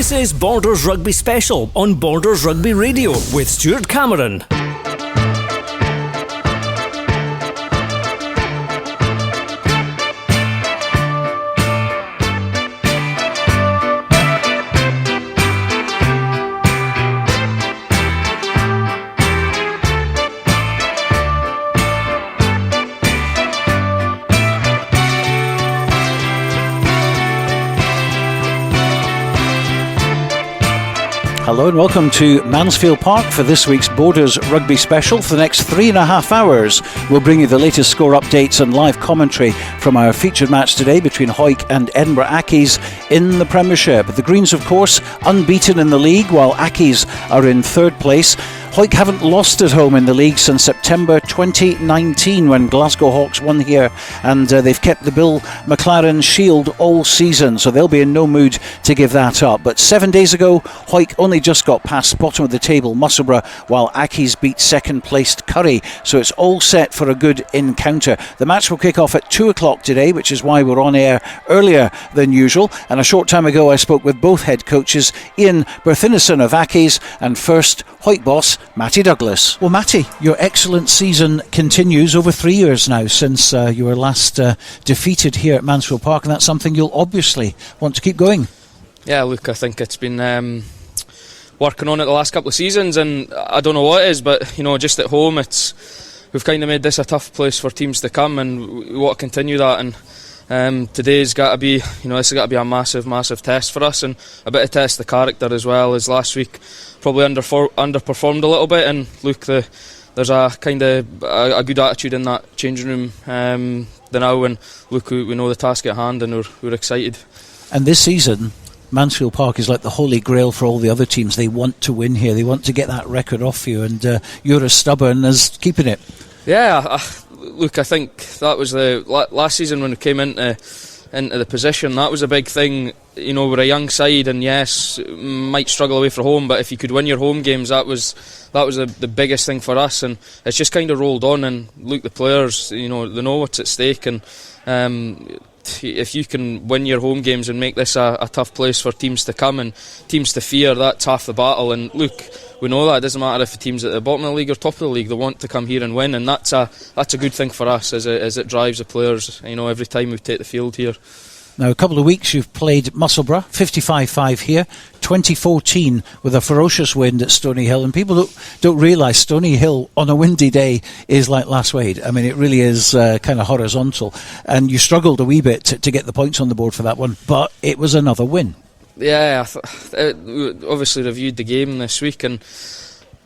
This is Borders Rugby Special on Borders Rugby Radio with Stuart Cameron. Hello and welcome to Mansfield Park for this week's Borders Rugby Special. For the next 3.5 hours, we'll bring you the latest score updates and live commentary from our featured match today between Hawick and Edinburgh Accies in the Premiership. The Greens, of course, unbeaten in the league, while Accies are in third place. Hawick haven't lost at home in the league since September 2019 when Glasgow Hawks won here, and they've kept the Bill McLaren shield all season, so they'll be in no mood to give that up. But 7 days ago, Hawick only just got past bottom of the table Musselburgh, while Accies beat second placed Curry, so it's all set for a good encounter. The match will kick off at 2 o'clock today, which is why we're on air earlier than usual, and a short time ago I spoke with both head coaches, Ian Berthinison of Accies and first Hawick boss Matty Douglas. Well, Matty, your excellent season continues over 3 years now since you were last defeated here at Mansfield Park, and that's something you'll obviously want to keep going. Yeah, look, I think it's been working on it the last couple of seasons, and I don't know what it is, but you know, just at home, we've kind of made this a tough place for teams to come, and we want to continue that. And today's got to be, this has got to be a massive test for us, and a bit of test the character as well. As last week probably underperformed a little bit, and look, there's a kind of a good attitude in that changing room now, and look, we know the task at hand, and we're excited. And this season, Mansfield Park is like the holy grail for all the other teams. They want to win here, they want to get that record off you, and you're as stubborn as keeping it. Yeah, look, I think that was the last season when we came into the position. That was a big thing. We're a young side, and yes, might struggle away from home, but if you could win your home games, that was the biggest thing for us. And it's just kind of rolled on. And look, the players, they know what's at stake, and if you can win your home games and make this a tough place for teams to come and teams to fear, that's half the battle. And look, we know that it doesn't matter if the team's at the bottom of the league or top of the league, they want to come here and win, and that's a good thing for us as it drives the players, every time we take the field here. Now, a couple of weeks you've played Musselburgh, 55-5 here, 2014 with a ferocious wind at Stony Hill, and people don't realise Stony Hill on a windy day is like Lass Wade. I mean, it really is kind of horizontal, and you struggled a wee bit to get the points on the board for that one, but it was another win. Yeah, we obviously reviewed the game this week, and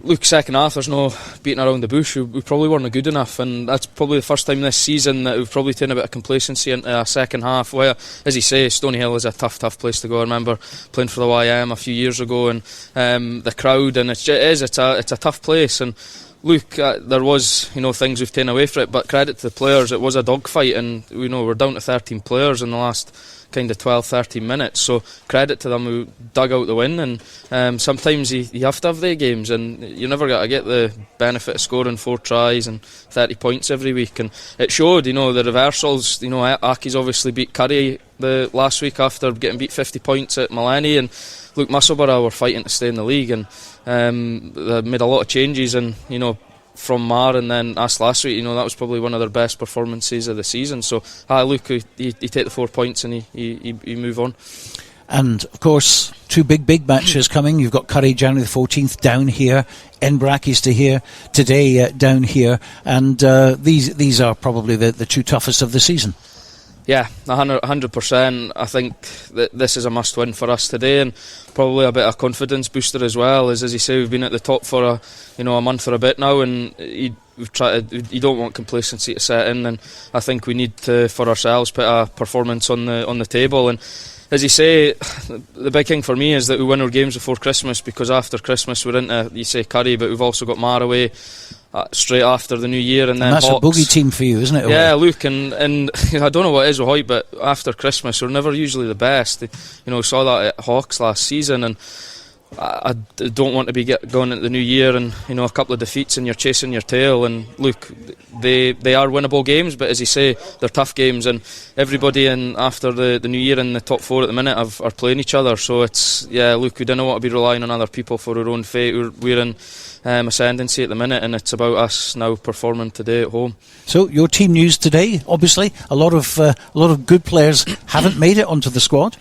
look, second half, there's no beating around the bush. We probably weren't good enough, and that's probably the first time this season that we've probably taken a bit of complacency into a second half, where, as you say, Stony Hill is a tough place to go. I remember playing for the YM a few years ago, and the crowd, and it's a tough place. And look, there was things we've taken away from it, but credit to the players, it was a dogfight, and we're down to 13 players in the last kind of 12-13 minutes, so credit to them who dug out the win. And sometimes you have to have their games, and you never got to get the benefit of scoring 4 tries and 30 points every week. And it showed, the reversals. Accies obviously beat Curry the last week after getting beat 50 points at Millennium, and look, Musselburgh were fighting to stay in the league, and they made a lot of changes, and from Mar and then us last week, that was probably one of their best performances of the season. So look, you take the 4 points and you move on. And of course, 2 big matches coming. You've got Curry January the 14th down here, Edinburgh Accies today down here, and these are probably the 2 toughest of the season. Yeah, 100%. I think that this is a must-win for us today, and probably a bit of confidence booster as well. As you say, we've been at the top for a month or a bit now, and you don't want complacency to set in. And I think we need to, for ourselves, put a performance on the table. And as you say, the big thing for me is that we win our games before Christmas, because after Christmas we're into, you say, Curry, but we've also got Mar away straight after the new year, and then that's Hawks. A bogey team for you, isn't it? Yeah, look, and I don't know what it is with Hawick, but after Christmas we're never usually the best. We saw that at Hawks last season, and I don't want to be going into the new year and a couple of defeats and you're chasing your tail. And look, they are winnable games, but as you say, they're tough games, and everybody after the new year in the top 4 at the minute are playing each other. So it's look, we don't want to be relying on other people for our own fate. We're in ascendancy at the minute, and it's about us now performing today at home. So your team news today, obviously a lot of good players haven't made it onto the squad.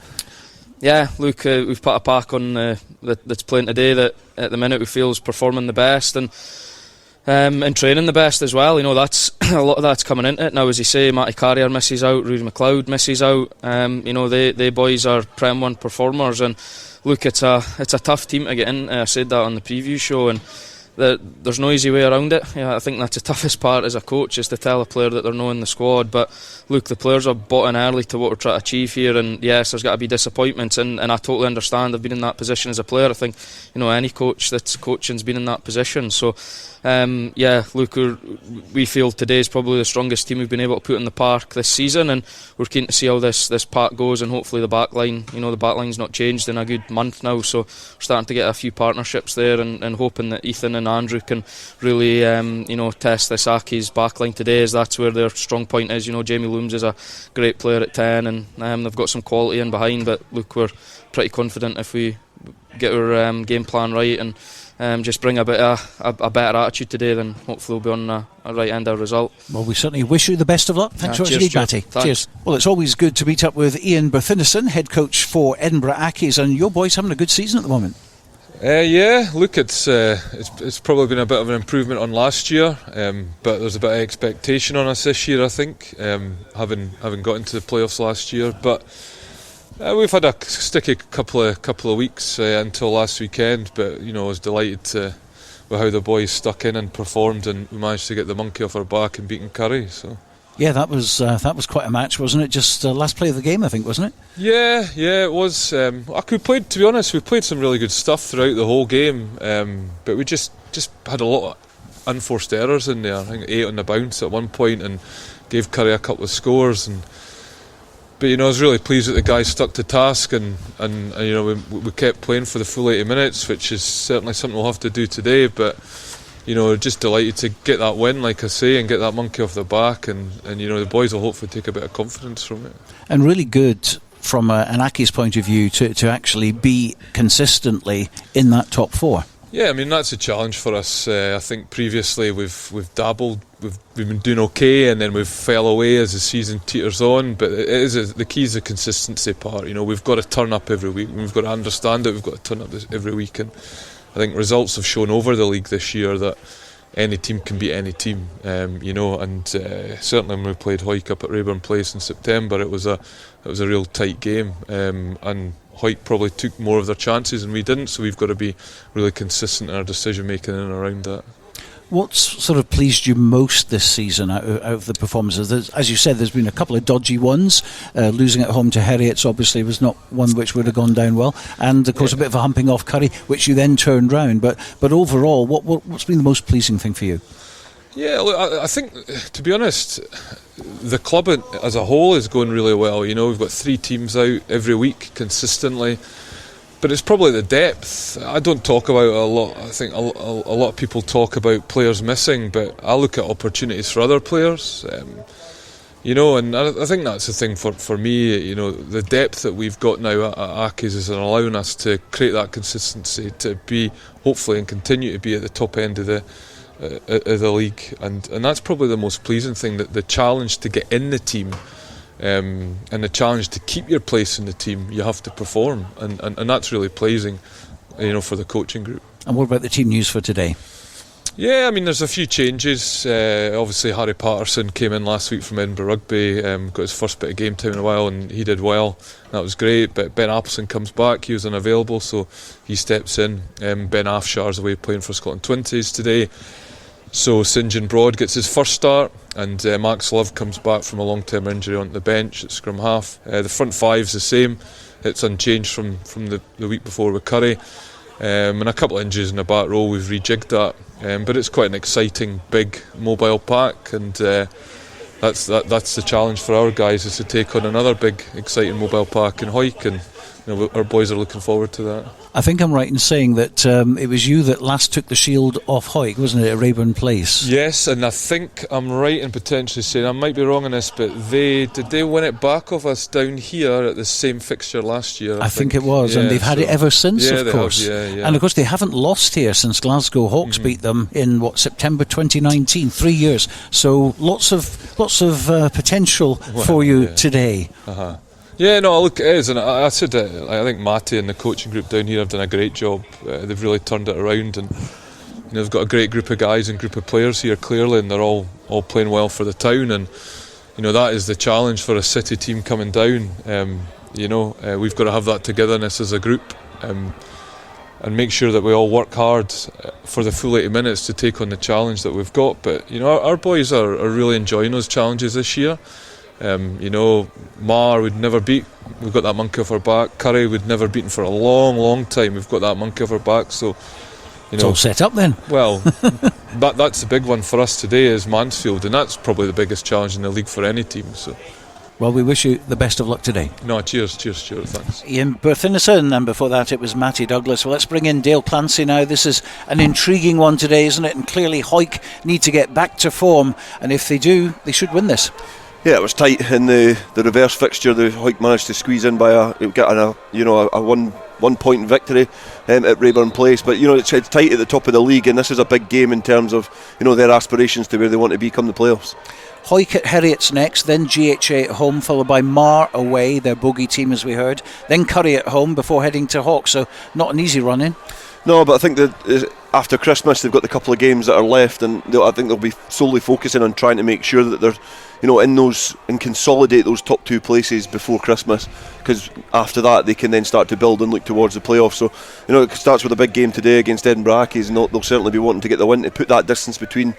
Yeah, look, we've put a pack on that's playing today that at the minute we feel is performing the best and training the best as well. That's a lot of that's coming into it now. As you say, Matty Carrier misses out, Rudy McLeod misses out. They boys are Prem 1 performers, and look, it's a tough team to get in. I said that on the preview show, and there's no easy way around it. I think that's the toughest part as a coach, is to tell a player that they're not in the squad. But look, the players are bought in early to what we're trying to achieve here, and yes, there's got to be disappointments, and I totally understand. I've been in that position as a player. I think any coach that's coaching's been in that position. So look, we feel today is probably the strongest team we've been able to put in the park this season, and we're keen to see how this park goes, and hopefully the backline. The backline's not changed in a good month now, so we're starting to get a few partnerships there, and hoping that Ethan and Andrew can really test this Accies backline today, as that's where their strong point is. Jamie Looms is a great player at 10, and they've got some quality in behind, but look, we're pretty confident if we get our game plan right and just bring a better attitude today, then hopefully we'll be on a right end of result. Well, we certainly wish you the best of luck. Thanks for cheers, Matty. Cheers. Well, it's always good to meet up with Ian Berthinison, head coach for Edinburgh Accies, and your boys having a good season at the moment. Look, it's probably been a bit of an improvement on last year, but there's a bit of expectation on us this year, I think, having got into the playoffs last year. But we've had a sticky couple of weeks until last weekend, but I was delighted with how the boys stuck in and performed, and we managed to get the monkey off our back and beating Curry. So. Yeah, that was quite a match, wasn't it? Just last play of the game, I think, wasn't it? Yeah, it was. To be honest, we played some really good stuff throughout the whole game, but we just had a lot of unforced errors in there. I think 8 on the bounce at one point, and gave Curry a couple of scores. But I was really pleased that the guys stuck to task, and we kept playing for the full 80 minutes, which is certainly something we'll have to do today. But just delighted to get that win, like I say, and get that monkey off the back, and the boys will hopefully take a bit of confidence from it. And really good from an Accies point of view to actually be consistently in that top 4. Yeah, I mean, that's a challenge for us. I think previously we've dabbled, we've been doing okay, and then we've fell away as the season teeters on. But the key is the consistency part. We've got to turn up every week. We've got to understand it. We've got to turn up every week, and I think results have shown over the league this year that any team can beat any team. And certainly when we played Hawick up at Rayburn Place in September, it was a real tight game, and Hawick probably took more of their chances and we didn't, so we've got to be really consistent in our decision making in and around that. What's sort of pleased you most this season out of the performances? As you said, there's been a couple of dodgy ones. Losing at home to Heriots obviously was not one which would have gone down well, and of course a bit of a humping off Curry, which you then turned round. But overall, what's been the most pleasing thing for you? Yeah, look, I think, to be honest, the club as a whole is going really well. We've got 3 teams out every week consistently, but it's probably the depth. I don't talk about it a lot. I think a lot of people talk about players missing, but I look at opportunities for other players. And I think that's the thing for me. The depth that we've got now at Accies is allowing us to create that consistency, to be hopefully and continue to be at the top end of the league, and that's probably the most pleasing thing, that the challenge to get in the team, and the challenge to keep your place in the team, you have to perform, and that's really pleasing, for the coaching group. And what about the team news for today? Yeah, I mean, there's a few changes. Obviously Harry Patterson came in last week from Edinburgh Rugby, got his first bit of game time in a while, and he did well. That was great. But Ben Appleson comes back. He was unavailable, so he steps in. Ben Afshar's away playing for Scotland 20s today, so St John Broad gets his first start, and Max Love comes back from a long-term injury onto the bench at scrum half. The front five's the same. It's unchanged from the week before with Curry. And a couple of injuries in the back row, we've rejigged that, but it's quite an exciting big mobile pack, and that's the challenge for our guys, is to take on another big exciting mobile pack in Hawick, and our boys are looking forward to that. I think I'm right in saying that it was you that last took the shield off Hawick, wasn't it, at Rayburn Place? Yes, and I think I'm right in potentially saying, I might be wrong on this, but did they win it back of us down here at the same fixture last year? I think it was, and they've had it ever since, of course. And of course they haven't lost here since Glasgow Hawks beat them in September 2019, 3 years. So lots of potential for you today. Yeah, no, look, it is, and I said I think Matty and the coaching group down here have done a great job. They've really turned it around, and they've got a great group of guys and group of players here, clearly, and they're all playing well for the town. And that is the challenge for a City team coming down. We've got to have that togetherness as a group, and make sure that we all work hard for the full 80 minutes to take on the challenge that we've got. But our boys are really enjoying those challenges this year. Mar would never beat. We've got that monkey off our back. Curry would never beaten for a long, long time. We've got that monkey off our back. So it's all set up then. Well, that's the big one for us today is Mansfield, and that's probably the biggest challenge in the league for any team. So. Well, we wish you the best of luck today. No, cheers, Stuart, thanks. Ian Berthinison, and before that it was Matty Douglas. Well, let's bring in Dale Clancy now. This is an intriguing one today, isn't it? And clearly Hawick need to get back to form, and if they do, they should win this. Yeah, it was tight in the reverse fixture. The Hawick managed to squeeze in by a 1 point victory at Rayburn Place. But it's tight at the top of the league, and this is a big game in terms of their aspirations to where they want to be come the playoffs. Hawick at Heriots next, then GHA at home, followed by Mar away, their bogey team as we heard, then Curry at home before heading to Hawks. So not an easy run in. No, but I think that after Christmas they've got the couple of games that are left, and I think they'll be solely focusing on trying to make sure that they're and consolidate those top two places before Christmas, because after that they can then start to build and look towards the playoffs. So it starts with a big game today against Edinburgh Accies, and they'll certainly be wanting to get the win to put that distance between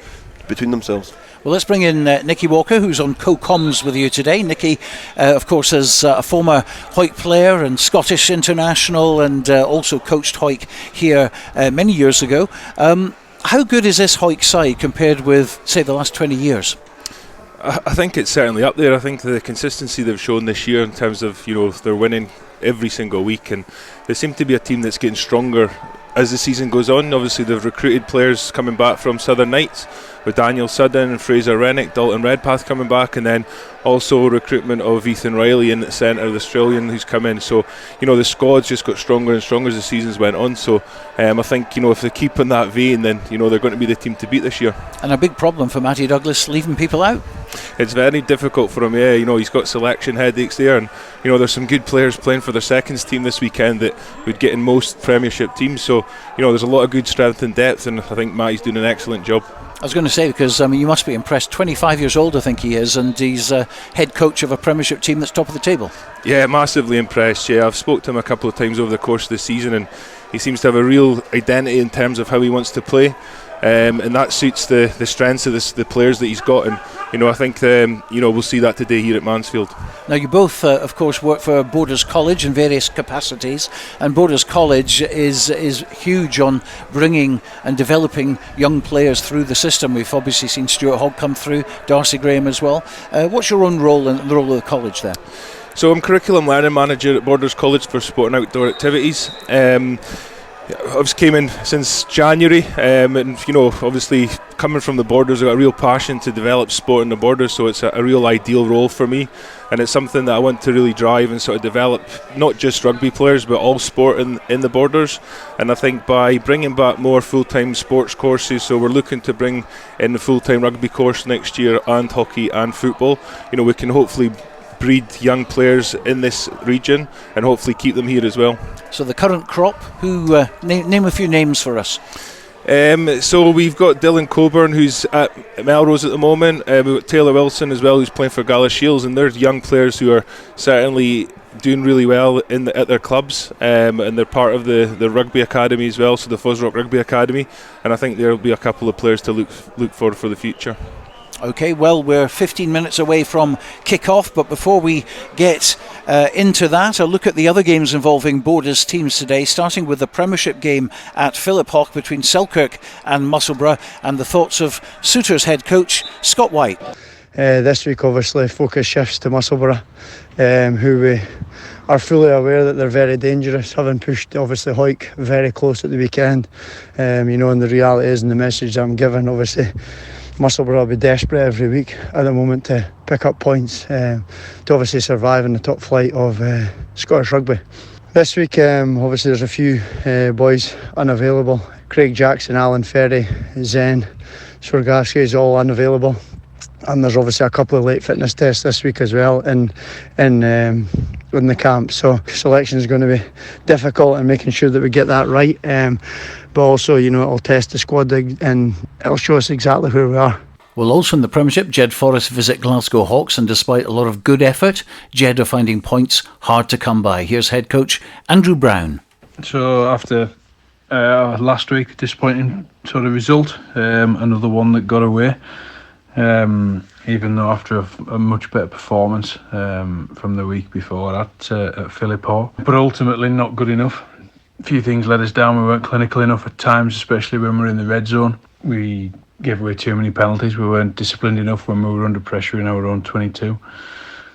themselves. Well, let's bring in Nikki Walker, who's on co-comms with you today. Nikki, of course, is a former Hawick player and Scottish international, and also coached Hawick here many years ago. How good is this Hawick side compared with, say, the last 20 years? I think it's certainly up there. I think the consistency they've shown this year in terms of, they're winning every single week, and they seem to be a team that's getting stronger as the season goes on. Obviously they've recruited players coming back from Southern Knights with Daniel Sudden and Fraser Rennick, Dalton Redpath coming back, and then also recruitment of Ethan Riley in the centre, the Australian who's come in. So the squad's just got stronger and stronger as the seasons went on. So I think if they keep in that vein, then they're going to be the team to beat this year. And a big problem for Matty Douglas, leaving people out. It's very difficult for him. He's got selection headaches there, and there's some good players playing for their seconds team this weekend that would get in most Premiership teams. So there's a lot of good strength and depth, and I think Matty's doing an excellent job. I was going to say, because you must be impressed. 25 years old, I think he is, and he's head coach of a Premiership team that's top of the table. Yeah, massively impressed. Yeah, I've spoke to him a couple of times over the course of the season, and he seems to have a real identity in terms of how he wants to play, and that suits the strengths of the players that he's got. And I think we'll see that today here at Mansfield. Now, you both, of course, work for Borders College in various capacities, and Borders College is huge on bringing and developing young players through the system. We've obviously seen Stuart Hogg come through, Darcy Graham as well. What's your own role and the role of the college there? So I'm curriculum learning manager at Borders College for sport and outdoor activities. I just came in since January, and obviously coming from the Borders, I've got a real passion to develop sport in the Borders, so it's a real ideal role for me, and it's something that I want to really drive and sort of develop not just rugby players but all sport in the Borders. And I think by bringing back more full-time sports courses, so we're looking to bring in the full-time rugby course next year, and hockey and football, we can hopefully breed young players in this region and hopefully keep them here as well. So the current crop, who name a few names for us. So we've got Dylan Coburn, who's at Melrose at the moment. We've got Taylor Wilson as well, who's playing for Gala Shields, and they're young players who are certainly doing really well at their clubs, and they're part of the rugby academy as well, so the Fuzrock Rugby Academy, and I think there'll be a couple of players to look for the future. OK, well, we're 15 minutes away from kick-off, but before we get into that, a look at the other games involving Borders teams today, starting with the Premiership game at Philip Hawke between Selkirk and Musselburgh, and the thoughts of Souters head coach Scott White. This week obviously focus shifts to Musselburgh, who we are fully aware that they're very dangerous, having pushed obviously Hawick very close at the weekend. And the reality is, and the message that I'm giving, obviously Musselburgh will be desperate every week at the moment to pick up points to obviously survive in the top flight of Scottish rugby. This week obviously there's a few boys unavailable. Craig Jackson, Alan Ferry, Zen, Stuart Cameron is all unavailable. And there's obviously a couple of late fitness tests this week as well in the camp. So selection is going to be difficult and making sure that we get that right. But also, it'll test the squad and it'll show us exactly where we are. Well, also in the Premiership, Jed Forrest visit Glasgow Hawks, and despite a lot of good effort, Jed are finding points hard to come by. Here's head coach Andrew Brown. So after last week, disappointing sort of result, another one that got away. Even though after a much better performance from the week before at Philip Hall, but ultimately not good enough. A few things let us down. We weren't clinical enough at times, especially when we were in the red zone. We gave away too many penalties. We weren't disciplined enough when we were under pressure in our own 22.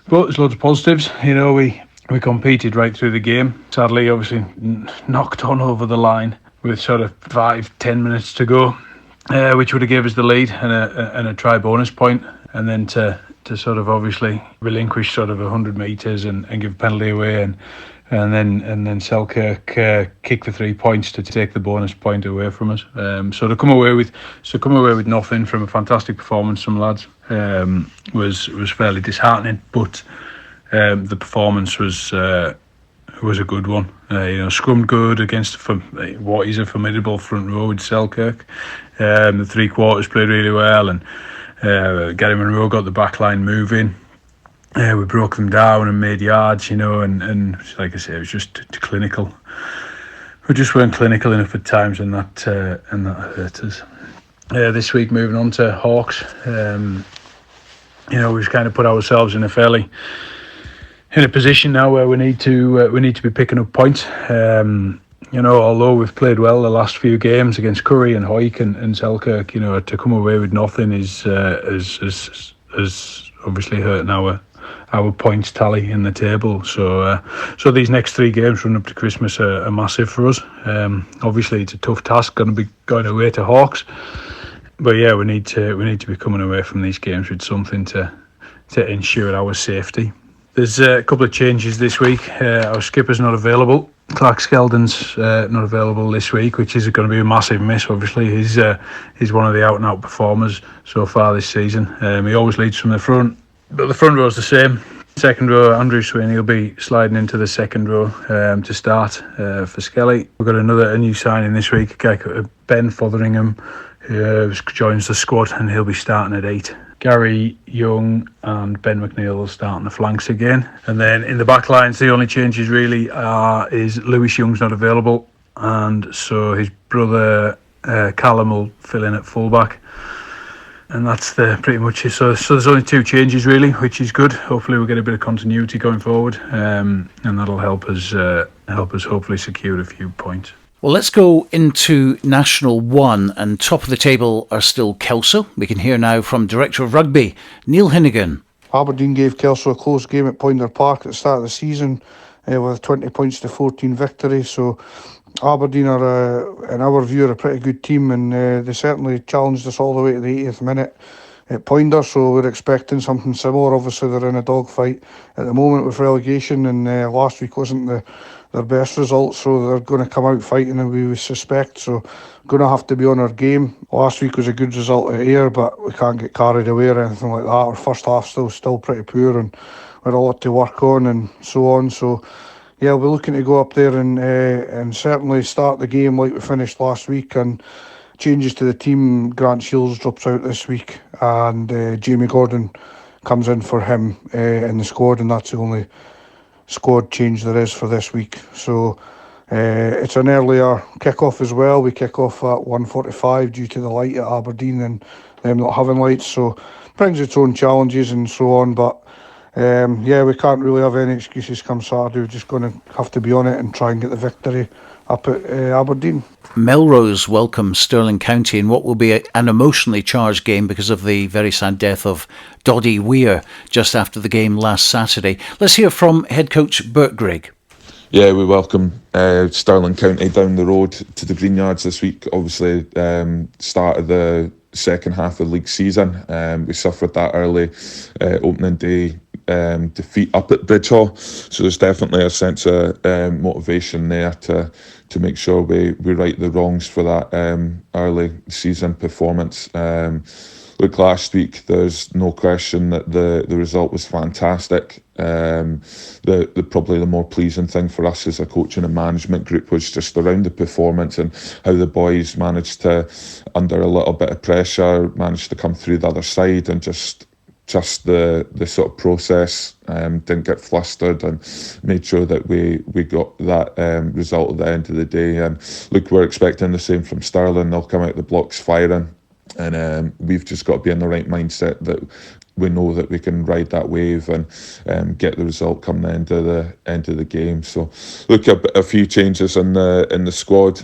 But there's loads of positives. We competed right through the game. Sadly, obviously, knocked on over the line with sort of 5-10 minutes to go. Which would have gave us the lead and a try bonus point, and then to sort of obviously relinquish sort of 100 metres and give a penalty away, and then Selkirk kick the 3 points to take the bonus point away from us. So to come away with nothing from a fantastic performance from lads was fairly disheartening, but the performance was a good one. Scrummed good against what is a formidable front row with Selkirk. The 3 quarters played really well, and Gary Monroe got the back line moving. We broke them down and made yards, and like I say, it was just clinical. We just weren't clinical enough at times, and that hurt us. This week, moving on to Hawks, we've kind of put ourselves in a position now where we need to be picking up points. Although we've played well the last few games against Curry and Hawick and Selkirk, to come away with nothing is obviously hurting our points tally in the table. So these next 3 games running up to Christmas are massive for us. Obviously, it's a tough task going to be going away to Hawks, but yeah, we need to be coming away from these games with something to ensure our safety. There's a couple of changes this week. Our skipper's not available. Clark Skeldon's not available this week, which is going to be a massive miss. Obviously, he's one of the out-and-out performers so far this season. He always leads from the front, but the front row's the same. Second row, Andrew Sweeney will be sliding into the second row to start for Skelly. We've got a new signing this week, a guy called Ben Fotheringham, who joins the squad, and he'll be starting at 8. Gary Young and Ben McNeil will start on the flanks again. And then in the back lines, the only changes really is Lewis Young's not available, and so his brother Callum will fill in at fullback. And that's pretty much it. So there's only 2 changes really, which is good. Hopefully we'll get a bit of continuity going forward, and that'll help us hopefully secure a few points. Well, let's go into National 1, and top of the table are still Kelso. We can hear now from Director of Rugby, Neil Hinnigan. Aberdeen gave Kelso a close game at Poynter Park at the start of the season with 20 points to 14 victory. So Aberdeen are, in our view, a pretty good team, and they certainly challenged us all the way to the 80th minute at Poynter, so we're expecting something similar. Obviously they're in a dogfight at the moment with relegation, and last week wasn't their best result, so they're going to come out fighting, and we suspect, so going to have to be on our game. Last week was a good result at Ayr, but we can't get carried away or anything like that. Our first half still pretty poor, and we've a lot to work on and so on. So yeah, we're looking to go up there and certainly start the game like we finished last week. And changes to the team: Grant Shields drops out this week, and Jamie Gordon comes in for him in the squad, and that's the only squad change there is for this week. So it's an earlier kick-off as well. We kick off at 1:45 due to the light at Aberdeen and them not having lights, so brings its own challenges and so on. But yeah, we can't really have any excuses come Saturday. We're just going to have to be on it and try and get the victory up at Aberdeen. Melrose welcomes Stirling County in what will be an emotionally charged game because of the very sad death of Doddy Weir just after the game last Saturday. Let's hear from head coach Bert Grigg. Yeah, we welcome Stirling County down the road to the Greenyards this week. Obviously, start of the second half of the league season. We suffered that early opening day defeat up at Bridge Hall. So there's definitely a sense of motivation there to make sure we right the wrongs for that early season performance. Look, last week there's no question that the result was fantastic. Probably the more pleasing thing for us as a coaching and management group was just around the performance and how the boys managed to, under a little bit of pressure, managed to come through the other side and just the sort of process, didn't get flustered and made sure that we got that result at the end of the day. And look, we're expecting the same from Stirling. They'll come out the blocks firing, and we've just got to be in the right mindset that we know that we can ride that wave and get the result come the end of the game. So look, a few changes in the squad.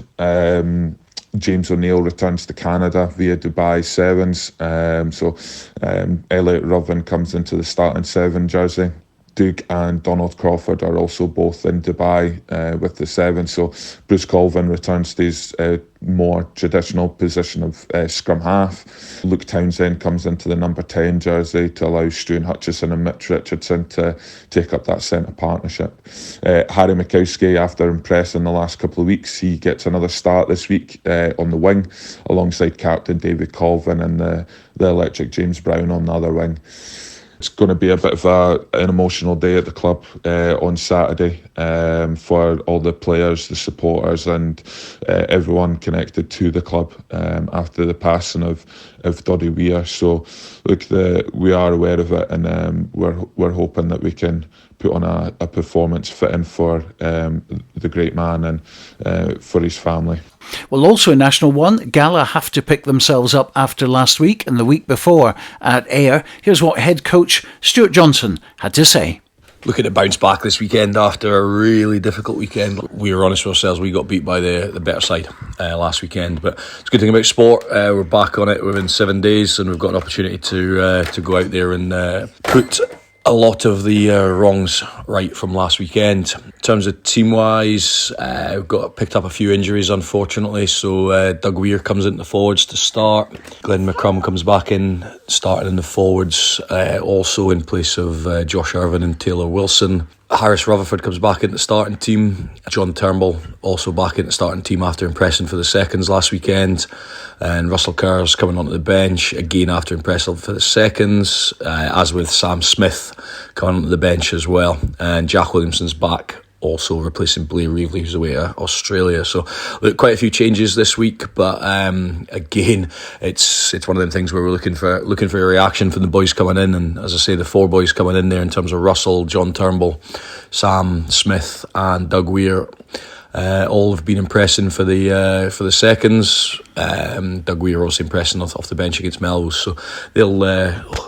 James O'Neill returns to Canada via Dubai Sevens. Elliot Robin comes into the starting 7 jersey. Doug and Donald Crawford are also both in Dubai with the 7. So Bruce Colvin returns to his more traditional position of scrum half. Luke Townsend comes into the number 10 jersey to allow Stuart Hutchison and Mitch Richardson to take up that centre partnership. Harry Mikowski, after impressing the last couple of weeks, he gets another start this week on the wing alongside captain David Colvin and the electric James Brown on the other wing. It's going to be a bit of an emotional day at the club on Saturday for all the players, the supporters and everyone connected to the club after the passing of Doddy Weir. So look, we are aware of it, and we're hoping that we can put on a performance fitting for the great man and for his family. Well, also in National 1, Gala have to pick themselves up after last week and the week before at Ayr. Here's what head coach Stuart Johnson had to say. Looking to bounce back this weekend after a really difficult weekend. We were honest with ourselves, we got beat by the better side last weekend. But it's a good thing about sport, we're back on it within 7 days and we've got an opportunity to go out there and put a lot of the wrongs right from last weekend. In terms of team-wise, we've picked up a few injuries, unfortunately. So Doug Weir comes into the forwards to start. Glenn McCrum comes back in, starting in the forwards, also in place of Josh Irvin and Taylor Wilson. Harris Rutherford comes back into the starting team. John Turnbull also back into the starting team after impressing for the seconds last weekend. And Russell Kerr's coming onto the bench again after impressing for the seconds, as with Sam Smith coming onto the bench as well. And Jack Williamson's back, also replacing Blair Reevely, who's away to Australia. So look, quite a few changes this week, but again, it's one of them things where we're looking for a reaction from the boys coming in. And as I say, the 4 boys coming in there in terms of Russell, John Turnbull, Sam Smith and Doug Weir, all have been impressing for the seconds. Doug Weir also impressing off the bench against Melrose. So they'll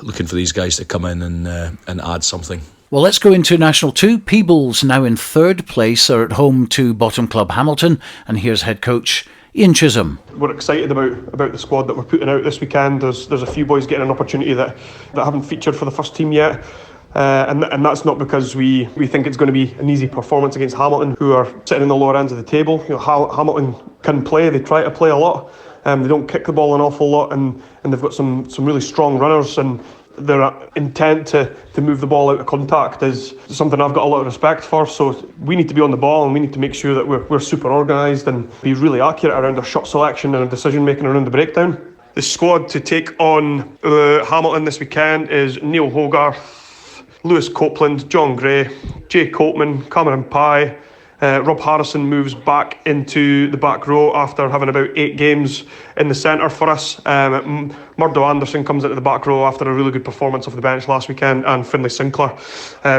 looking for these guys to come in and add something. Well, let's go into National 2. Peebles, now in 3rd place, are at home to bottom club Hamilton. And here's head coach Ian Chisholm. We're excited about the squad that we're putting out this weekend. There's a few boys getting an opportunity that haven't featured for the first team yet. And that's not because we think it's going to be an easy performance against Hamilton, who are sitting in the lower ends of the table. You know, Hamilton can play. They try to play a lot. They don't kick the ball an awful lot, and they've got some really strong runners, and their intent to move the ball out of contact is something I've got a lot of respect for. So we need to be on the ball, and we need to make sure that we're super organised and be really accurate around our shot selection and our decision making around the breakdown. The squad to take on Hamilton this weekend is Neil Hogarth, Lewis Copeland, John Gray, Jay Copeman, Cameron Pye. Rob Harrison moves back into the back row after having about 8 games in the centre for us. Murdo Anderson comes into the back row after a really good performance off the bench last weekend, and Finlay Sinclair,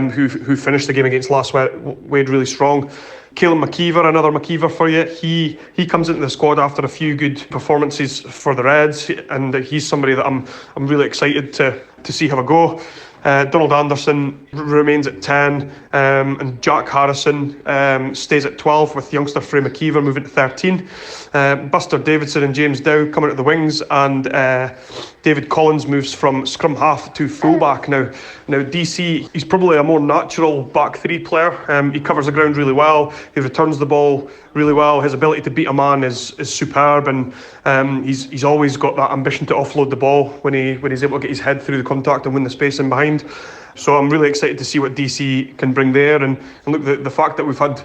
who finished the game against last Wade really strong. Caelan McKeever, another McKeever for you. He comes into the squad after a few good performances for the Reds, and he's somebody that I'm really excited to see have a go. Donald Anderson remains at 10, and Jack Harrison stays at 12, with youngster Frey McKeever moving to 13. Buster Davidson and James Dow coming at the wings, and David Collins moves from scrum half to fullback. Now DC, he's probably a more natural back three player. He covers the ground really well. He returns the ball really well. His ability to beat a man is superb, and he's always got that ambition to offload the ball when he's able to get his head through the contact and win the space in behind. So I'm really excited to see what DC can bring there, and look, the fact that we've had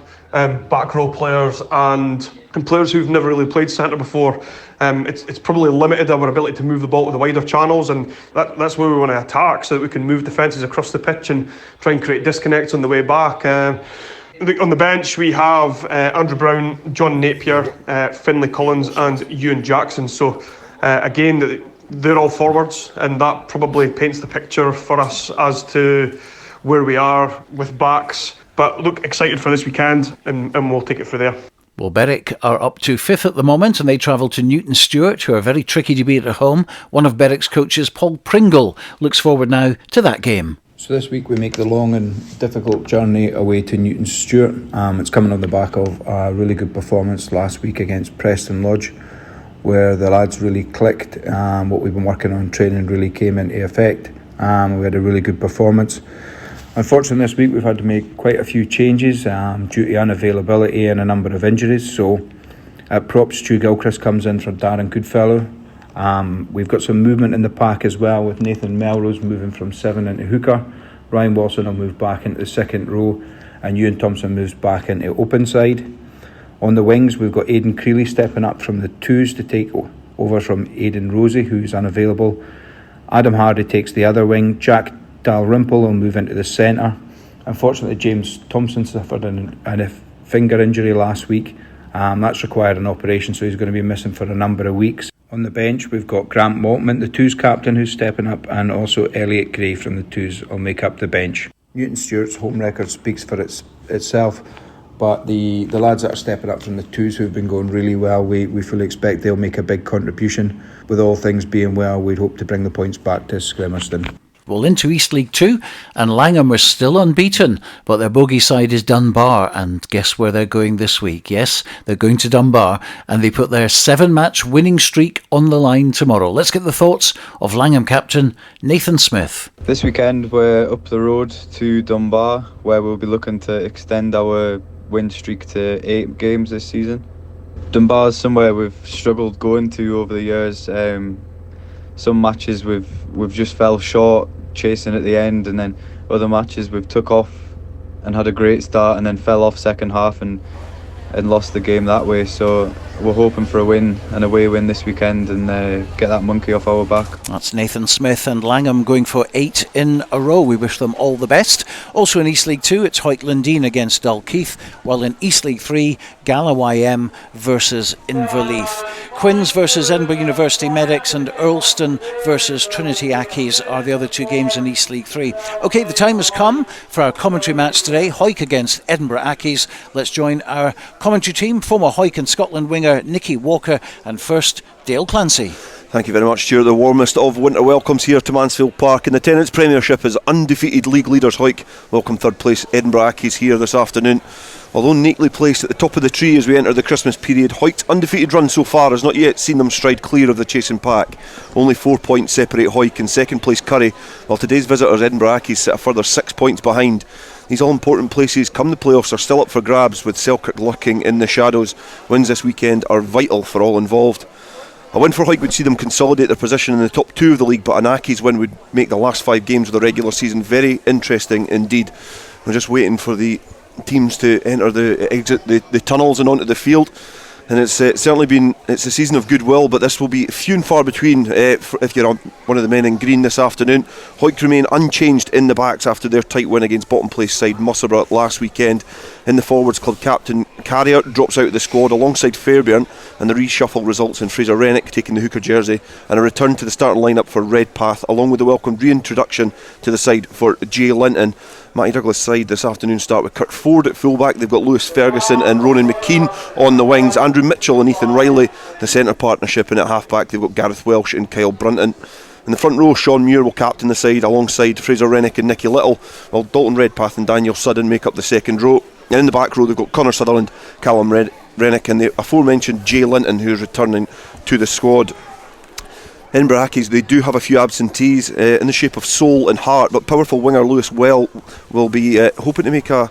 back row players and players who've never really played centre before, it's probably limited our ability to move the ball to the wider channels, and that's where we want to attack, so that we can move defences across the pitch and try and create disconnects on the way back. On the bench we have Andrew Brown, John Napier, Finlay Collins and Ewan Jackson. So again, they're all forwards, and that probably paints the picture for us as to where we are with backs. But look, excited for this weekend, and we'll take it from there. Well, Berwick are up to 5th at the moment, and they travel to Newton Stewart, who are very tricky to beat at home. One of Berwick's coaches, Paul Pringle, looks forward now to that game. So this week we make the long and difficult journey away to Newton Stewart. It's coming on the back of a really good performance last week against Preston Lodge, where the lads really clicked. What we've been working on training really came into effect. We had a really good performance. Unfortunately, this week we've had to make quite a few changes due to unavailability and a number of injuries. So at props, Stu Gilchrist comes in for Darren Goodfellow. We've got some movement in the pack as well, with Nathan Melrose moving from 7 into hooker. Ryan Wilson will move back into the second row, and Ewan Thompson moves back into open side. On the wings, we've got Aidan Creeley stepping up from the 2s to take over from Aidan Rosie, who's unavailable. Adam Hardy takes the other wing. Jack Dalrymple will move into the centre. Unfortunately, James Thompson suffered a finger injury last week. That's required an operation, so he's going to be missing for a number of weeks. On the bench, we've got Grant Maltman, the 2s captain, who's stepping up, and also Elliot Gray from the 2s will make up the bench. Newton Stewart's home record speaks for itself, but the lads that are stepping up from the 2s who've been going really well, we fully expect they'll make a big contribution. With all things being well, we'd hope to bring the points back to Scrimerston. Well, into East League 2, and Langham are still unbeaten, but their bogey side is Dunbar, and guess where they're going this week? Yes, they're going to Dunbar, and they put their 7-match winning streak on the line tomorrow. Let's get the thoughts of Langham captain Nathan Smith. This weekend we're up the road to Dunbar, where we'll be looking to extend our win streak to 8 games this season. Dunbar is somewhere we've struggled going to over the years. Some matches we've just fell short chasing at the end, and then other matches we've took off and had a great start and then fell off second half and lost the game that way. So we're hoping for a win, an away win this weekend, and get that monkey off our back. That's Nathan Smith, and Langham going for 8 in a row. We wish them all the best. Also in East League 2, it's Hawick Lundeen against Dalkeith, while in East League 3, Gala YM versus Inverleith. Quinns versus Edinburgh University Medics, and Earlston versus Trinity Accies are the other 2 games in East League 3. OK, the time has come for our commentary match today, Hawick against Edinburgh Accies. Let's join our commentary team, former Hawick and Scotland winger Nikki Walker, and first Dale Clancy. Thank you very much, Stuart. The warmest of winter welcomes here to Mansfield Park in the Tenants Premiership as undefeated league leaders Hawick welcome third place Edinburgh Accies here this afternoon. Although neatly placed at the top of the tree as we enter the Christmas period, Hawick's undefeated run so far has not yet seen them stride clear of the chasing pack. Only 4 points separate Hawick and second place Curry, while today's visitors Edinburgh Accies sit a further 6 points behind. These all-important places come the playoffs are still up for grabs, with Selkirk lurking in the shadows. Wins this weekend are vital for all involved. A win for Hawick would see them consolidate their position in the top 2 of the league, but an Accies win would make the last 5 games of the regular season very interesting indeed. We're just waiting for the teams to exit the tunnels and onto the field, and it's certainly been a season of goodwill, but this will be few and far between if you're one of the men in green this afternoon. Hawick remain unchanged in the backs after their tight win against bottom place side Musselburgh last weekend. In the forwards, club captain Carrier drops out of the squad alongside Fairbairn, and the reshuffle results in Fraser Rennick taking the hooker jersey and a return to the starting lineup for Redpath, along with the welcome reintroduction to the side for Jay Linton. Matty Douglas' side this afternoon start with Kirk Ford at fullback. They've got Lewis Ferguson and Ronan McKean on the wings, Andrew Mitchell and Ethan Riley the centre partnership, and at halfback they've got Gareth Welsh and Kyle Brunton. In the front row, Sean Muir will captain the side alongside Fraser Rennick and Nicky Little, while Dalton Redpath and Daniel Sudden make up the second row. And in the back row, they've got Connor Sutherland, Callum Rennick and the aforementioned Jay Linton, who's returning to the squad. Edinburgh Accies, they do have a few absentees in the shape of Soul and Hart, but powerful winger Lewis Well will be hoping to make a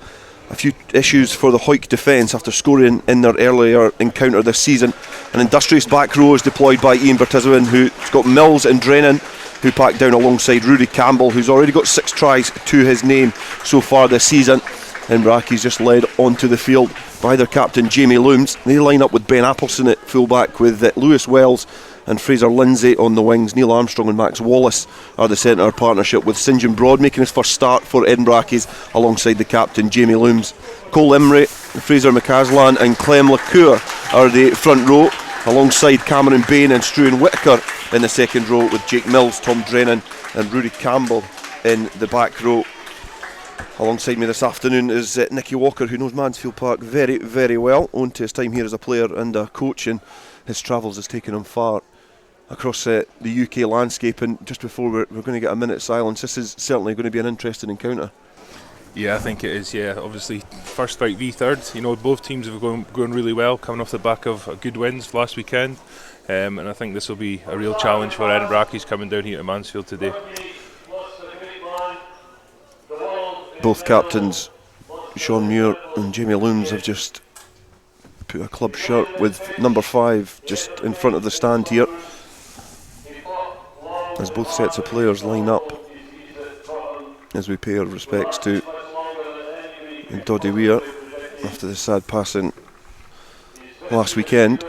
few issues for the Hawick defence after scoring in their earlier encounter this season. An industrious back row is deployed by Ian Bertizewin, who's got Mills and Drennan, who pack down alongside Rory Campbell, who's already got 6 tries to his name so far this season. Edinburgh Accies just led onto the field by their captain Jamie Looms. They line up with Ben Appleson at fullback, with Lewis Wells and Fraser Lindsay on the wings. Neil Armstrong and Max Wallace are the centre partnership, with St John Broad making his first start for Edinburgh Accies alongside the captain Jamie Looms. Cole Imrie, Fraser McCaslan and Clem LaCour are the front row, alongside Cameron Bain and Struan Whitaker in the second row, with Jake Mills, Tom Drennan and Rory Campbell in the back row. Alongside me this afternoon is Nikki Walker, who knows Mansfield Park very, very well, owing to his time here as a player and a coach, and his travels has taken him far across the UK landscape. And just before we're going to get a minute's silence, this is certainly going to be an interesting encounter. Yeah, I think it is. Yeah, obviously first fight v third. You know, both teams have going really well, coming off the back of good wins last weekend, and I think this will be a real challenge for Edinburgh Accies coming down here to Mansfield today. Both captains, Sean Muir and Jamie Looms, have just put a club shirt with number 5 just in front of the stand here, as both sets of players line up as we pay our respects to Doddy Weir after the sad passing last weekend.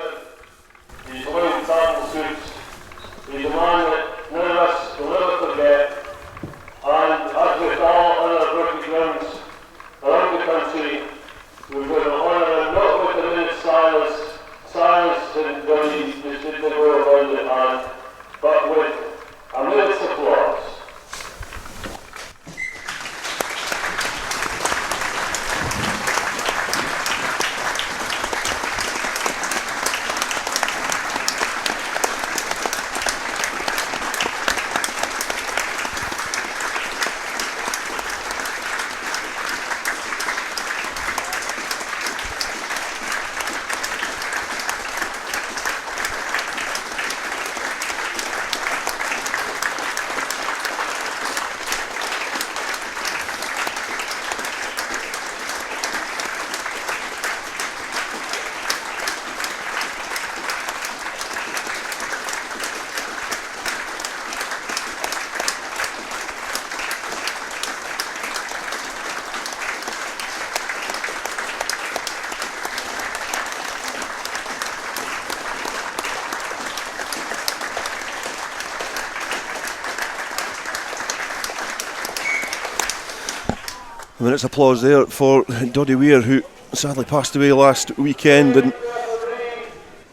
A minute's applause there for Doddy Weir, who sadly passed away last weekend and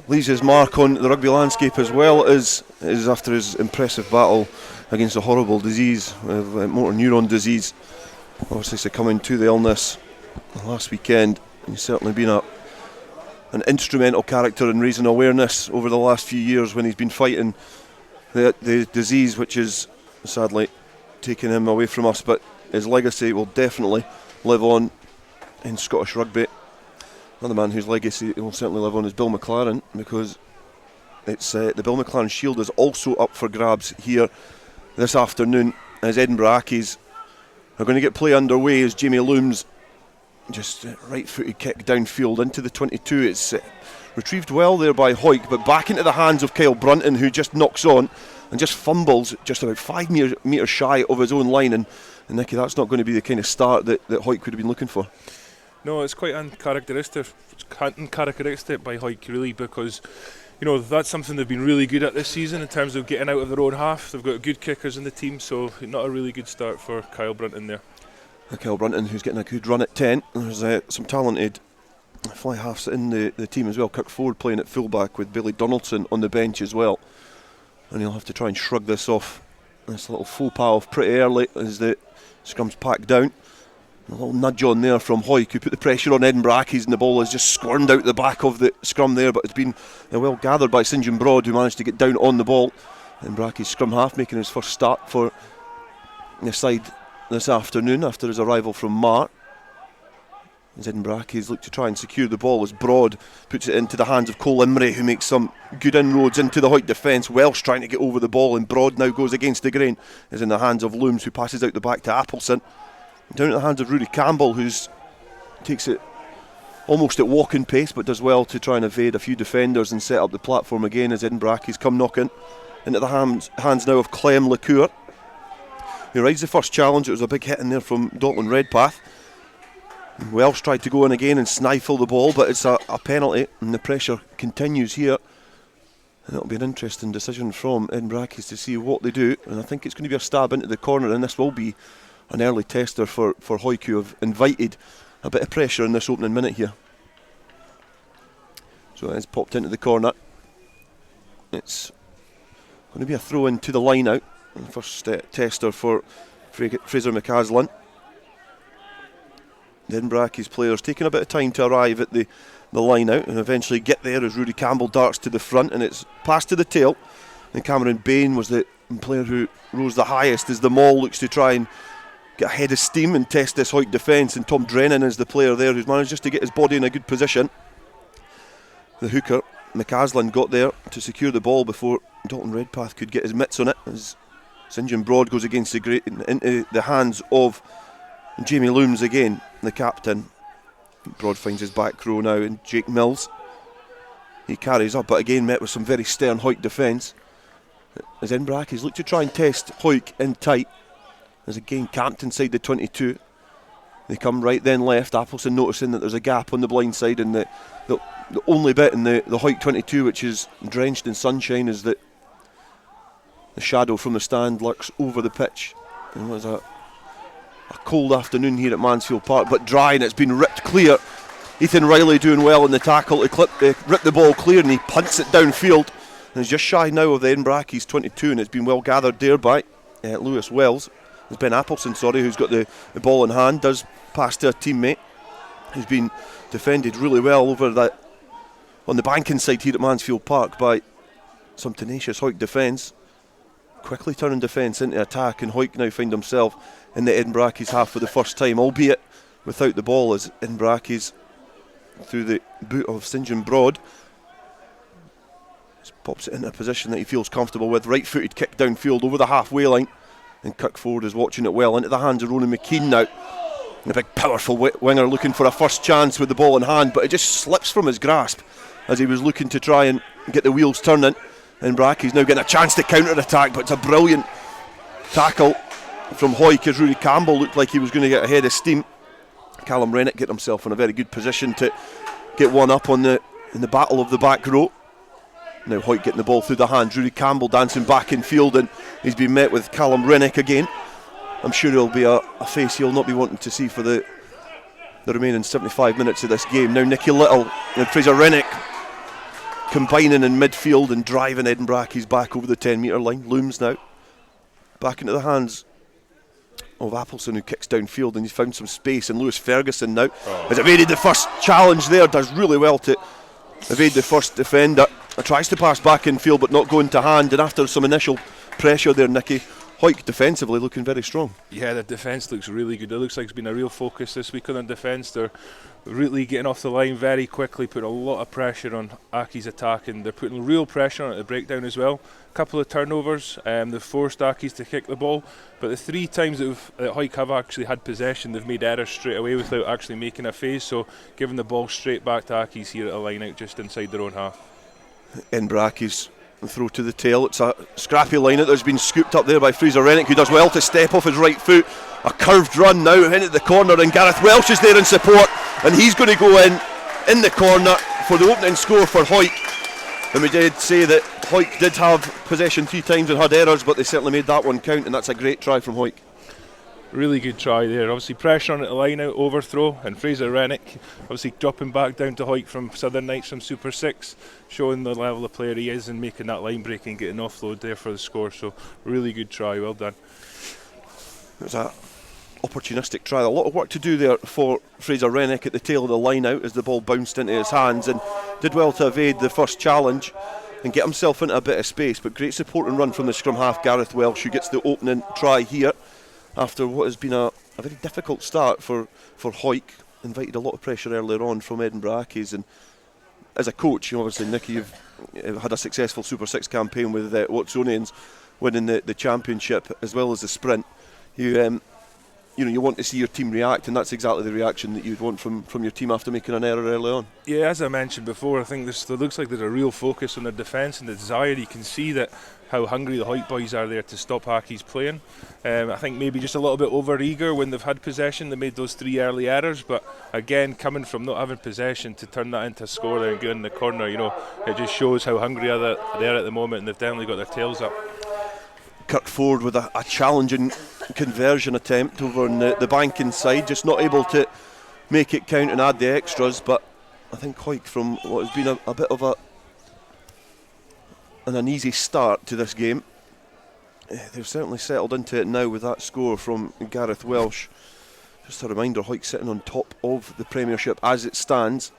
leaves his mark on the rugby landscape, as well as after his impressive battle against a horrible disease, motor neuron disease, obviously succumbing to the illness last weekend. He's certainly been an instrumental character in raising awareness over the last few years when he's been fighting the disease, which is sadly taking him away from us, but his legacy will definitely live on in Scottish rugby. Another man whose legacy will certainly live on is Bill McLaren, because it's the Bill McLaren Shield is also up for grabs here this afternoon, as Edinburgh Accies are going to get play underway as Jamie Looms just right-footed kick downfield into the 22. It's retrieved well there by Hawick, but back into the hands of Kyle Brunton, who just knocks on and just fumbles just about 5 metres shy of his own line. And Nicky, that's not going to be the kind of start that Hawick would have been looking for. No, it's quite uncharacteristic by Hawick, really, because you know that's something they've been really good at this season in terms of getting out of their own half. They've got good kickers in the team, so not a really good start for Kyle Brunton there. Kyle Brunton, who's getting a good run at 10. There's some talented fly halves in the team as well. Kirk Ford playing at fullback with Billy Donaldson on the bench as well, and he'll have to try and shrug this off. This little faux pas pretty early as the scrum's packed down. A little nudge on there from Hawick, who put the pressure on Edinburgh Accies, and the ball has just squirmed out the back of the scrum there, but it's been well gathered by St John Broad, who managed to get down on the ball Bracky's scrum half making his first start for the side this afternoon after his arrival from Mar. As Bracky's look to try and secure the ball as Broad puts it into the hands of Cole Imrie, who makes some good inroads into the Hawick defence. Welsh trying to get over the ball, and Broad now goes against the grain. Is in the hands of Looms, who passes out the back to Appleson. Down at the hands of Rudy Campbell, who takes it almost at walking pace, but does well to try and evade a few defenders and set up the platform again as Bracky's come knocking. Into the hands now of Clem LeCour, who rides the first challenge. It was a big hit in there from Dalton Redpath. Welsh tried to go in again and sniffle the ball, but it's a penalty, and the pressure continues here. And it'll be an interesting decision from Edinburgh Accies to see what they do. And I think it's going to be a stab into the corner, and this will be an early tester for Hawick, who have invited a bit of pressure in this opening minute here. So it's popped into the corner. It's going to be a throw in to the line out. The first tester for Fraser McCaslin. The Edinburgh Accies players taking a bit of time to arrive at the line out and eventually get there as Rudy Campbell darts to the front, and it's passed to the tail. And Cameron Bain was the player who rose the highest as the Maul looks to try and get a head of steam and test this Hawick defence, and Tom Drennan is the player there who's managed just to get his body in a good position. The hooker McCaslin got there to secure the ball before Dalton Redpath could get his mitts on it, as St John Broad goes against the grain into the hands of Jamie Looms again, the captain. Broad finds his back row now, and Jake Mills, he carries up, but again met with some very stern Hawick defence as Edinburgh Accies look to try and test Hawick in tight. As again camped inside the 22. They come right then left. Appleson noticing that there's a gap on the blind side, and the only bit in the Hawick 22 which is drenched in sunshine is that the shadow from the stand lurks over the pitch. It was a cold afternoon here at Mansfield Park, but dry, and it's been ripped clear. Ethan Riley doing well in the tackle to rip the ball clear, and he punts it downfield. And it's just shy now of the Edinburgh Accies 22, and it's been well gathered there by Lewis Wells. It's Ben Appleson, who's got the ball in hand, does pass to a teammate who's been defended really well over that on the banking side here at Mansfield Park by some tenacious Hawick defence. Quickly turning defence into attack, and Hawick now find himself in the Edinburgh Accies half for the first time, albeit without the ball, as Edinburgh Accies through the boot of St John Broad just pops it into a position that he feels comfortable with. Right-footed kick downfield over the halfway line, and Kirk Ford is watching it well into the hands of Ronan McKean now. And a big powerful winger looking for a first chance with the ball in hand, but it just slips from his grasp as he was looking to try and get the wheels turning. And Bracky's now getting a chance to counter-attack, but it's a brilliant tackle from Hawick as Rudy Campbell looked like he was going to get a head of steam. Callum Rennick get himself in a very good position to get one up in the battle of the back row. Now Hawick getting the ball through the hands. Rudy Campbell dancing back in field, and he's been met with Callum Rennick again. I'm sure he'll be a face he'll not be wanting to see for the remaining 75 minutes of this game. Now Nicky Little and Fraser Rennick combining in midfield and driving Edinburgh Accies back over the 10-metre line. Looms now back into the hands of Appleson, who kicks downfield, and he's found some space, and Lewis Ferguson now has evaded the first challenge there, does really well to evade the first defender. Tries to pass back in field but not going to hand, and after some initial pressure there, Nicky, Hawick defensively looking very strong. Yeah, the defence looks really good. It looks like it's been a real focus this week on the defence. They're really getting off the line very quickly, putting a lot of pressure on Accies attack, and they're putting real pressure on it at the breakdown as well. A couple of turnovers, they've forced Accies to kick the ball, but the 3 times that Hawick have actually had possession, they've made errors straight away without actually making a phase, so giving the ball straight back to Accies here at a line out just inside their own half. Edinburgh Accies throw to the tail. It's a scrappy line out that's been scooped up there by Fraser Rennick, who does well to step off his right foot. A curved run now into the corner, and Gareth Welsh is there in support, and he's going to go in the corner for the opening score for Hawick. And we did say that Hawick did have possession 3 times and had errors, but they certainly made that one count, and that's a great try from Hawick. Really good try there. Obviously pressure on at the line out, overthrow, and Fraser Rennick obviously dropping back down to Hawick from Southern Knights from Super 6, showing the level of player he is and making that line break and getting offload there for the score. So really good try, well done. It was a opportunistic try. A lot of work to do there for Fraser Rennick at the tail of the line out as the ball bounced into his hands, and did well to evade the first challenge. and get himself into a bit of space. But great support and run from the scrum half, Gareth Welsh, who gets the opening try here after what has been a very difficult start for Hawick. Invited a lot of pressure earlier on from Edinburgh Accies, and as a coach, obviously, Nikki, you've had a successful Super 6 campaign with Watsonians winning the championship as well as the sprint. You want to see your team react, and that's exactly the reaction that you'd want from your team after making an error early on. Yeah, as I mentioned before, I think there looks like there's a real focus on their defence and the desire. You can see that how hungry the Hawick boys are there to stop Accies playing. I think maybe just a little bit over eager when they've had possession. They made those 3 early errors, but again, coming from not having possession to turn that into a score there and get in the corner, it just shows how hungry they are at the moment, and they've definitely got their tails up. Kirk Ford with a challenging conversion attempt over on the banking side, just not able to make it count and add the extras. But I think Hawick, from what has been a bit of an uneasy start to this game, they've certainly settled into it now with that score from Gareth Welsh. Just a reminder, Hawick sitting on top of the Premiership as it stands,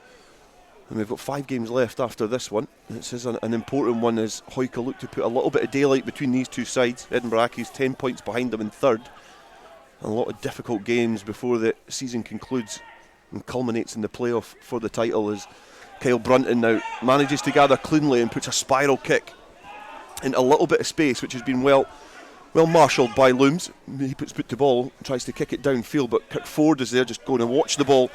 and we've got 5 games left after this one. This is an important one, as Hawick will look to put a little bit of daylight between these two sides. Edinburgh Accies 10 points behind them in third, and a lot of difficult games before the season concludes and culminates in the playoff for the title, as Kyle Brunton now manages to gather cleanly and puts a spiral kick into a little bit of space, which has been well marshalled by Looms. He puts foot to ball, tries to kick it downfield, but Kirk Ford is there just going to watch the ball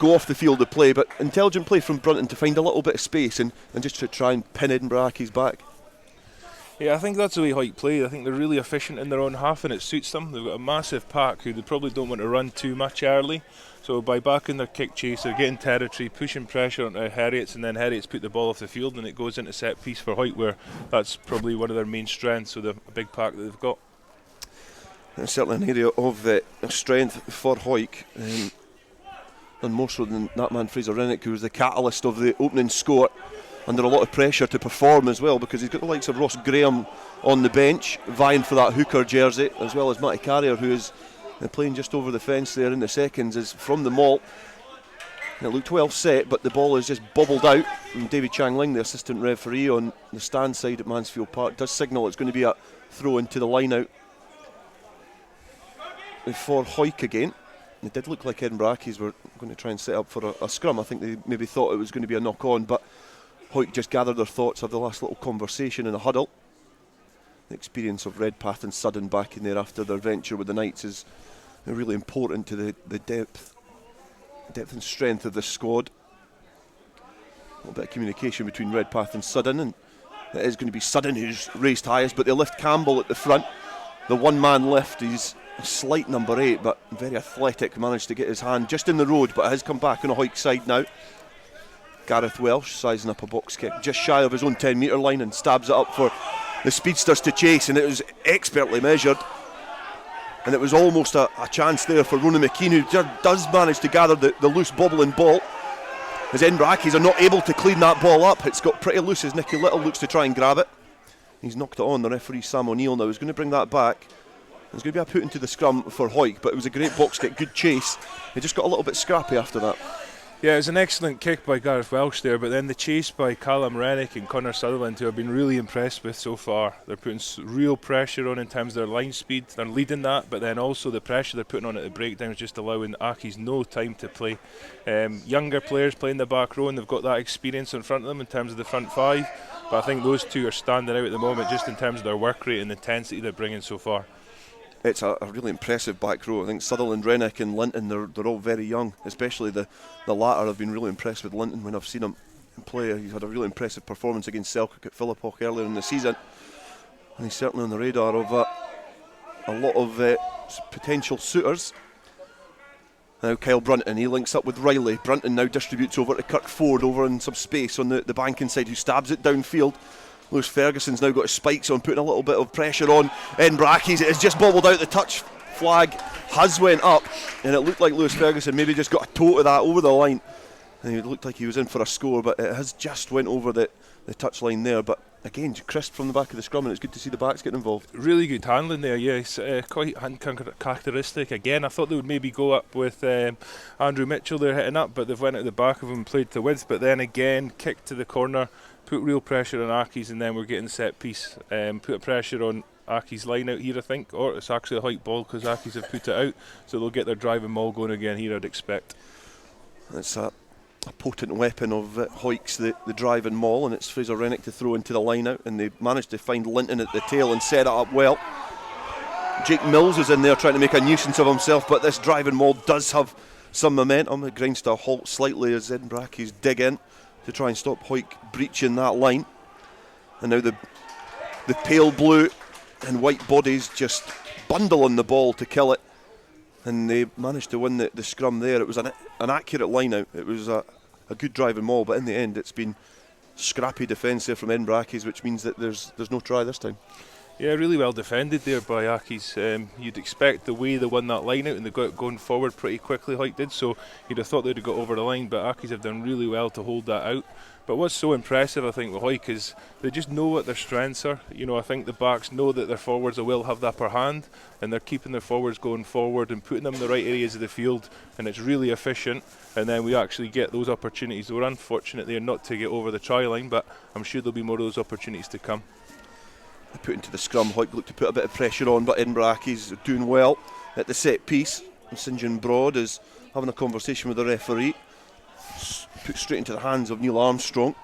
go off the field of play. But intelligent play from Brunton to find a little bit of space and just to try and pin Edinburgh Accies back. Yeah, I think that's the way Hawick play. I think they're really efficient in their own half, and it suits them. They've got a massive pack who they probably don't want to run too much early. So by backing their kick chase, they're getting territory, pushing pressure onto Heriots, and then Heriots put the ball off the field, and it goes into set piece for Hawick, where that's probably one of their main strengths, so the big pack that they've got. It's certainly an area of strength for Hawick, and more so than that man Fraser Rennick, who was the catalyst of the opening score, under a lot of pressure to perform as well, because he's got the likes of Ross Graham on the bench vying for that hooker jersey, as well as Matty Carrier, who is playing just over the fence there in the seconds, is from the mall. And it looked well set, but the ball is just bobbled out, and David Chang Ling, the assistant referee on the stand side at Mansfield Park, does signal it's going to be a throw into the line out for Hawick again. It did look like Edinburgh Accies were going to try and set up for a scrum. I think they maybe thought it was going to be a knock on, but Hawick just gathered their thoughts of the last little conversation in a huddle. The experience of Redpath and Sudden back in there after their venture with the Knights is really important to the depth and strength of the squad. A little bit of communication between Redpath and Sudden, and it is going to be Sudden who's raced highest, but they lift Campbell at the front. The one-man lift, he's a slight number 8, but very athletic, managed to get his hand just in the road, but has come back on a Hawick side now. Gareth Welsh sizing up a box kick just shy of his own 10 metre line and stabs it up for the speedsters to chase, and it was expertly measured, and it was almost a chance there for Ronan McKean, who does manage to gather the loose bobbling ball, as Edinburgh Accies are not able to clean that ball up. It's got pretty loose as Nicky Little looks to try and grab it. He's knocked it on. The referee Sam O'Neill now is going to bring that back. There's going to be a put into the scrum for Hawick, but it was a great box kick, good chase. He just got a little bit scrappy after that. Yeah, it was an excellent kick by Gareth Welsh there, but then the chase by Callum Rennick and Connor Sutherland, who I've been really impressed with so far. They're putting real pressure on in terms of their line speed. They're leading that, but then also the pressure they're putting on at the breakdowns, just allowing Accies no time to play. Younger players playing the back row, and they've got that experience in front of them in terms of the front 5, but I think those two are standing out at the moment just in terms of their work rate and the intensity they're bringing so far. It's a really impressive back row. I think Sutherland, Rennick and Linton, they're all very young, especially the latter. I've been really impressed with Linton when I've seen him play. He's had a really impressive performance against Selkirk at Philippock earlier in the season, and he's certainly on the radar of a lot of potential suitors. Now Kyle Brunton, he links up with Riley. Brunton now distributes over to Kirk Ford over in some space on the banking side, who stabs it downfield. Lewis Ferguson's now got his spikes on, putting a little bit of pressure on Edinburgh Accies. It has just bobbled out. The touch flag has went up, and it looked like Lewis Ferguson maybe just got a toe to that over the line, and it looked like he was in for a score, but it has just went over the touch line there. But again, crisp from the back of the scrum, and it's good to see the backs getting involved. Really good handling there, yes. Quite characteristic. Again, I thought they would maybe go up with Andrew Mitchell there hitting up, but they've went at the back of him and played to width. But then again, kicked to the corner, put real pressure on Accies, and then we're getting set piece. Put pressure on Accies' line out here, I think, or it's actually a Hawick ball because Accies have put it out, so they'll get their driving maul going again here, I'd expect. It's a potent weapon of Hawick's, the driving maul, and it's Fraser Rennick to throw into the line out, and they managed to find Linton at the tail and set it up well. Jake Mills is in there trying to make a nuisance of himself, but this driving maul does have some momentum. It grinds to a halt slightly as Edinburgh Accies dig in to try and stop Hawick breaching that line. And now the pale blue and white bodies just bundle on the ball to kill it, and they managed to win the scrum there. It was an accurate line out. It was a good driving maul, but in the end it's been scrappy defence there from Edinburgh Accies, which means that there's no try this time. Yeah, really well defended there by Accies. You'd expect the way they won that line out and they got it going forward pretty quickly, Hawick did, so you'd have thought they'd have got over the line, but Accies have done really well to hold that out. But what's so impressive, I think, with Hawick is they just know what their strengths are. You know, I think the backs know that their forwards will have the upper hand, and they're keeping their forwards going forward and putting them in the right areas of the field, and it's really efficient. And then we actually get those opportunities. We're unfortunate they're not to get over the try line, but I'm sure there'll be more of those opportunities to come. They put into the scrum. Hawick looked to put a bit of pressure on, but Edinburgh Accies are doing well at the set piece. And St John Broad is having a conversation with the referee. Put straight into the hands of Neil Armstrong.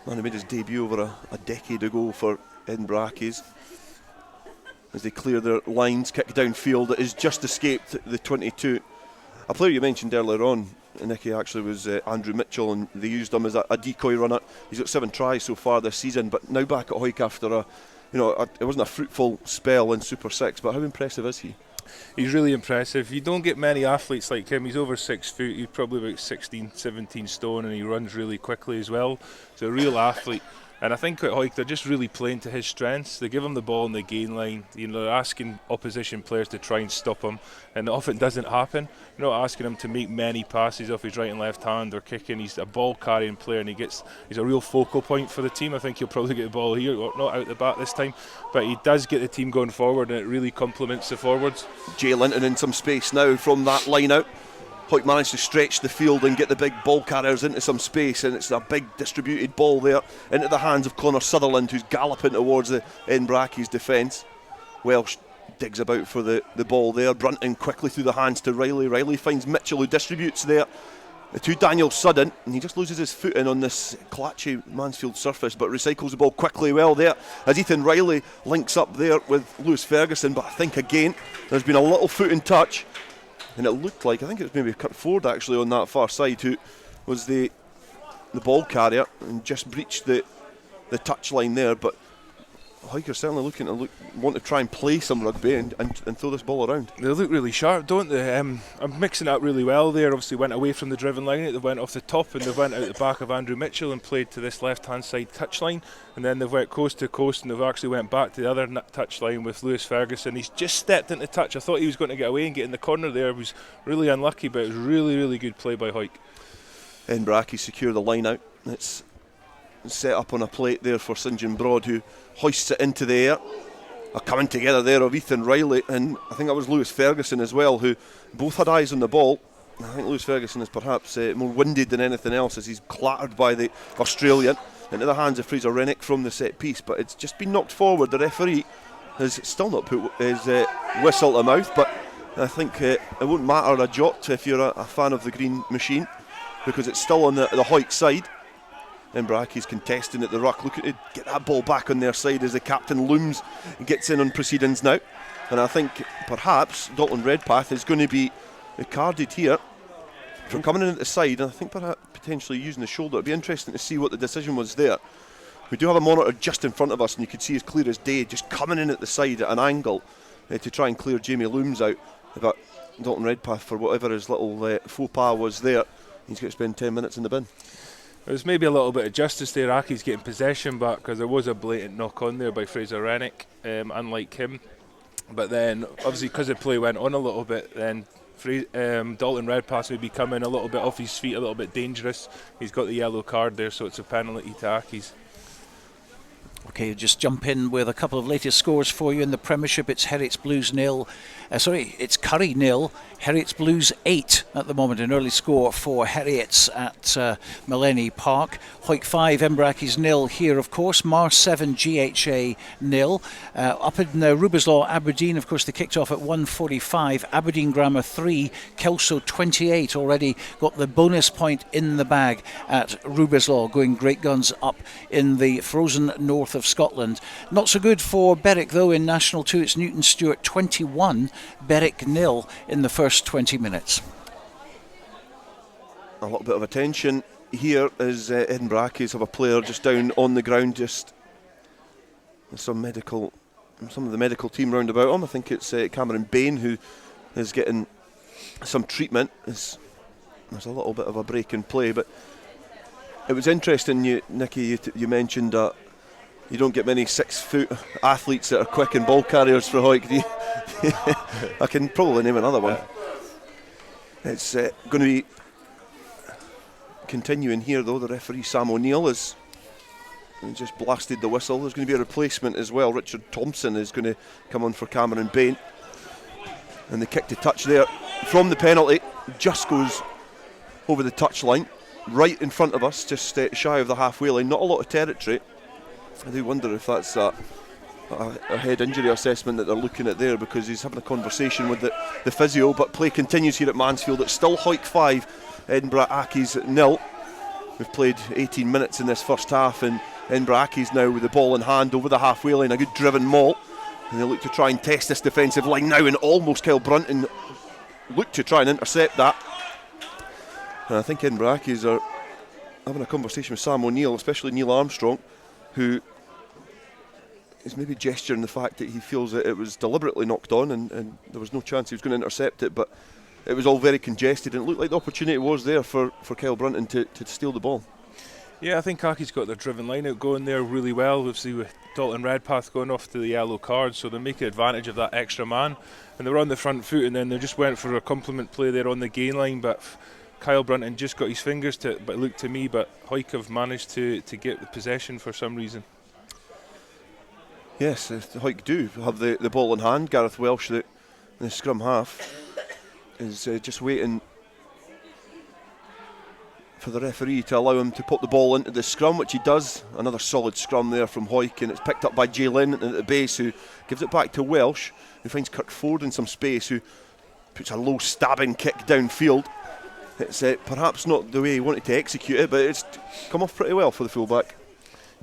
Man who made his debut over a decade ago for Edinburgh Accies. As they clear their lines, kick downfield, it has just escaped the 22. A player you mentioned earlier on, Nikki, actually was Andrew Mitchell, and they used him as a decoy runner. He's got 7 tries so far this season, but now back at Hawick after it wasn't a fruitful spell in Super 6, but how impressive is he? He's really impressive. You don't get many athletes like him. He's over 6 foot, he's probably about 16, 17 stone, and he runs really quickly as well. He's a real athlete. And I think at Hawick they're just really playing to his strengths. They give him the ball on the gain line. You know, they're asking opposition players to try and stop him, and it often doesn't happen. You're not asking him to make many passes off his right and left hand or kicking. He's a ball carrying player, and he's a real focal point for the team. I think he'll probably get the ball here, or not out the back this time, but he does get the team going forward, and it really complements the forwards. Jay Linton in some space now from that line out. Hawick managed to stretch the field and get the big ball carriers into some space, and it's a big distributed ball there into the hands of Connor Sutherland, who's galloping towards the Edinburgh Accies defence. Welsh digs about for the ball there. Brunton quickly through the hands to Riley. Riley finds Mitchell, who distributes there to Daniel Sudden, and he just loses his foot in on this clatchy Mansfield surface, but recycles the ball quickly well there as Ethan Riley links up there with Lewis Ferguson. But I think again there's been a little foot in touch, and it looked like, I think it was maybe Kurt Ford actually on that far side, who was the ball carrier and just breached the touch line there. But Hawick are certainly looking to want to try and play some rugby and throw this ball around. They look really sharp, don't they? I'm mixing it up really well there. Obviously went away from the driven line, they went off the top, and they went out the back of Andrew Mitchell and played to this left hand side touch line, and then they've went coast to coast, and they've actually went back to the other touch line with Lewis Ferguson. He's just stepped into touch. I thought he was going to get away and get in the corner there. It was really unlucky, but it was really, really good play by Hawick. Edinburgh Accies secure the line out. It's set up on a plate there for St John Broad, who hoists it into the air. A coming together there of Ethan Riley, and I think that was Lewis Ferguson as well, who both had eyes on the ball. I think Lewis Ferguson is perhaps more winded than anything else as he's clattered by the Australian into the hands of Fraser Rennick from the set piece, but it's just been knocked forward. The referee has still not put his whistle to mouth, but I think it won't matter a jot if you're a fan of the green machine, because it's still on the Hawick side. Edinburgh Accies contesting at the ruck, looking to get that ball back on their side as the captain looms and gets in on proceedings now. And I think perhaps Dalton Redpath is going to be carded here for coming in at the side, and I think perhaps potentially using the shoulder. It'd be interesting to see what the decision was there. We do have a monitor just in front of us, and you can see as clear as day just coming in at the side at an angle to try and clear Jamie Looms out. But Dalton Redpath, for whatever his little faux pas was there, he's got to spend 10 minutes in the bin. There was maybe a little bit of justice there. Accies getting possession back, because there was a blatant knock on there by Fraser Rennick, unlike him. But then, obviously, because the play went on a little bit, then Dalton Redpath may be coming a little bit off his feet, a little bit dangerous. He's got the yellow card there, so it's a penalty to Accies. Okay, just jump in with a couple of latest scores for you in the Premiership. It's Heriots Blues 0. It's Curry 0. Heriots Blues 8 at the moment. An early score for Heriots at Melrose Park. Hawick 5, Edinburgh Accies 0 here, of course. Mars 7, GHA 0. Up in Rubislaw, Aberdeen, of course, they kicked off at 1:45. Aberdeen Grammar 3, Kelso 28. Already got the bonus point in the bag at Rubislaw, going great guns up in the frozen north of Scotland. Not so good for Berwick, though, in National 2. It's Newton Stewart 21, Berwick 0 in the first 20 minutes. A little bit of attention here as Edinburgh Accies have a player just down on the ground, just some of the medical team round about him. I think it's Cameron Bain who is getting some treatment. There's a little bit of a break in play, but it was interesting, Nikki, you mentioned that you don't get many 6-foot athletes that are quick and ball carriers for Hawick. I can probably name another one. It's going to be continuing here, though. The referee Sam O'Neill has just blasted the whistle. There's going to be a replacement as well. Richard Thompson is going to come on for Cameron Bain. And the kick to touch there from the penalty just goes over the touchline, right in front of us, just shy of the halfway line. Not a lot of territory. I do wonder if that's a head injury assessment that they're looking at there, because he's having a conversation with the physio. But play continues here at Mansfield. It's still Hawick 5, Edinburgh Accies 0. We've played 18 minutes in this first half, and Edinburgh Accies now with the ball in hand over the halfway line. A good driven maul, and they look to try and test this defensive line now, and almost Kyle Brunton look to try and intercept that. And I think Edinburgh Accies are having a conversation with Sam O'Neill, especially Neil Armstrong, who is maybe gesturing the fact that he feels that it was deliberately knocked on and there was no chance he was going to intercept it, but it was all very congested and it looked like the opportunity was there for Kyle Brunton to steal the ball. Yeah, I think Accies got their driven line out going there really well. We've seen with Dalton Redpath going off to the yellow card, so they're making advantage of that extra man, and they were on the front foot, and then they just went for a compliment play there on the gain line, but Kyle Brunton just got his fingers to it, but it looked to me, but Hawick have managed to get the possession for some reason. Yes, the Hawick do have the ball in hand. Gareth Welsh, the scrum half, is just waiting for the referee to allow him to put the ball into the scrum, which he does. Another solid scrum there from Hawick, and it's picked up by Jay Lennon at the base, who gives it back to Welsh, who finds Kirk Ford in some space, who puts a low stabbing kick downfield. It's perhaps not the way he wanted to execute it, but it's come off pretty well for the fullback.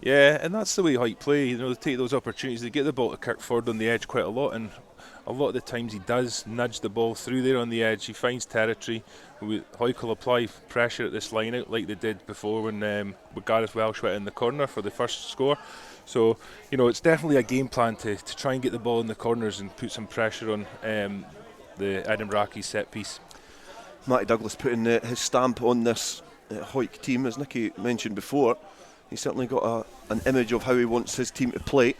Yeah, and that's the way Hawick play. They take those opportunities. They get the ball to Kirkford on the edge quite a lot, and a lot of the times he does nudge the ball through there on the edge. He finds territory. Hawick will apply pressure at this line out like they did before when Gareth Welsh went in the corner for the first score. So, it's definitely a game plan to try and get the ball in the corners and put some pressure on the Edinburgh Accies set piece. Matty Douglas putting his stamp on this Hawick team. As Nikki mentioned before, he's certainly got an image of how he wants his team to play,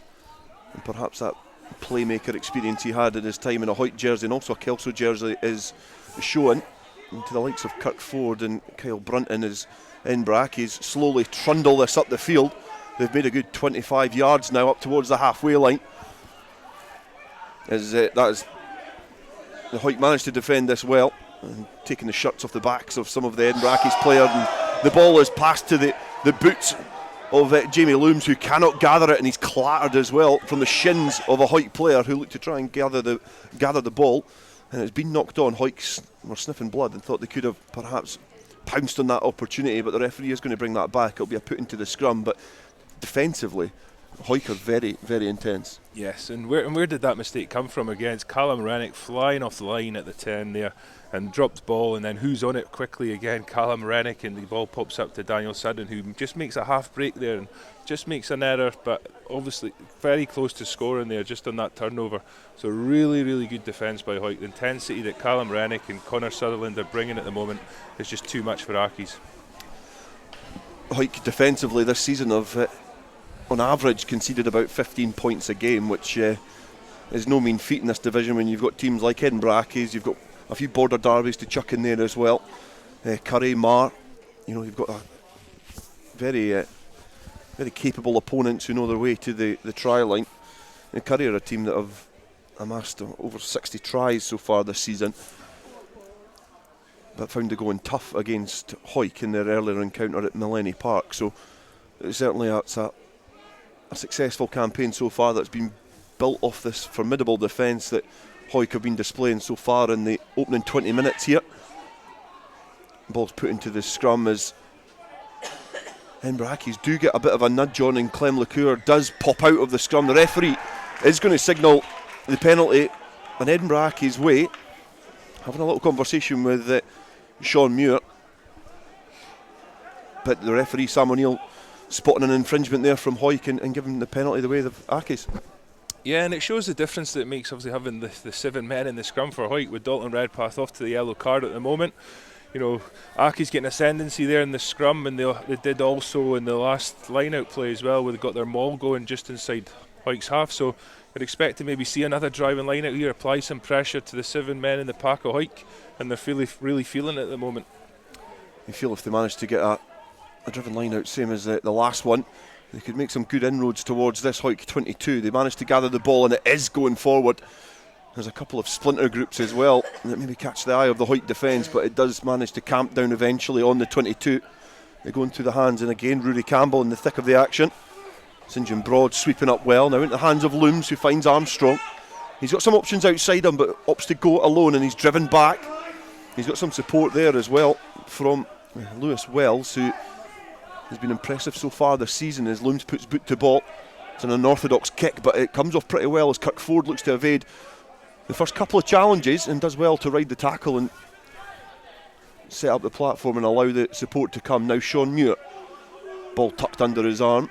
and perhaps that playmaker experience he had in his time in a Hawick jersey and also a Kelso jersey is shown. And to the likes of Kirk Ford and Kyle Brunton as Edinburgh Accies slowly trundle this up the field. They've made a good 25 yards now up towards the halfway line. The Hawick managed to defend this well, and taking the shirts off the backs of some of the Edinburgh Accies players, and the ball is passed to the boots of Jamie Looms, who cannot gather it, and he's clattered as well from the shins of a Hawick player who looked to try and gather the ball, and it's been knocked on. Hawick were sniffing blood and thought they could have perhaps pounced on that opportunity, but the referee is going to bring that back. It'll be a put into the scrum, but defensively Hawick are very, very intense. Yes, and where did that mistake come from against Callum Rennick flying off the line at the 10 there and dropped the ball, and then who's on it quickly again? Callum Rennick, and the ball pops up to Daniel Sudden, who just makes a half break there and just makes an error, but obviously very close to scoring there just on that turnover. So really, really good defence by Hawick. The intensity that Callum Rennick and Connor Sutherland are bringing at the moment is just too much for Accies. Hawick defensively this season have on average conceded about 15 points a game, which is no mean feat in this division when you've got teams like Edinburgh Accies. You've got a few border derbies to chuck in there as well. Curry, Mar, you've got a very very capable opponents who know their way to the try line. And Curry are a team that have amassed over 60 tries so far this season, but found it going tough against Hawick in their earlier encounter at Melrose Park. So certainly it's a successful campaign so far that's been built off this formidable defence that Hawick have been displaying so far in the opening 20 minutes here. Ball's put into the scrum as Edinburgh Accies do get a bit of a nudge on, and Clem LaCour does pop out of the scrum. The referee is going to signal the penalty in Edinburgh Accies' way. Having a little conversation with Sean Muir, but the referee Sam O'Neill spotting an infringement there from Hawick and giving the penalty the way of Accies. Yeah, and it shows the difference that it makes, obviously, having the 7 men in the scrum for Hawick, with Dalton Redpath off to the yellow card at the moment. You know, Accies getting ascendancy there in the scrum, and they did also in the last line-out play as well, where they got their maul going just inside Hawick's half. So I'd expect to maybe see another driving line-out here, apply some pressure to the 7 men in the pack of Hawick, and they're really feeling it at the moment. You feel if they manage to get a driven line-out, same as the last one, they could make some good inroads towards this Hawick 22. They managed to gather the ball, and it is going forward. There's a couple of splinter groups as well that maybe catch the eye of the Hawick defence, but it does manage to camp down eventually on the 22. They go into the hands, and again Rory Campbell in the thick of the action. St John Broad sweeping up well, now into the hands of Looms, who finds Armstrong. He's got some options outside him, but opts to go alone, and he's driven back. He's got some support there as well from Lewis Wells, who has been impressive so far this season as Looms puts boot to ball. It's an unorthodox kick, but it comes off pretty well as Kirkford looks to evade the first couple of challenges and does well to ride the tackle and set up the platform and allow the support to come. Now Sean Muir, ball tucked under his arm,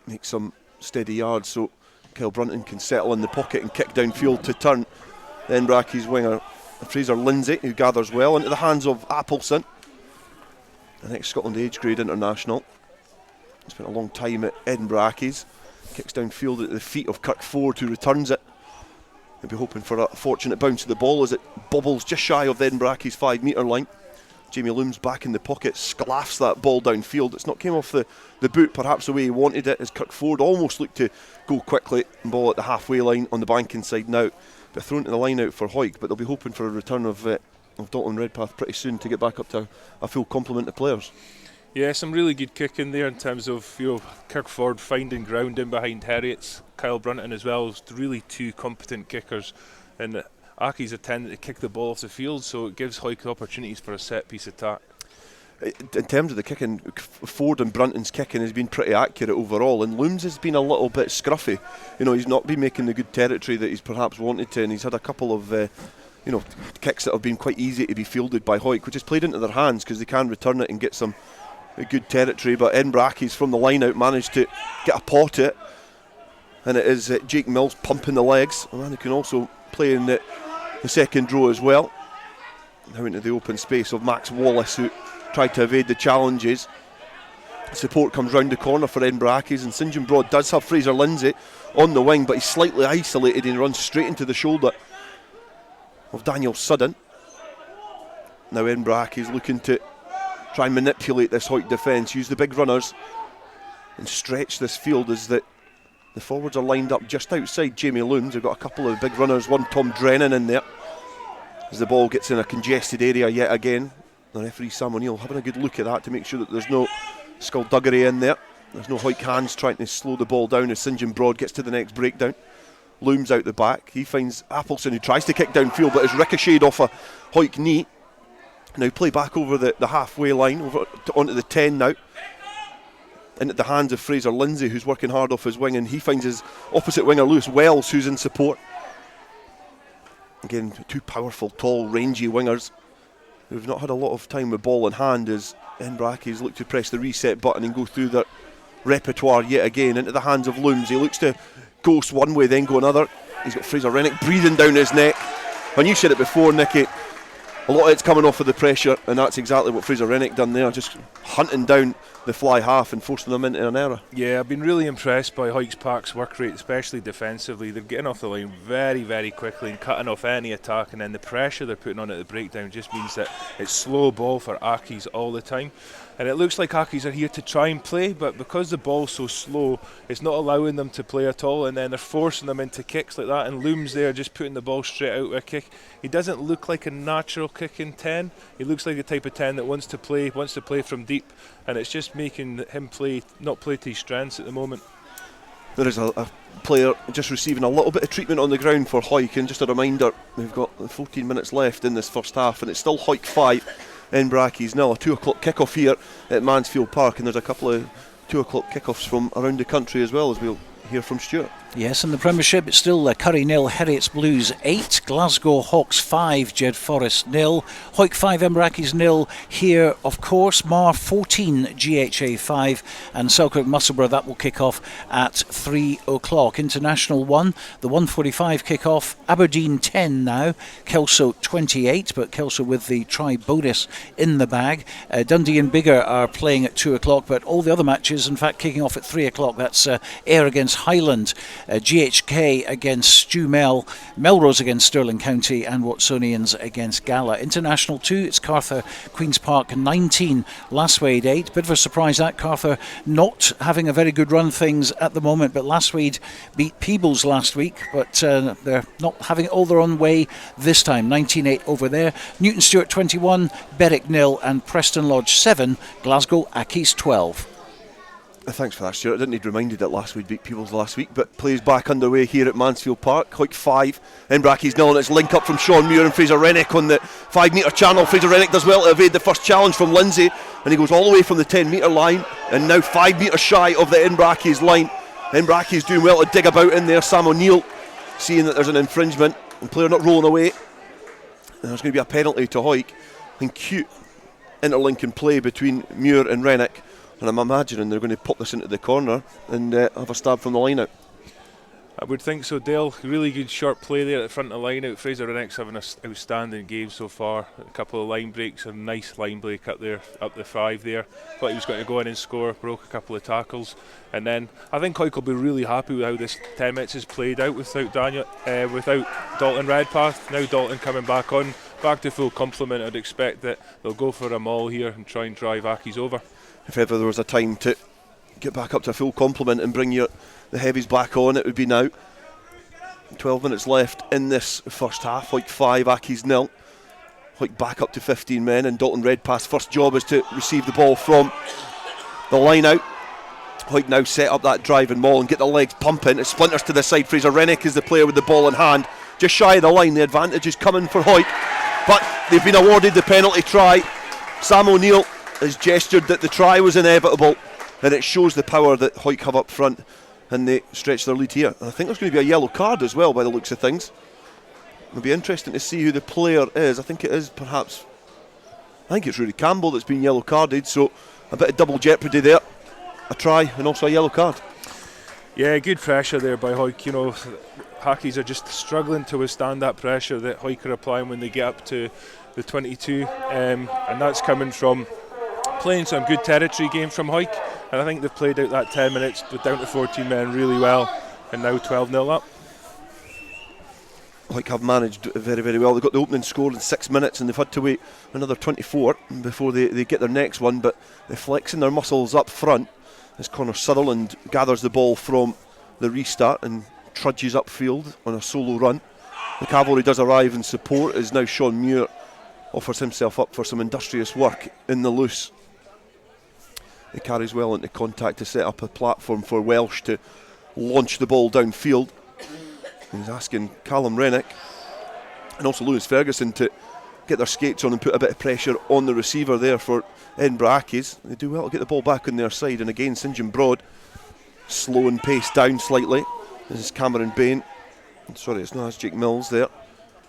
makes some steady yards so Kyle Brunton can settle in the pocket and kick downfield to turn. Then Bracky's winger Fraser Lindsay, who gathers well into the hands of Appleson, an ex-Scotland age grade international. He spent a long time at Edinburgh Accies. Kicks downfield at the feet of Kirkford, who returns it. They'll be hoping for a fortunate bounce of the ball as it bobbles just shy of the Edinburgh Accies 5 metre line. Jamie Looms back in the pocket, sclaffs that ball downfield. It's not came off the boot perhaps the way he wanted it, as Kirkford almost looked to go quickly. Ball at the halfway line on the banking side now. They're thrown to the line out for Hawick, but they'll be hoping for a return of Dalton Redpath pretty soon to get back up to a full complement of players. Yeah, some really good kicking there in terms of, you know, Kirkford finding ground in behind Herriot's, Kyle Brunton as well, really two competent kickers, and Accies are tending to kick the ball off the field, so it gives Hawick opportunities for a set piece attack. In terms of the kicking, Ford and Brunton's kicking has been pretty accurate overall, and Looms has been a little bit scruffy. You know, he's not been making the good territory that he's perhaps wanted to, and he's had a couple of kicks that have been quite easy to be fielded by Hawick, which has played into their hands because they can return it and get some good territory. But Edinburgh Accies from the line out managed to get a pot at it, and it is Jake Mills pumping the legs, a man who can also play in the second row as well. Now into the open space of Max Wallace, who tried to evade the challenges. Support comes round the corner for Edinburgh Accies, and St John Broad does have Fraser Lindsay on the wing, but he's slightly isolated and runs straight into the shoulder of Daniel Sudden. Now Edinburgh Accies looking to try and manipulate this Hawick defence, use the big runners and stretch this field as the forwards are lined up just outside Jamie Looms. They've got a couple of big runners, one Tom Drennan in there. As the ball gets in a congested area yet again, the referee Sam O'Neill having a good look at that to make sure that there's no skullduggery in there. There's no Hawick hands trying to slow the ball down as St John Broad gets to the next breakdown. Looms out the back, he finds Appleson, who tries to kick downfield but is ricocheted off a Hawick knee. Now play back over the halfway line, onto the 10 now, into the hands of Fraser Lindsay, who's working hard off his wing, and he finds his opposite winger Lewis Wells, who's in support. Again, two powerful, tall, rangy wingers who've not had a lot of time with ball in hand as Edinburgh Accies look to press the reset button and go through their repertoire yet again into the hands of Looms. He looks to ghost one way, then go another. He's got Fraser Rennick breathing down his neck. And you said it before, Nicky, a lot of it's coming off of the pressure, and that's exactly what Fraser Rennick done there, just hunting down the fly half and forcing them into an error. Yeah, I've been really impressed by Hawick's Park's work rate, especially defensively. They're getting off the line very, very quickly and cutting off any attack, and then the pressure they're putting on at the breakdown just means that it's slow ball for Accies all the time. And it looks like Accies are here to try and play, but because the ball's so slow, it's not allowing them to play at all, and then they're forcing them into kicks like that, and Looms there just putting the ball straight out with a kick. He doesn't look like a natural kicking 10. He looks like the type of 10 that wants to play from deep, and it's just making him not play to his strengths at the moment. There is a player just receiving a little bit of treatment on the ground for Hawick, and just a reminder, we've got 14 minutes left in this first half, and it's still Hawick 5, Edinburgh Accies nil. A 2 o'clock kick-off here at Mansfield Park, and there's a couple of 2 o'clock kick-offs from around the country as well, as we'll hear from Stuart. Yes, in the Premiership, it's still Curry 0, Heriots Blues 8, Glasgow Hawks 5, Jed Forest 0, Hawick 5, Edinburgh Accies 0. Here, of course, Mar 14, GHA 5, and Selkirk Musselburgh. That will kick off at 3 o'clock. International 1, the 1:45 kick-off. Aberdeen 10 now, Kelso 28, but Kelso with the try bonus in the bag. Dundee and Biggar are playing at 2 o'clock, but all the other matches, in fact, kicking off at 3 o'clock. That's Ayr against Highland, GHK against Stumel, Melrose against Stirling County, and Watsonians against Gala. International 2, it's Cartha Queen's Park 19, Lasswade 8. Bit of a surprise that Cartha not having a very good run things at the moment, but Lasswade beat Peebles last week, but they're not having it all their own way this time. 19-8 over there. Newton Stewart 21, Berwick 0, and Preston Lodge 7, Glasgow Accies 12. Thanks for that, Stuart. I didn't need reminded that last week beat Peebles last week, but plays back underway here at Mansfield Park. Hawick 5, Edinburgh Accies 0, and it's link up from Sean Muir and Fraser Rennick on the 5 metre channel. Fraser Rennick does well to evade the first challenge from Lindsay, and he goes all the way from the 10 metre line, and now 5 metres shy of the Edinburgh Accies line. Edinburgh Accies doing well to dig about in there. Sam O'Neill seeing that there's an infringement, and player not rolling away, and there's going to be a penalty to Hawick, and cute interlinking play between Muir and Rennick. And I'm imagining they're going to pop this into the corner and have a stab from the line out. I would think so, Dale. Really good sharp play there at the front of the line out. Fraser Rennick's having an outstanding game so far. A couple of line breaks, a nice line break up there, up the 5 there. Thought he was going to go in and score, broke a couple of tackles. And then I think Hawick will be really happy with how this 10 minutes is played out without Dalton Redpath. Now Dalton coming back on, back to full complement. I'd expect that they'll go for a maul here and try and drive Accies over. If ever there was a time to get back up to a full complement and bring the heavies back on, it would be now. 12 minutes left in this first half. Hawick 5, Accies 0. Hawick back up to 15 men, and Dalton Redpath's first job is to receive the ball from the line out. Hawick now set up that driving maul and get the legs pumping. It splinters to the side. Fraser Rennick is the player with the ball in hand, just shy of the line. The advantage is coming for Hawick, but they've been awarded the penalty try. Sam O'Neill has gestured that the try was inevitable, and it shows the power that Hawick have up front, and they stretch their lead here. And I think there's going to be a yellow card as well by the looks of things. It'll be interesting to see who the player is. I think it's Rudy Campbell that's been yellow carded, so a bit of double jeopardy there. A try and also a yellow card. Yeah, good pressure there by Hawick. You know, Accies are just struggling to withstand that pressure that Hawick are applying when they get up to the 22, and that's coming from playing some good territory game from Hawick, and I think they've played out that 10 minutes with down to 14 men really well, and now 12-0 up. Hawick have managed very, very well. They got the opening score in 6 minutes, and they've had to wait another 24 before they get their next one, but they're flexing their muscles up front as Connor Sutherland gathers the ball from the restart and trudges upfield on a solo run. The cavalry does arrive in support as now Sean Muir offers himself up for some industrious work in the loose. He carries well into contact to set up a platform for Welsh to launch the ball downfield. He's asking Callum Rennick and also Lewis Ferguson to get their skates on and put a bit of pressure on the receiver there for Edinburgh Accies. They do well to get the ball back on their side, and again St John Broad slowing pace down slightly. This is Cameron Bain. Sorry, it's not, that's Jake Mills there.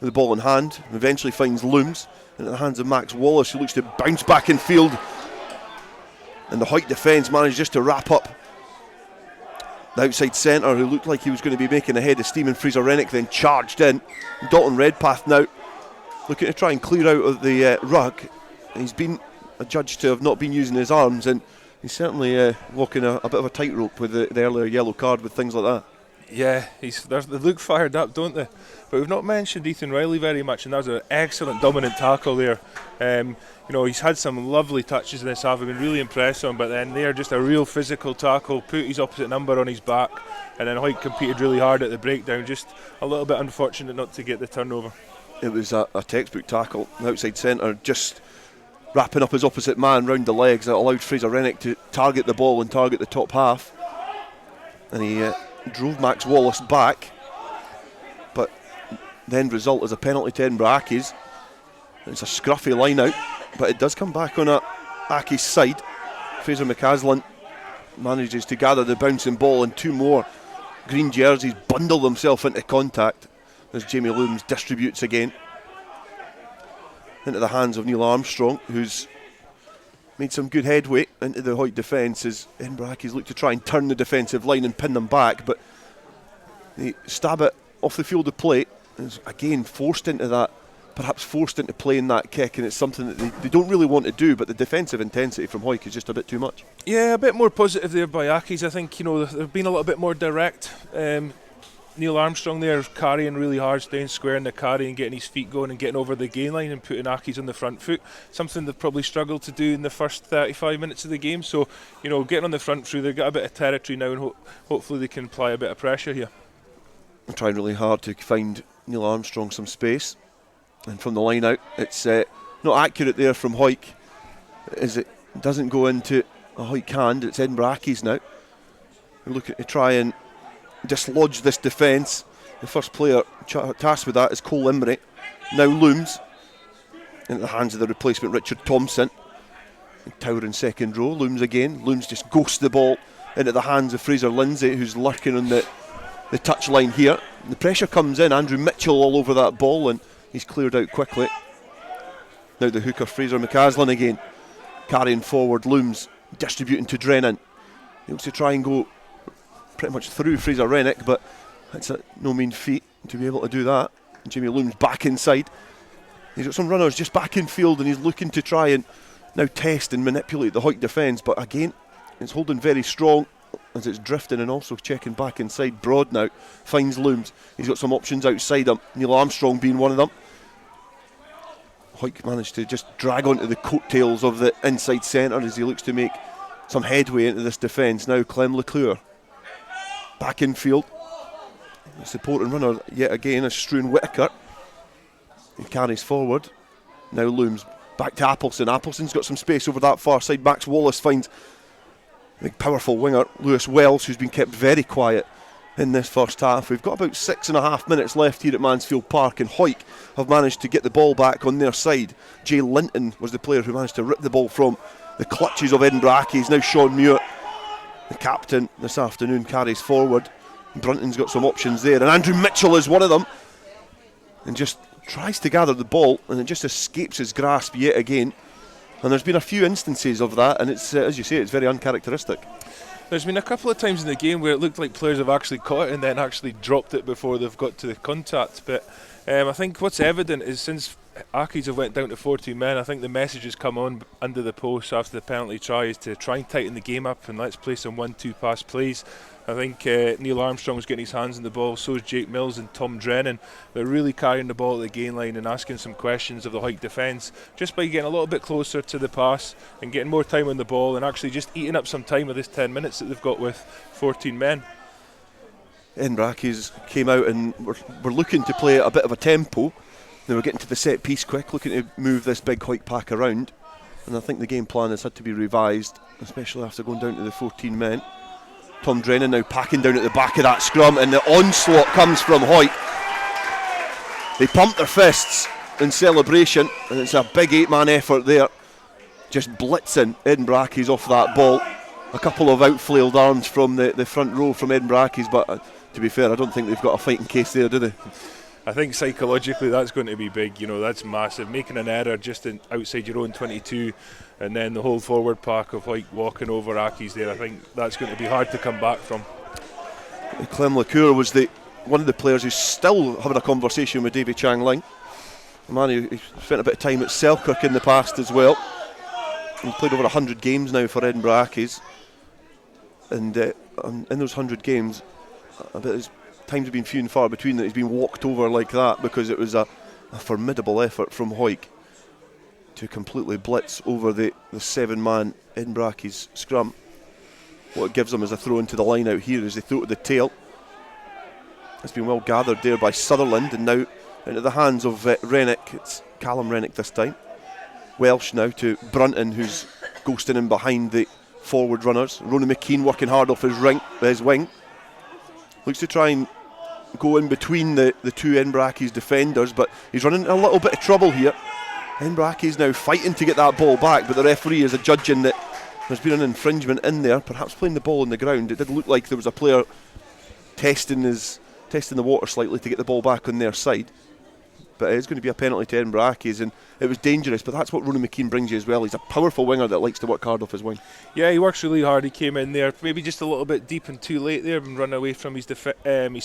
With the ball in hand, eventually finds Looms into the hands of Max Wallace, who looks to bounce back in field. And the Hawick defence managed just to wrap up the outside centre, who looked like he was going to be making a head of steam, and Fraser Rennick then charged in. Dalton Redpath now looking to try and clear out of the ruck. He's been adjudged to have not been using his arms, and he's certainly walking a bit of a tightrope with the earlier yellow card with things like that. Yeah, they look fired up, don't they? But we've not mentioned Ethan Riley very much, and that was an excellent dominant tackle there. He's had some lovely touches in this half. I've been really impressed with him, but then they're just a real physical tackle, put his opposite number on his back, and then Hawick competed really hard at the breakdown. Just a little bit unfortunate not to get the turnover. It was a textbook tackle, outside centre, just wrapping up his opposite man round the legs that allowed Fraser Rennick to target the ball and target the top half. And he drove Max Wallace back, but the end result is a penalty to Edinburgh Accies. It's a scruffy line out, but it does come back on Accies' side. Fraser McCaslin manages to gather the bouncing ball, and two more green jerseys bundle themselves into contact as Jamie Looms distributes again into the hands of Neil Armstrong, who's made some good headway into the Hawick defence as Edinburgh Accies look to try and turn the defensive line and pin them back, but they stab it off the field of play and is again forced into playing that kick, and it's something that they don't really want to do, but the defensive intensity from Hawick is just a bit too much. Yeah, a bit more positive there by Accies. I think they've been a little bit more direct. Neil Armstrong there carrying really hard, staying square in the carry and getting his feet going and getting over the gain line and putting Accies on the front foot, something they've probably struggled to do in the first 35 minutes of the game. So getting on the front foot, they've got a bit of territory now, and hopefully they can apply a bit of pressure here. They're trying really hard to find Neil Armstrong some space, and from the line out it's not accurate there from Hawick, as it doesn't go into a Hawick hand. It's Edinburgh Accies now. We're looking to try and dislodge this defence. The first player tasked with that is Cole Emery. Now Looms into the hands of the replacement Richard Thompson. Tower in second row. Looms again. Looms just ghosts the ball into the hands of Fraser Lindsay, who's lurking on the touch line here. The pressure comes in. Andrew Mitchell all over that ball, and he's cleared out quickly. Now the hooker Fraser McCaslin again, carrying forward. Looms distributing to Drennan. He wants to try and go pretty much through Fraser Rennick, but it's no mean feat to be able to do that. And Jamie Looms back inside. He's got some runners just back in field, and he's looking to try and now test and manipulate the Hawick defence, but again it's holding very strong as it's drifting, and also checking back inside. Broad now finds Looms. He's got some options outside him, Neil Armstrong being one of them. Hawick managed to just drag onto the coattails of the inside centre as he looks to make some headway into this defence. Now Clem Leclerc back in field. The supporting runner yet again is Struan Whittaker. He carries forward. Now Looms back to Appleson. Appleson's got some space over that far side. Max Wallace finds the powerful winger Lewis Wells, who's been kept very quiet in this first half. We've got about 6.5 minutes left here at Mansfield Park, and Hawick have managed to get the ball back on their side. Jay Linton was the player who managed to rip the ball from the clutches of Edinburgh Accies. Now Sean Muir, the captain this afternoon, carries forward. Brunton's got some options there, and Andrew Mitchell is one of them, and just tries to gather the ball, and it just escapes his grasp yet again. And there's been a few instances of that, and it's as you say, it's very uncharacteristic. There's been a couple of times in the game where it looked like players have actually caught it and then actually dropped it before they've got to the contact. But I think what's evident is since Accies have went down to 14 men, I think the message has come on under the post after the penalty try is to try and tighten the game up, and let's play some 1-2 pass plays. I think Neil Armstrong's getting his hands on the ball, so is Jake Mills and Tom Drennan. They're really carrying the ball at the gain line and asking some questions of the Hawick defence just by getting a little bit closer to the pass and getting more time on the ball, and actually just eating up some time with this 10 minutes that they've got with 14 men. Edinburgh Accies came out and were looking to play at a bit of a tempo. They were getting to the set piece quick, looking to move this big Hawick pack around, and I think the game plan has had to be revised, especially after going down to the 14 men. Tom Drennan now packing down at the back of that scrum, and the onslaught comes from Hawick. They pump their fists in celebration, and it's a big 8-man effort there, just blitzing Edinburgh Accies off that ball. A couple of outflailed arms from the front row from Edinburgh Accies, but to be fair, I don't think they've got a fighting case there, do they? I think psychologically that's going to be big. That's massive. Making an error just outside your own 22, and then the whole forward pack of walking over Accies there, I think that's going to be hard to come back from. Clem Leclerc was one of the players who's still having a conversation with Davy Chang Ling, a man who spent a bit of time at Selkirk in the past as well. He's played over 100 games now for Edinburgh Accies, and in those 100 games, I bet his times have been few and far between that he's been walked over like that, because it was a formidable effort from Hawick to completely blitz over the 7-man Edinburgh Accies scrum. What it gives them is a throw into the line out here as they throw to the tail. It's been well gathered there by Sutherland, and now into the hands of Rennick. It's Callum Rennick this time. Welsh now to Brunton, who's ghosting in behind the forward runners. Ronan McKean working hard off his wing. Looks to try and go in between the two Edinburgh Accies defenders, but he's running into a little bit of trouble here. Edinburgh Accies now fighting to get that ball back, but the referee is adjudging that there's been an infringement in there, perhaps playing the ball on the ground. It did look like there was a player testing the water slightly to get the ball back on their side. But it is going to be a penalty to Edinburgh Accies, and it was dangerous, but that's what Ronan McKean brings you as well. He's a powerful winger that likes to work hard off his wing. Yeah, he works really hard. He came in there maybe just a little bit deep and too late there and run away from his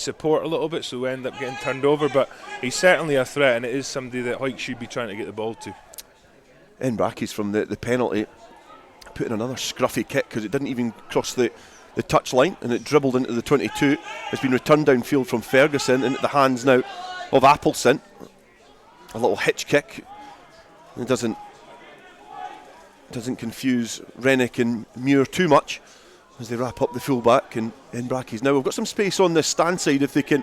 support a little bit, so we end up getting turned over, but he's certainly a threat, and it is somebody that Hawick should be trying to get the ball to. Edinburgh Accies from the penalty put in another scruffy kick, because it didn't even cross the touch line, and it dribbled into the 22. It's been returned downfield from Ferguson into the hands now of Appleson. A little hitch kick. It doesn't confuse Rennick and Muir too much as they wrap up the fullback, and Edinburgh Accies now we've got some space on this stand side if they can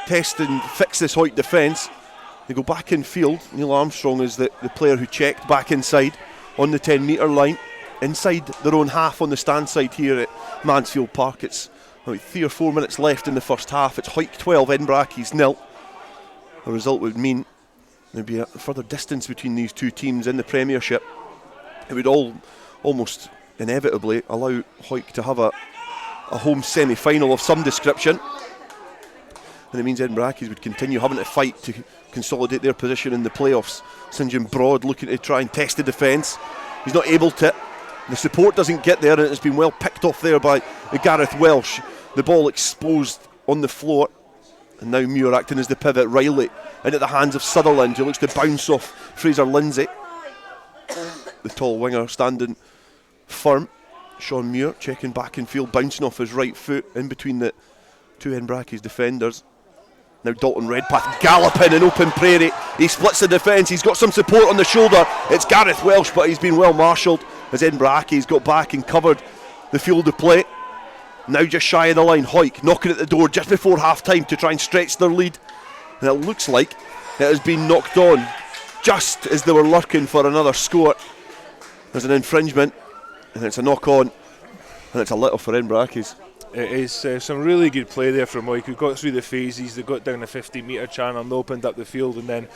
test and fix this Hawick defence. They go back in field. Neil Armstrong is the player who checked back inside on the 10-metre line, inside their own half on the stand side here at Mansfield Park. It's about 3 or 4 minutes left in the first half. It's Hawick 12, Edinburgh Accies 0. The result would mean there'd be a further distance between these two teams in the Premiership. It would almost inevitably allow Hawick to have a home semi-final of some description, and it means Edinburgh Accies would continue having to fight to consolidate their position in the playoffs. St John Broad looking to try and test the defence. He's not able to. The support doesn't get there, and it's been well picked off there by Gareth Welsh. The ball exposed on the floor, and now Muir acting as the pivot. Riley into the hands of Sutherland, who looks to bounce off Fraser Lindsay. The tall winger standing firm. Sean Muir checking back in field, bouncing off his right foot in between the two Edinburgh Accies defenders. Now Dalton Redpath galloping in open prairie. He splits the defence. He's got some support on the shoulder. It's Gareth Welsh, but he's been well marshalled as Edinburgh Accies got back and covered the field of play. Now just shy of the line, Hawick knocking at the door just before half time to try and stretch their lead. And it looks like it has been knocked on just as they were lurking for another score. There's an infringement, and it's a knock on, and it's a little for Edinburgh Accies. It is some really good play there from Hawick. We got through the phases, they got down the 50-metre channel and opened up the field, and then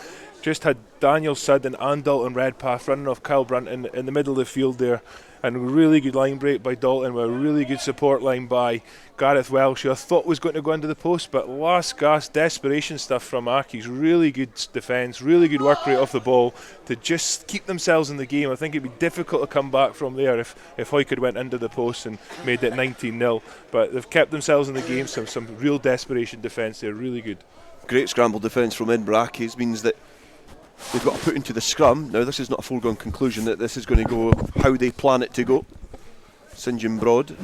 just had Daniel Sudden and Dalton Redpath running off Kyle Brunton in the middle of the field there, and a really good line break by Dalton with a really good support line by Gareth Welsh, who I thought was going to go into the post, but last gasp desperation stuff from Accies. Really good defence, really good work rate off the ball to just keep themselves in the game. I think it'd be difficult to come back from there if Hawick had went into the post and made it 19-0, but they've kept themselves in the game. Some real desperation defence there, really good. Great scramble defence from Edinburgh Accies means that they've got to put into the scrum. Now this is not a foregone conclusion that this is going to go how they plan it to go. St John Broad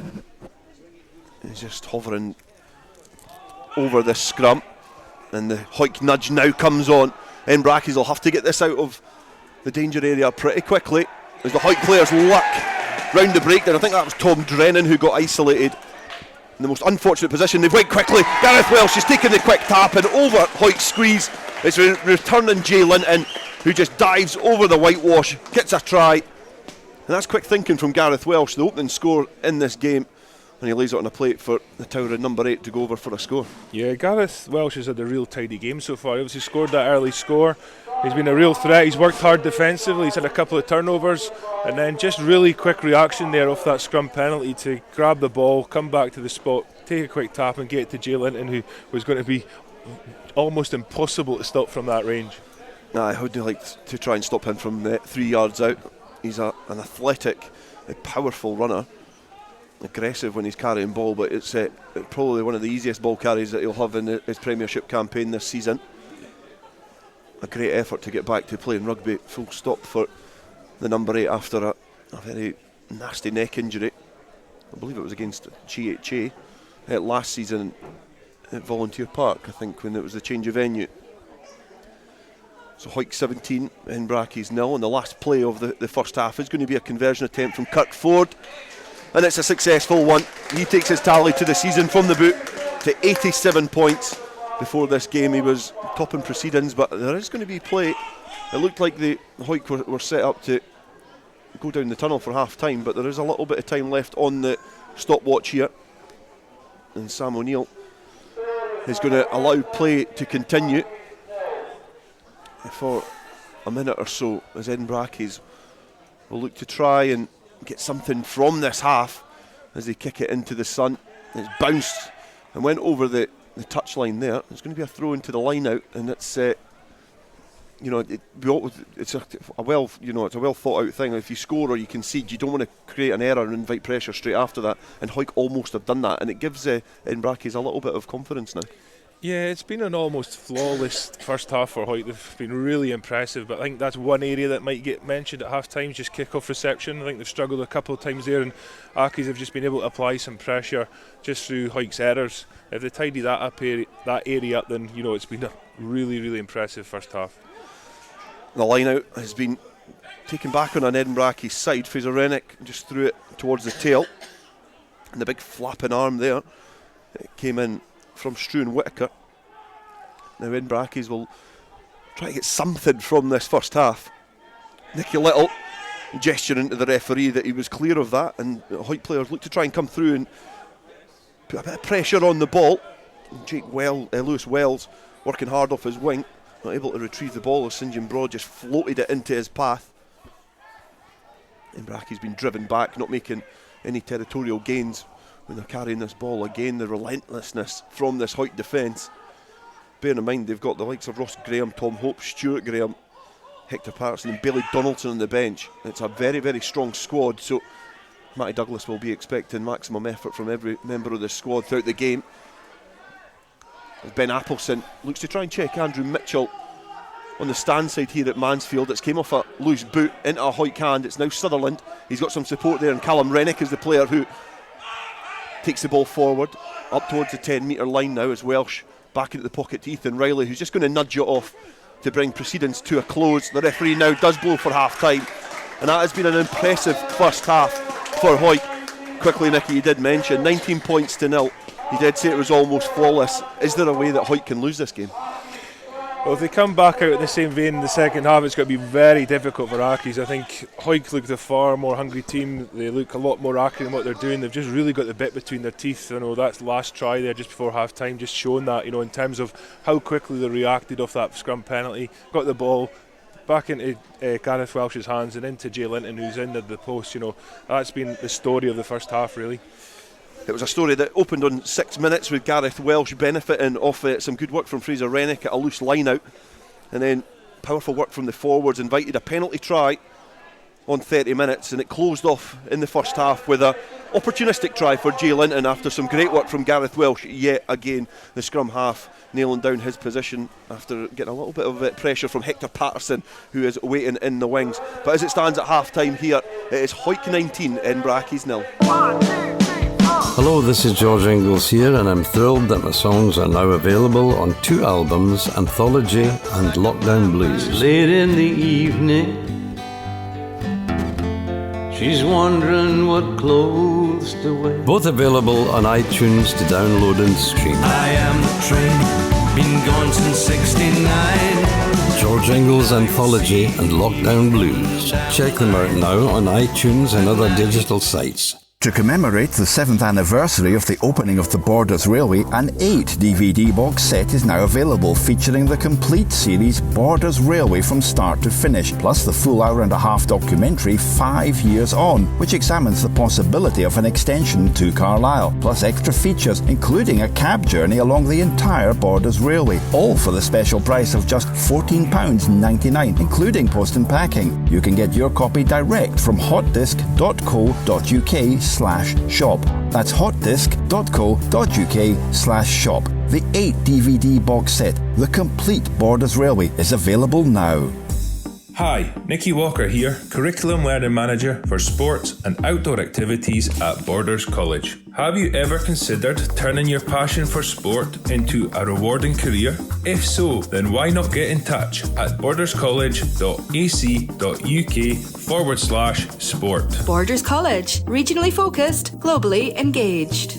is just hovering over this scrum, and the Hawick nudge now comes on. Edinburgh Accies will have to get this out of the danger area pretty quickly as the Hawick players luck round the breakdown. I think that was Tom Drennan who got isolated in the most unfortunate position. They've went quickly. Gareth Welsh is taking the quick tap, and over Hawick squeeze. It's returning Jay Linton, who just dives over the whitewash, gets a try, and that's quick thinking from Gareth Welsh, the opening score in this game, and he lays it on a plate for the tower of number 8 to go over for a score. Yeah, Gareth Welsh has had a real tidy game so far. He obviously scored that early score. He's been a real threat. He's worked hard defensively. He's had a couple of turnovers, and then just really quick reaction there off that scrum penalty to grab the ball, come back to the spot, take a quick tap and get it to Jay Linton, who was going to be almost impossible to stop from that range. How would you like to try and stop him from 3 yards out? He's an athletic, a powerful runner, aggressive when he's carrying ball, but it's probably one of the easiest ball carries that he'll have in his Premiership campaign this season. A great effort to get back to playing rugby, full stop for the number 8 after a very nasty neck injury. I believe it was against GHA last season at Volunteer Park, I think, when it was the change of venue. So Hawick 17, Edinburgh Accies 0, and the last play of the first half is going to be a conversion attempt from Kirk Ford, and it's a successful one. He takes his tally to the season from the boot to 87 points. Before this game he was top in proceedings, but there is going to be play. It looked like the Hawick were set up to go down the tunnel for half time, but there is a little bit of time left on the stopwatch here, and Sam O'Neill is going to allow play to continue for a minute or so as Edinburgh Accies will look to try and get something from this half as they kick it into the sun. It's bounced and went over the touchline there. There's going to be a throw into the line out, and it's it's a well thought out thing. If you score or you concede, you don't want to create an error and invite pressure straight after that, and Hawick almost have done that, and it gives Edinburgh Accies a little bit of confidence now. Yeah, it's been an almost flawless first half for Hawick. They've been really impressive, but I think that's one area that might get mentioned at half time, just kick-off reception. I think they've struggled a couple of times there, and Accies have just been able to apply some pressure just through Hawick's errors. If they tidy that area up, then it's been a really, really impressive first half. The line out has been taken back on an Edinburgh Accies side. Fraser Rennick just threw it towards the tail, and the big flapping arm there, it came in from Struan Whittaker. Now Edinburgh Accies will try to get something from this first half. Nicky Little gesturing to the referee that he was clear of that, and Hawick players look to try and come through and put a bit of pressure on the ball. Lewis Wells working hard off his wing, not able to retrieve the ball as St John Broad just floated it into his path. Edinburgh Accies been driven back, not making any territorial gains when they're carrying this ball. Again, the relentlessness from this Hawick defence. Bear in mind they've got the likes of Ross Graham, Tom Hope, Stuart Graham, Hector Patterson and Bailey Donaldson on the bench. It's a very, very strong squad, so Matty Douglas will be expecting maximum effort from every member of the squad throughout the game. As Ben Appleson looks to try and check Andrew Mitchell on the stand side here at Mansfield. It's came off a loose boot into a Hawick hand. It's now Sutherland. He's got some support there, and Callum Rennick is the player who takes the ball forward up towards the 10-metre line now as Welsh back into the pocket to Ethan Riley, who's just going to nudge it off to bring proceedings to a close. The referee now does blow for half time, and that has been an impressive first half for Hawick. Quickly, Nicky, you did mention 19 points to 0. You did say it was almost flawless. Is there a way that Hawick can lose this game? Well, if they come back out in the same vein in the second half, it's going to be very difficult for Accies. I think Hawick look a far more hungry team. They look a lot more accurate in what they're doing. They've just really got the bit between their teeth. That last try there just before half time just showing that, in terms of how quickly they reacted off that scrum penalty. Got the ball back into Gareth Welsh's hands and into Jay Linton, who's in the post. That's been the story of the first half, really. It was a story that opened on 6 minutes with Gareth Welsh benefiting off some good work from Fraser Rennick at a loose line out, and then powerful work from the forwards invited a penalty try on 30 minutes, and it closed off in the first half with a opportunistic try for Jay Linton after some great work from Gareth Welsh. Yet again, the scrum half nailing down his position after getting a little bit of pressure from Hector Patterson, who is waiting in the wings. But as it stands at half time here, it is Hawick 19, Edinburgh Accies 0. Hello, this is George Ingles here, and I'm thrilled that my songs are now available on 2 albums, Anthology and Lockdown Blues. Late in the evening, she's wondering what clothes to wear. Both available on iTunes to download and stream. I am the train, been gone since 69. George Ingles Anthology and Lockdown Blues. Check them out now on iTunes and other digital sites. To commemorate the 7th anniversary of the opening of the Borders Railway, an 8 DVD box set is now available featuring the complete series Borders Railway from start to finish, plus the full hour-and-a-half documentary 5 Years On, which examines the possibility of an extension to Carlisle, plus extra features including a cab journey along the entire Borders Railway, all for the special price of just £14.99, including post and packing. You can get your copy direct from hotdisc.co.uk/shop. That's hotdisc.co.uk/shop. The 8 DVD box set, The Complete Borders Railway, is available now. Hi, Nikki Walker here, Curriculum Learning Manager for Sports and Outdoor Activities at Borders College. Have you ever considered turning your passion for sport into a rewarding career? If so, then why not get in touch at borderscollege.ac.uk/sport. Borders College, regionally focused, globally engaged.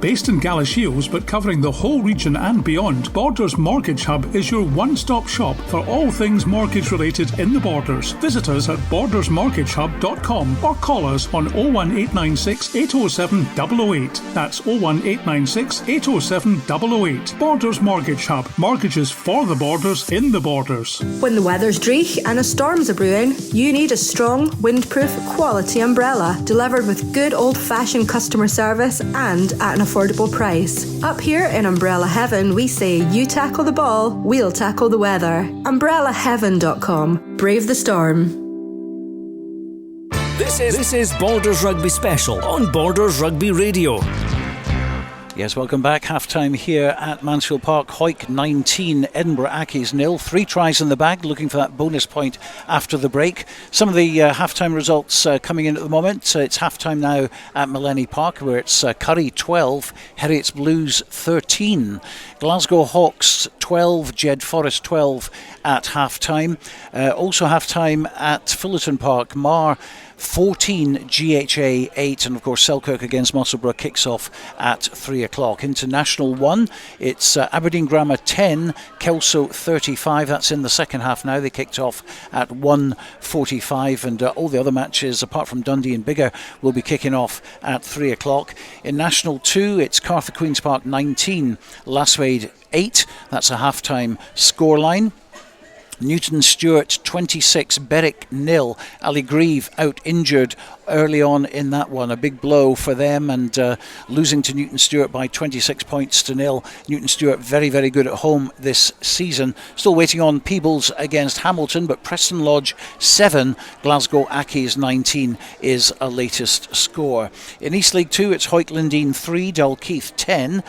Based in Galashiels but covering the whole region and beyond, Borders Mortgage Hub is your one-stop shop for all things mortgage related in the Borders. Visit us at bordersmortgagehub.com or call us on 01896 807 008. That's 01896 807 008. Borders Mortgage Hub. Mortgages for the Borders in the Borders. When the weather's dreich and a storm's a brewing, you need a strong, windproof, quality umbrella delivered with good old-fashioned customer service and at an affordable price. Up here in Umbrella Heaven, we say you tackle the ball, we'll tackle the weather. UmbrellaHeaven.com. Brave the storm. This is Borders Rugby Special on Borders Rugby Radio. Yes, welcome back. Half-time here at Mansfield Park. Hawick 19, Edinburgh Accies 0. 3 tries in the bag, looking for that bonus point after the break. Some of the half-time results coming in at the moment. It's half-time now at Melrose Park, where it's Curry 12, Heriots Blues 13. Glasgow Hawks 12, Jed Forest 12 at half-time. Also half-time at Fullerton Park, Mar 14, GHA 8, and of course Selkirk against Musselburgh kicks off at 3 o'clock. International 1, it's Aberdeen Grammar 10, Kelso 35. That's in the second half now. They kicked off at 1:45, and all the other matches apart from Dundee and Biggar will be kicking off at 3 o'clock. In National 2, it's Cartha Queen's Park 19, Lasswade 8. That's a half-time scoreline. Newton Stewart 26, Berwick 0. Ali Grieve out injured early on in that one. A big blow for them, and losing to Newton Stewart by 26 points to 0. Newton Stewart very, very good at home this season. Still waiting on Peebles against Hamilton, but Preston Lodge 7, Glasgow Accies 19 is a latest score. In East League 2, it's Hawick Lindeen 3, Dalkeith 10.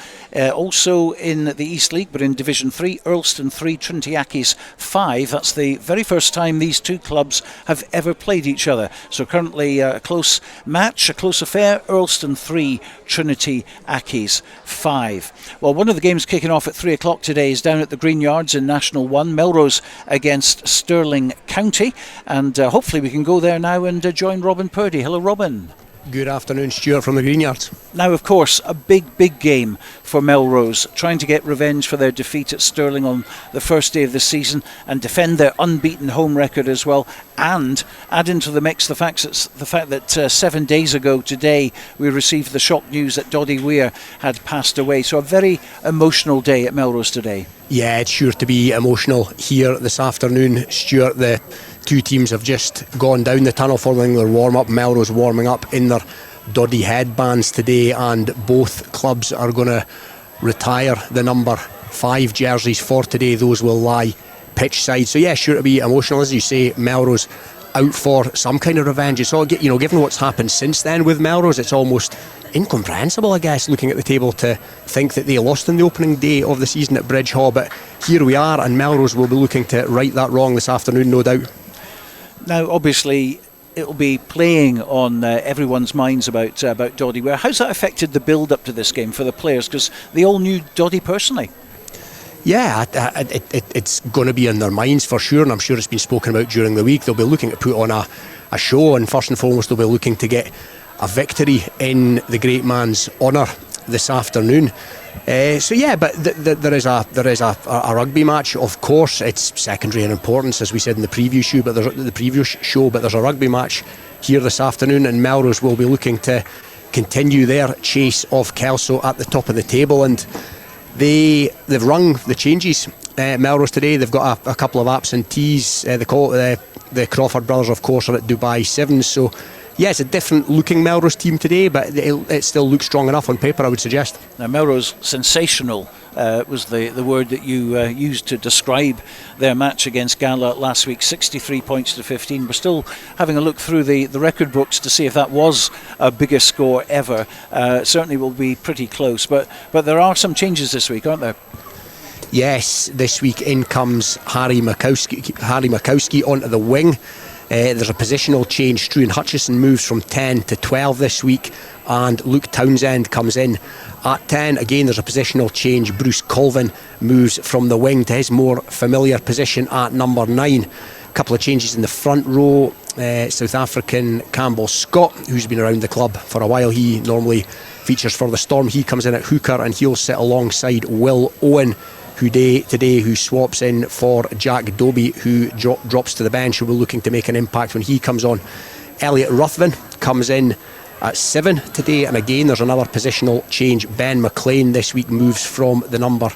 Also in the East League, but in Division 3, Earlston 3, Trinity Accies 5. That's the very first time these two clubs have ever played each other. So currently a close match, a close affair. Earlston 3, Trinity Accies 5. Well, one of the games kicking off at 3 o'clock today is down at the Green Yards in National 1. Melrose against Stirling County. And hopefully we can go there now and join Robin Purdie. Hello, Robin. Good afternoon, Stuart from the Green Yards. Now, of course, a big game for Melrose, trying to get revenge for their defeat at Stirling on the first day of the season and defend their unbeaten home record as well, and add into the mix the fact that 7 days ago today we received the shock news that Doddy Weir had passed away. So a very emotional day at Melrose today. Yeah, it's sure to be emotional here this afternoon, Stuart. The two teams have just gone down the tunnel following their warm-up. Melrose warming up in their Doddy headbands today, and both clubs are going to retire the number 5 jerseys for today. Those will lie pitch side. So yeah, sure to be emotional. As you say, Melrose out for some kind of revenge. It's all, given what's happened since then with Melrose, it's almost incomprehensible, I guess, looking at the table, to think that they lost on the opening day of the season at Bridge Hall. But here we are, and Melrose will be looking to right that wrong this afternoon, no doubt. Now, obviously, it'll be playing on everyone's minds about Doddy Weir. How's that affected the build-up to this game for the players? Because they all knew Doddy personally. Yeah, it's going to be in their minds for sure, and I'm sure it's been spoken about during the week. They'll be looking to put on a show, and first and foremost they'll be looking to get a victory in the great man's honour this afternoon. So yeah, but there is a rugby match. Of course, it's secondary in importance, as we said in the preview show. But there's a rugby match here this afternoon, and Melrose will be looking to continue their chase of Kelso at the top of the table. And they've rung the changes. Melrose today, they've got a couple of absentees. The Crawford brothers, of course, are at Dubai Sevens. So yeah, it's a different looking Melrose team today, but it still looks strong enough on paper, I would suggest. Now, Melrose sensational was the word that you used to describe their match against Gala last week. 63 points to 15. We're still having a look through the record books to see if that was a biggest score ever. Certainly will be pretty close, but there are some changes this week, aren't there? Yes, this week in comes Harry Makowski onto the wing. There's a positional change. Struan Hutchison moves from 10 to 12 this week, and Luke Townsend comes in at 10. Again, there's a positional change. Bruce Colvin moves from the wing to his more familiar position at number 9. A couple of changes in the front row. South African Campbell Scott, who's been around the club for a while, he normally features for the Storm. He comes in at hooker and he'll sit alongside Will Owen today, who swaps in for Jack Dobie, who drops to the bench, who will looking to make an impact when he comes on. Elliot Ruthven comes in at 7 today, and again there's another positional change. Ben McLean this week moves from the number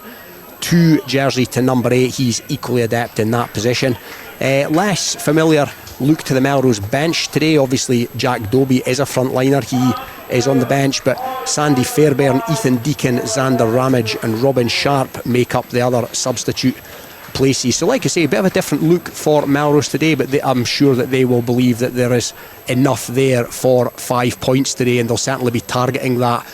2 jersey to number 8. He's equally adept in that position. Less familiar look to the Melrose bench today. Obviously Jack Dobie is a frontliner, he is on the bench, but Sandy Fairbairn, Ethan Deacon, Xander Ramage and Robin Sharp make up the other substitute places. So like I say, a bit of a different look for Melrose today, but I'm sure that they will believe that there is enough there for 5 points today, and they'll certainly be targeting that,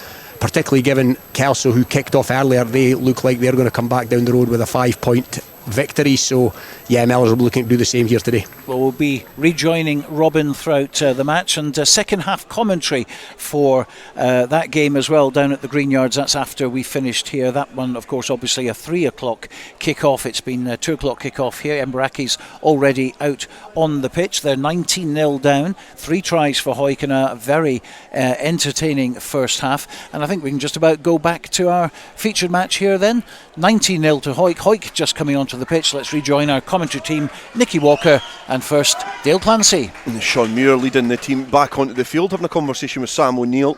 particularly given Kelso, who kicked off earlier. They look like they're going to come back down the road with a 5-point victory. So yeah, Melrose will be looking to do the same here today. Well, we'll be rejoining Robin throughout the match, and second half commentary for that game as well down at the Greenyards. That's after we finished here. That one, of course, obviously a 3 o'clock kick-off. It's been a 2 o'clock kick-off here. Edinburgh Accies already out on the pitch. They're 19-0 down. 3 tries for Hawick in a very entertaining first half. And I think we can just about go back to our featured match here then. 19-0 to Hawick. Hawick just coming onto the pitch. Let's rejoin our commentary team, Nikki Walker, and first Dale Clancy. And Sean Muir leading the team back onto the field, having a conversation with Sam O'Neill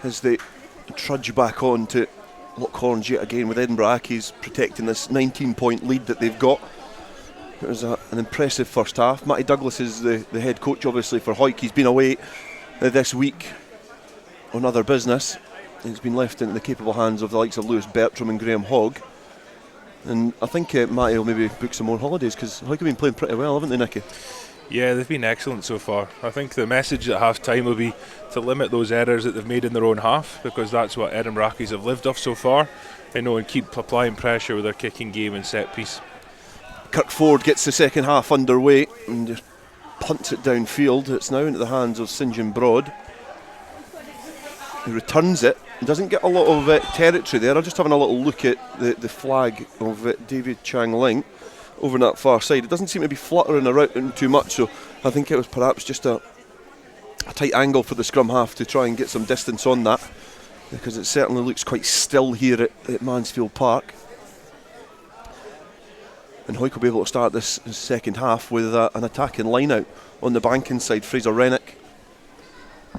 as they trudge back on to Lochorns yet again, with Edinburgh Accies protecting this 19-point lead that they've got. It was an impressive first half. Matty Douglas is the head coach obviously for Hawick. He's been away this week on other business. He's been left into the capable hands of the likes of Lewis Bertram and Graham Hogg. And I think Matty will maybe book some more holidays, because Hawick have been playing pretty well, haven't they, Nicky? Yeah, they've been excellent so far. I think the message at half time will be to limit those errors that they've made in their own half, because that's what Edinburgh Accies have lived off so far. And keep applying pressure with their kicking game and set piece. Kirk Ford gets the second half underway and just punts it downfield. It's now into the hands of St John Broad. He returns it. Doesn't get a lot of territory there. I'm just having a little look at the flag of David Chang Ling over on that far side. It doesn't seem to be fluttering around too much, so I think it was perhaps just a tight angle for the scrum half to try and get some distance on that, because it certainly looks quite still here at Mansfield Park. And Hawick will be able to start this second half with an attacking line out on the banking side. Fraser Rennick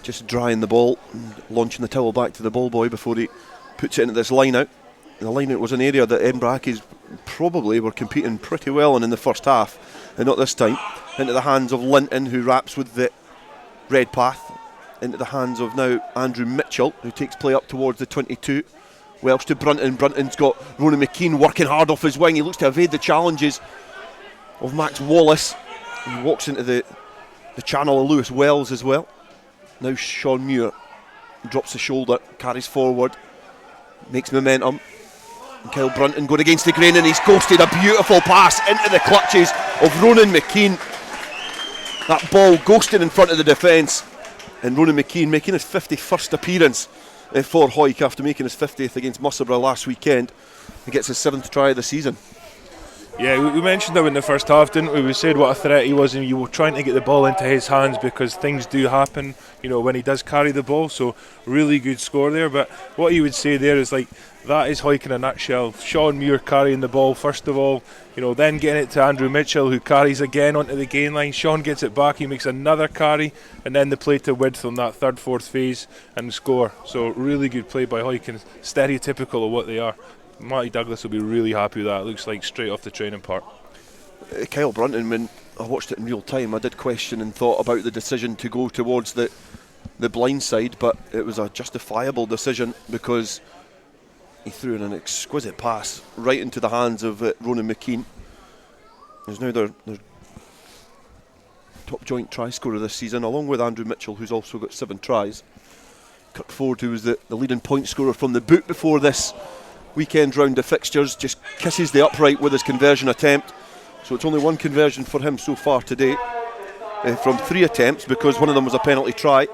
just drying the ball and launching the towel back to the ball boy before he puts it into this line out. The line out was an area that Edinburgh Accies probably were competing pretty well in the first half, and not this time. Into the hands of Linton, who wraps with the red path. Into the hands of now Andrew Mitchell, who takes play up towards the 22. Welsh to Brunton. Brunton's got Ronan McKean working hard off his wing. He looks to evade the challenges of Max Wallace. He walks into the channel of Lewis Wells as well. Now Sean Muir drops the shoulder, carries forward, makes momentum. And Kyle Brunton going against the grain, and he's ghosted a beautiful pass into the clutches of Ronan McKean. That ball ghosted in front of the defence, and Ronan McKean making his 51st appearance for Hawick after making his 50th against Musselburgh last weekend. He gets his 7th try of the season. Yeah, we mentioned him in the first half, didn't we? We said what a threat he was, and you were trying to get the ball into his hands, because things do happen, when he does carry the ball. So really good score there. But what you would say there is that is Hawick in a nutshell. Sean Muir carrying the ball first of all, then getting it to Andrew Mitchell, who carries again onto the gain line. Sean gets it back, he makes another carry, and then the play to width on that third, fourth phase and score. So really good play by Hawick, and stereotypical of what they are. Matty Douglas will be really happy with that. It looks like straight off the training park. Kyle Brunton, when I watched it in real time, I did question and thought about the decision to go towards the blind side, but it was a justifiable decision, because he threw in an exquisite pass right into the hands of Ronan McKean, who's now their top joint try scorer this season, along with Andrew Mitchell, who's also got 7 tries. Kirk Ford, who was the leading point scorer from the boot before this weekend round of fixtures, just kisses the upright with his conversion attempt. So it's only one conversion for him so far today, from 3 attempts, because one of them was a penalty try.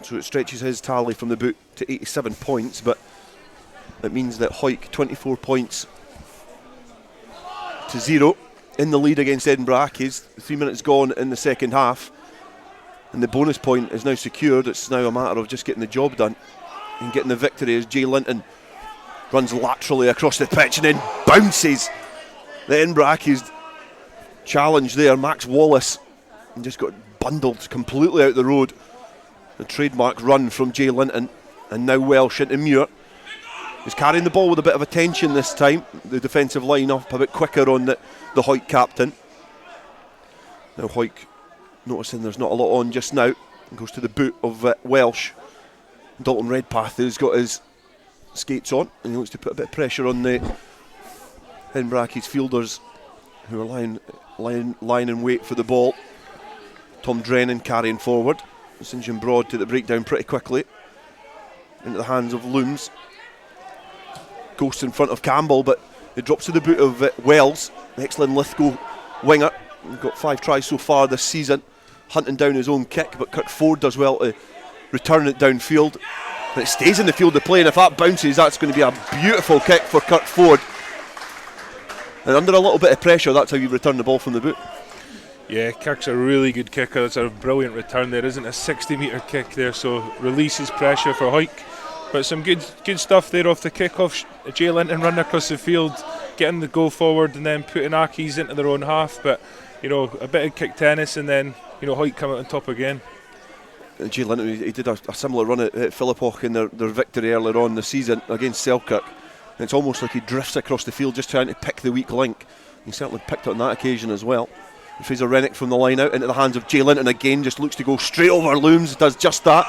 So it stretches his tally from the boot to 87 points, but it means that Hawick 24 points to 0 in the lead against Edinburgh Accies. 3 minutes gone in the second half, and the bonus point is now secured. It's now a matter of just getting the job done and getting the victory as Jay Linton runs laterally across the pitch and then bounces the Edinburgh Accies challenge there. Max Wallace and just got bundled completely out the road. The trademark run from Jay Linton, and now Welsh into Muir. He's carrying the ball with a bit of attention this time. The defensive line up a bit quicker on the Hawick captain. Now Hawick noticing there's not a lot on just now, and goes to the boot of Welsh. Dalton Redpath, who's got his skates on, and he looks to put a bit of pressure on the Edinburgh Accies fielders, who are lying in wait for the ball. Tom Drennan carrying forward. St John Broad to the breakdown pretty quickly into the hands of Looms. Ghost in front of Campbell, but it drops to the boot of Wells, the excellent Lithgow winger. He's got 5 tries so far this season, hunting down his own kick, but Kirk Ford does well to return it downfield. But it stays in the field of play, and if that bounces, that's going to be a beautiful kick for Kirk Ford. And under a little bit of pressure, that's how you return the ball from the boot. Yeah, Kirk's a really good kicker. It's a brilliant return. There isn't a 60-metre kick there, so releases pressure for Hawick. But some good stuff there off the kick-off. Jay Linton running across the field, getting the goal forward, and then putting Accies into their own half. But, a bit of kick tennis, and then, Hawick come out on top again. Jay Linton, he did a similar run at Philippock in their victory earlier on the season against Selkirk. And it's almost like he drifts across the field just trying to pick the weak link. He certainly picked it on that occasion as well. Fraser Rennick from the line out into the hands of Jay Linton again, just looks to go straight over Looms, does just that.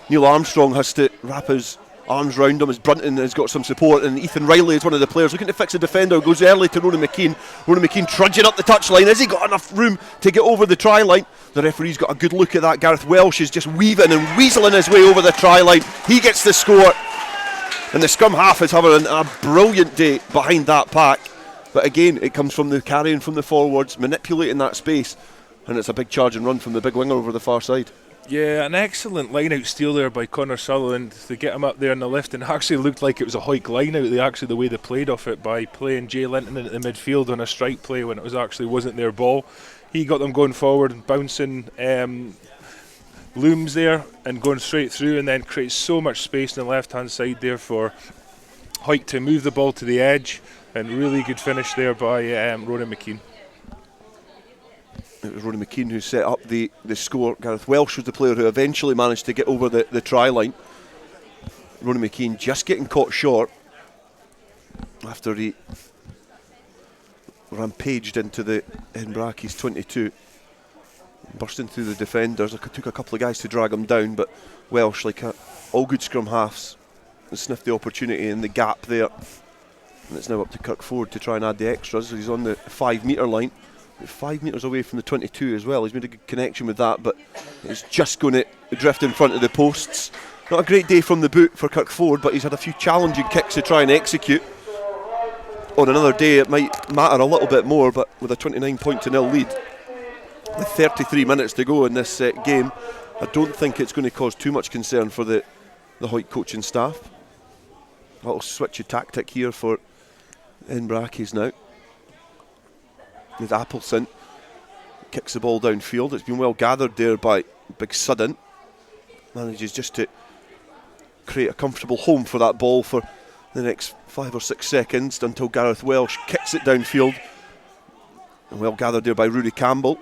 Neil Armstrong has to wrap his arms round him as Brunton has got some support, and Ethan Riley is one of the players looking to fix a defender, goes early to Ronan McKean. Ronan McKean trudging up the touchline. Has he got enough room to get over the try line? The referee's got a good look at that. Gareth Welsh is just weaving and weaseling his way over the try line. He gets the score, and the scrum half is having a brilliant day behind that pack. But again, it comes from the carrying from the forwards, manipulating that space, and it's a big charge and run from the big winger over the far side. Yeah, an excellent line-out steal there by Connor Sutherland to get him up there on the left, and actually looked like it was a Hawick line-out, the way they played off it by playing Jay Linton into the midfield on a strike play when it wasn't their ball. He got them going forward and bouncing Looms there and going straight through, and then creates so much space on the left-hand side there for Hawick to move the ball to the edge, and really good finish there by Ronan McKean. It was Ronan McKean who set up the score. Gareth Welsh was the player who eventually managed to get over the try line. Ronan McKean just getting caught short after he rampaged into the Edinburgh Accies 22. Bursting through the defenders. It took a couple of guys to drag him down, but Welsh, like all good scrum halves, sniffed the opportunity in the gap there. And it's now up to Kirk Ford to try and add the extras. He's on the 5 metre line, 5 metres away from the 22 as well. He's made a good connection with that, but it's just going to drift in front of the posts. Not a great day from the boot for Kirk Ford, but he's had a few challenging kicks to try and execute. On another day it might matter a little bit more, but with a 29-0 lead, with 33 minutes to go in this game, I don't think it's going to cause too much concern for the Hawick coaching staff. A little switchy tactic here for Edinburgh Accies now. As Appleson kicks the ball downfield. It's been well gathered there by Big Sudden. Manages just to create a comfortable home for that ball for the next 5 or 6 seconds until Gareth Welsh kicks it downfield. And well gathered there by Rudy Campbell,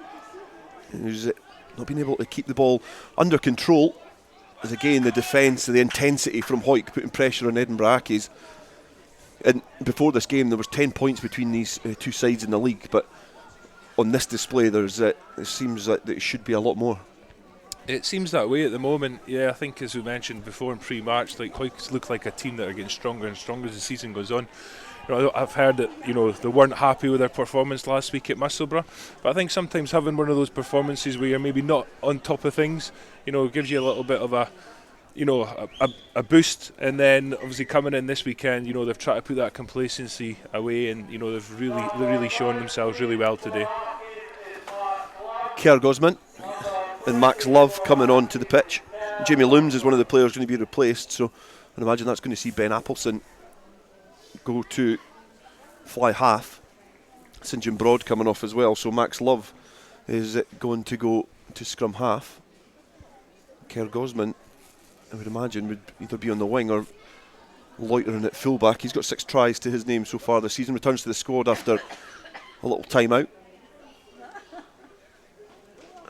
who's not been able to keep the ball under control. As again, the defence, the intensity from Hawick putting pressure on Edinburgh Accies. And before this game, there was 10 points between these two sides in the league, but on this display, it seems that it should be a lot more. It seems that way at the moment. Yeah, I think as we mentioned before in pre-match, like Hawick look like a team that are getting stronger and stronger as the season goes on. I've heard that they weren't happy with their performance last week at Musselburgh, but I think sometimes having one of those performances where you're maybe not on top of things, gives you a little bit of a a boost, and then obviously coming in this weekend, they've tried to put that complacency away, and they've really shown themselves really well today. Kerr Gosman and Max Love coming on to the pitch. Jamie Looms is one of the players going to be replaced, so I imagine that's going to see Ben Appleson go to fly half. St John Broad coming off as well, so Max Love is going to go to scrum half. Kerr Gosman, I would imagine, would either be on the wing or loitering at fullback. He's got 6 tries to his name so far this season. Returns to the squad after a little time out.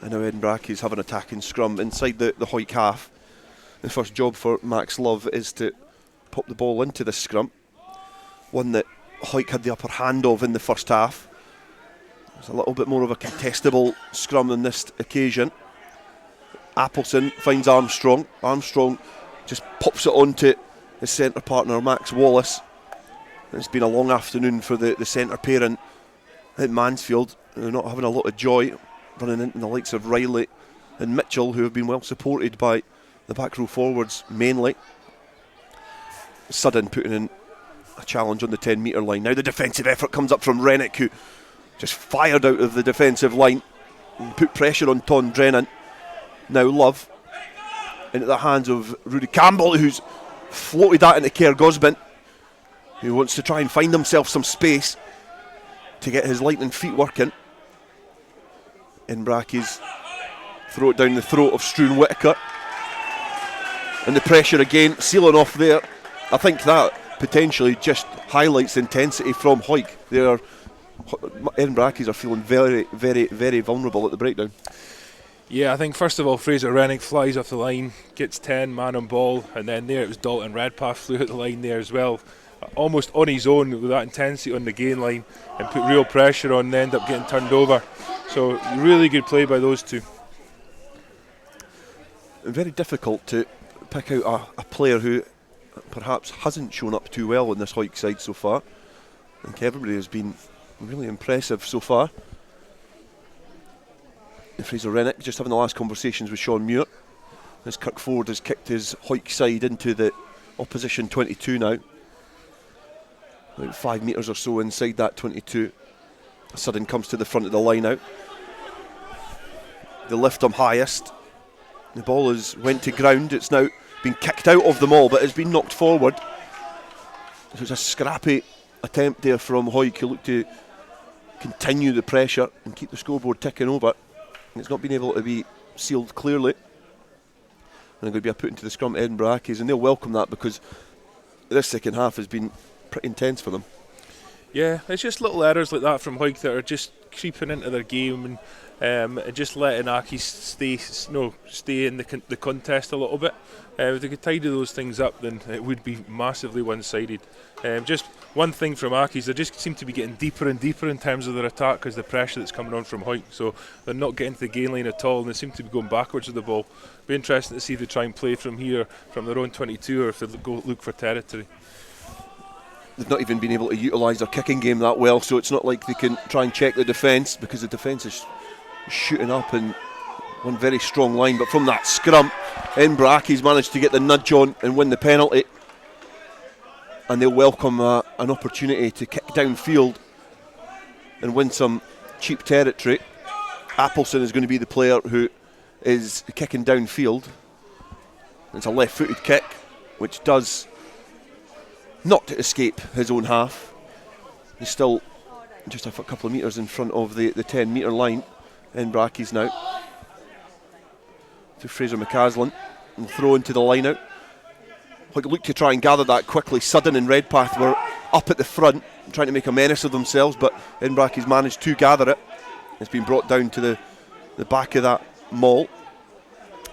And now Edinburgh Accies have an attacking scrum inside the Hawick half. The first job for Max Love is to pop the ball into the scrum. One that Hawick had the upper hand of in the first half. It was a little bit more of a contestable scrum on this occasion. Appleson finds Armstrong. Armstrong just pops it onto his centre partner Max Wallace. It's been a long afternoon for the centre pairing at Mansfield. They're not having a lot of joy, running into the likes of Riley and Mitchell, who have been well supported by the back row forwards mainly. Sudden putting in a challenge on the 10 metre line. Now the defensive effort comes up from Rennick, who just fired out of the defensive line and put pressure on Ton Drennan. Now Love into the hands of Rudy Campbell, who's floated that into Kerr Gosman, who wants to try and find himself some space to get his lightning feet working. Edinburgh Accies throw it down the throat of Struan Whittaker, and the pressure again, sealing off there. I think that potentially just highlights the intensity from Hawick. Edinburgh Accies are feeling very, very, very vulnerable at the breakdown. Yeah, I think first of all Fraser Rennick flies off the line, gets 10 man on ball, and then there it was Dalton Redpath flew out the line there as well, almost on his own with that intensity on the gain line, and put real pressure on and end up getting turned over. So really good play by those two. Very difficult to pick out a player who perhaps hasn't shown up too well in this Hawick side so far. I think everybody has been really impressive so far. Fraser Rennick just having the last conversations with Sean Muir as Kirk Ford has kicked his Hawick side into the opposition 22 now. About 5 metres or so inside that 22. Sudden comes to the front of the line out. They lift him highest. The ball went to ground. It's now been kicked out of the maul, but it's been knocked forward. So it's a scrappy attempt there from Hawick, who look to continue the pressure and keep the scoreboard ticking over. It's not been able to be sealed clearly. And they're going to be put into the scrum Edinburgh Accies, and they'll welcome that because this second half has been pretty intense for them. Yeah, it's just little errors like that from Hawick that are just creeping into their game and just letting Accies stay in the contest a little bit. If they could tidy those things up, then it would be massively one-sided. Just one thing from Accies, they just seem to be getting deeper and deeper in terms of their attack because the pressure that's coming on from Hawick. So they're not getting to the gain line at all, and they seem to be going backwards with the ball. Be interesting to see if they try and play from here, from their own 22, or if they go look for territory. They've not even been able to utilise their kicking game that well, so it's not like they can try and check the defence, because the defence is shooting up in one very strong line. But from that scrum, Edinburgh Accies managed to get the nudge on and win the penalty, and they'll welcome an opportunity to kick downfield and win some cheap territory. Appleson is going to be the player who is kicking downfield. It's a left-footed kick, which does not escape his own half. He's still just a couple of metres in front of the 10 metre line. Edinburgh Accies now to Fraser McCaslin and throw into the line out. Look to try and gather that quickly. Sudden and Redpath were up at the front trying to make a menace of themselves, but Edinburgh Accies managed to gather it. It's been brought down to the back of that maul.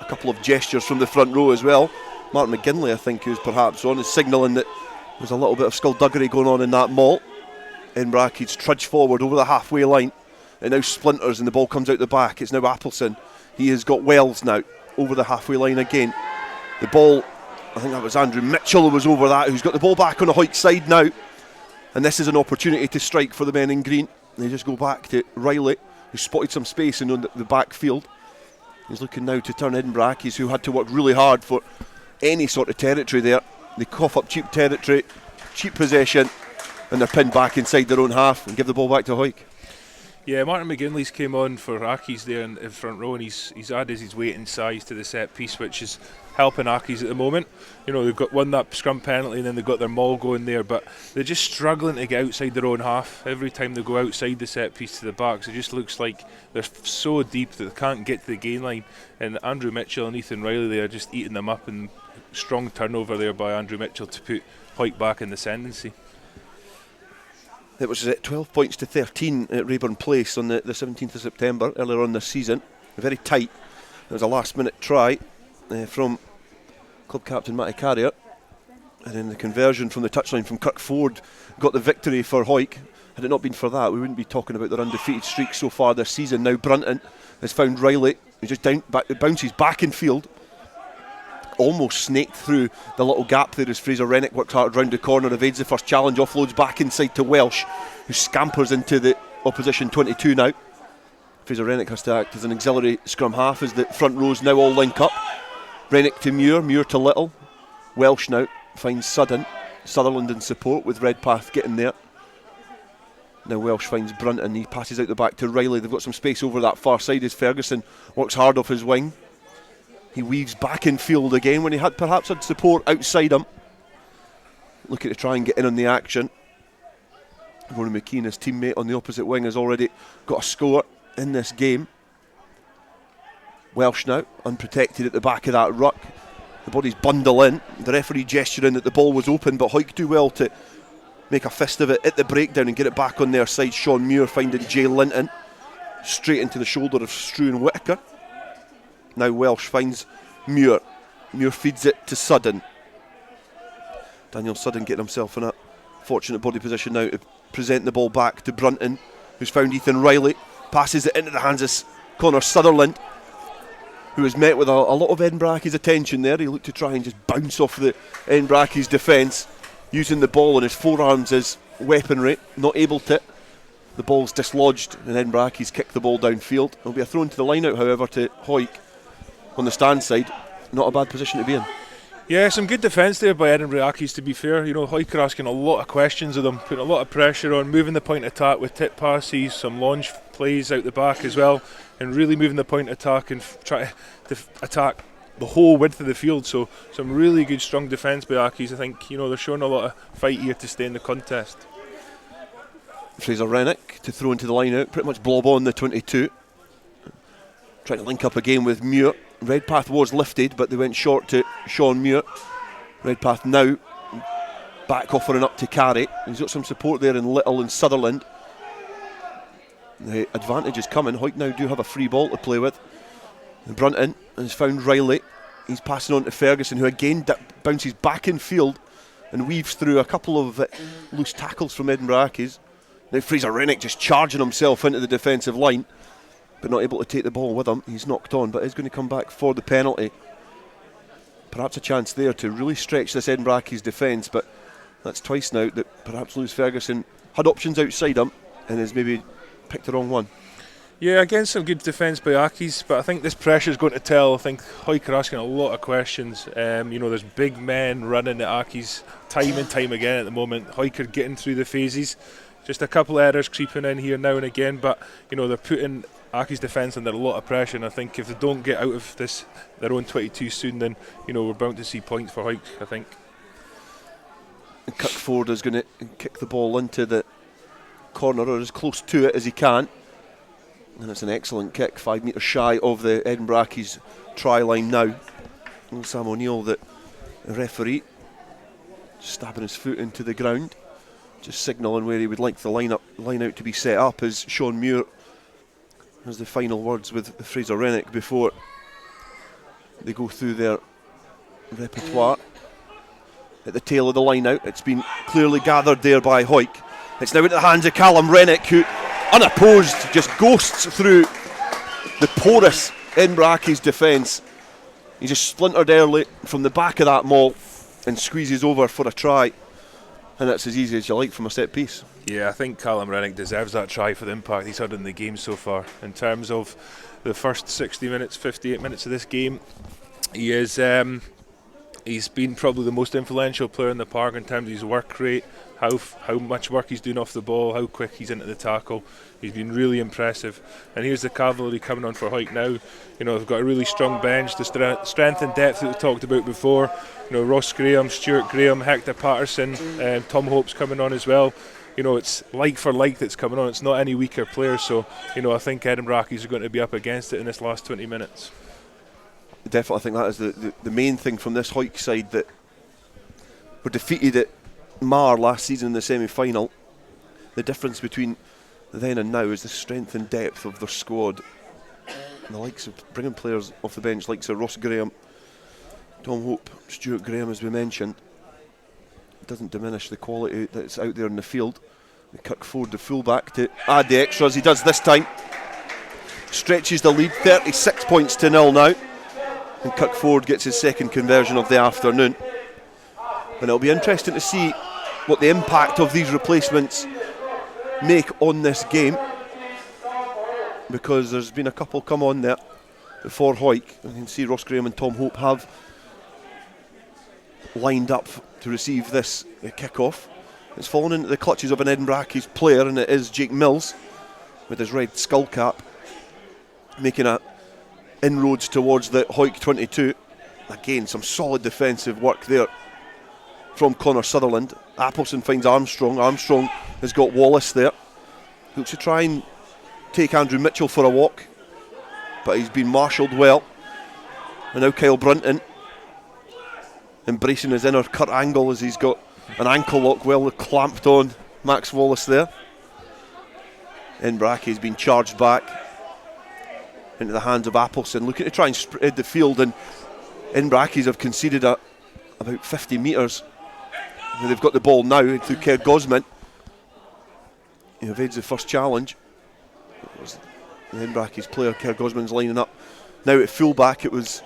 A couple of gestures from the front row as well. Martin McGinley, I think, who's perhaps on, is signalling that there's a little bit of skullduggery going on in that maul. Edinburgh Accies trudge forward over the halfway line. It now splinters and the ball comes out the back. It's now Appleson. He has got Wells now over the halfway line again. The ball, I think that was Andrew Mitchell who was over that, who's got the ball back on the Hawick side now. And this is an opportunity to strike for the men in green. They just go back to Riley, who spotted some space in the back field. He's looking now to turn Edinburgh Accies, who had to work really hard for any sort of territory there. They cough up cheap territory, cheap possession, and they're pinned back inside their own half and give the ball back to Hawick. Yeah, Martin McGinley's came on for Accies there in the front row, and he's added his weight and size to the set piece, which is helping Accies at the moment. You know, they've won that scrum penalty and then they've got their maul going there, but they're just struggling to get outside their own half. Every time they go outside the set piece to the backs, it just looks like they're so deep that they can't get to the gain line. And Andrew Mitchell and Ethan Riley, they are just eating them up, and strong turnover there by Andrew Mitchell to put Hawick back in the ascendancy. It was 12 points to 13 at Rayburn Place on the 17th of September, earlier on this season. Very tight. It was a last-minute try from club captain Matty Carrier. And then the conversion from the touchline from Kirk Ford got the victory for Hawick. Had it not been for that, we wouldn't be talking about their undefeated streak so far this season. Now Brunton has found Riley, who just bounces back in field. Almost snaked through the little gap there as Fraser Rennick works hard round the corner, evades the first challenge, offloads back inside to Welsh, who scampers into the opposition 22 now. Fraser Rennick has to act as an auxiliary scrum half as the front rows now all link up. Rennick to Muir, Muir to Little. Welsh now finds Sutherland in support with Redpath getting there. Now Welsh finds Brunton, he passes out the back to Riley. They've got some space over that far side as Ferguson works hard off his wing. He weaves back in field again when he had perhaps had support outside him. Looking to try and get in on the action. Ronan McKean, his teammate on the opposite wing, has already got a score in this game. Welsh now, unprotected at the back of that ruck. The bodies bundle in. The referee gesturing that the ball was open, but Hawick do well to make a fist of it at the breakdown and get it back on their side. Sean Muir finding Jay Linton straight into the shoulder of Struan Whittaker. Now Welsh finds Muir. Muir feeds it to Sudden. Daniel Sudden getting himself in a fortunate body position now to present the ball back to Brunton, who's found Ethan Riley. Passes it into the hands of Connor Sutherland, who has met with a lot of Edinburgh Accies attention there. He looked to try and just bounce off the Edinburgh Accies defence, using the ball in his forearms as weaponry. Not able to. The ball's dislodged and Edinburgh Accies kick the ball downfield. It'll be a throw into the line out, however, to Hawick. On the stand side, not a bad position to be in. Yeah, some good defence there by Edinburgh Accies, to be fair. You know, Hawick are asking a lot of questions of them, putting a lot of pressure on, moving the point attack with tip passes, some launch plays out the back as well, and really moving the point attack and try to attack the whole width of the field. So some really good strong defence by Accies. I think, you know, they're showing a lot of fight here to stay in the contest. Fraser Rennick to throw into the line out, pretty much blob on the 22. Trying to link up again with Muir. Redpath was lifted, but they went short to Sean Muir. Redpath now back offering up to Carey. He's got some support there in Little and Sutherland. The advantage is coming. Hawick now do have a free ball to play with. And Brunton has found Riley. He's passing on to Ferguson, who again bounces back in field and weaves through a couple of loose tackles from Edinburgh Accies. Now Fraser Rennick just charging himself into the defensive line, but not able to take the ball with him. He's knocked on, but is going to come back for the penalty. Perhaps a chance there to really stretch this Edinburgh Accies defence, but that's twice now that perhaps Lewis Ferguson had options outside him and has maybe picked the wrong one. Yeah, again, some good defence by Accies, but I think this pressure is going to tell. I think Hawick are asking a lot of questions. You know, there's big men running at Accies time and time again at the moment. Hawick are getting through the phases. Just a couple of errors creeping in here now and again, but you know, they're putting Accies defence under a lot of pressure, and I think if they don't get out of this their own 22 soon, then you know, we're bound to see points for Hawick, I think. And Kirk Ford is going to kick the ball into the corner, or as close to it as he can, and it's an excellent kick, 5 metres shy of the Edinburgh Accies try line now. And Sam O'Neill, the referee, stabbing his foot into the ground, just signalling where he would like the line out to be set up, as Sean Muir has the final words with Fraser Rennick before they go through their repertoire. At the tail of the line out, it's been clearly gathered there by Hawick. It's now into the hands of Callum Rennick, who unopposed just ghosts through the porous Edinburgh Accies defence. He just splintered early from the back of that maul and squeezes over for a try. And that's as easy as you like from a set piece. Yeah, I think Callum Rennick deserves that try for the impact he's had in the game so far. In terms of the first 60 minutes, 58 minutes of this game, he is He's been probably the most influential player in the park in terms of his work rate, how much work he's doing off the ball, how quick he's into the tackle. He's been really impressive. And here's the cavalry coming on for Hawick now. They've got a really strong bench, the strength and depth that we talked about before. Ross Graham, Stuart Graham, Hector Patterson, Tom Hope's coming on as well. It's like for like that's coming on. It's not any weaker players. So, I think Edinburgh Accies are going to be up against it in this last 20 minutes. Definitely, I think that is the main thing from this Hawick side, that were defeated at Mar last season in the semi-final. The difference between then and now is the strength and depth of their squad. And the likes of bringing players off the bench, likes of Ross Graham, Tom Hope, Stuart Graham, as we mentioned. It doesn't diminish the quality that's out there in the field. Kirkford, the fullback, to add the extra as he does this time. Stretches the lead, 36 points to 0 now. And Kirkford gets his second conversion of the afternoon. And it'll be interesting to see what the impact of these replacements make on this game, because there's been a couple come on there for Hawick. You can see Ross Graham and Tom Hope have lined up to receive this kick-off. It's fallen into the clutches of an Edinburgh Accies player, and it is Jake Mills with his red skull cap making a inroads towards the Hawick 22. Again, some solid defensive work there from Connor Sutherland. Appleson finds Armstrong. Armstrong has got Wallace there. Looks to try and take Andrew Mitchell for a walk, but he's been marshalled well. And now Kyle Brunton embracing his inner Kurt Angle as he's got an ankle lock well clamped on Max Wallace there. Edinburgh has been charged back into the hands of Appleson, looking to try and spread the field, and Edinburgh Accies have conceded about 50 metres. They've got the ball now through Kerr Gosman. He evades the first challenge. The Edinburgh Accies player, Kerr Gosman's lining up. Now at full-back, it was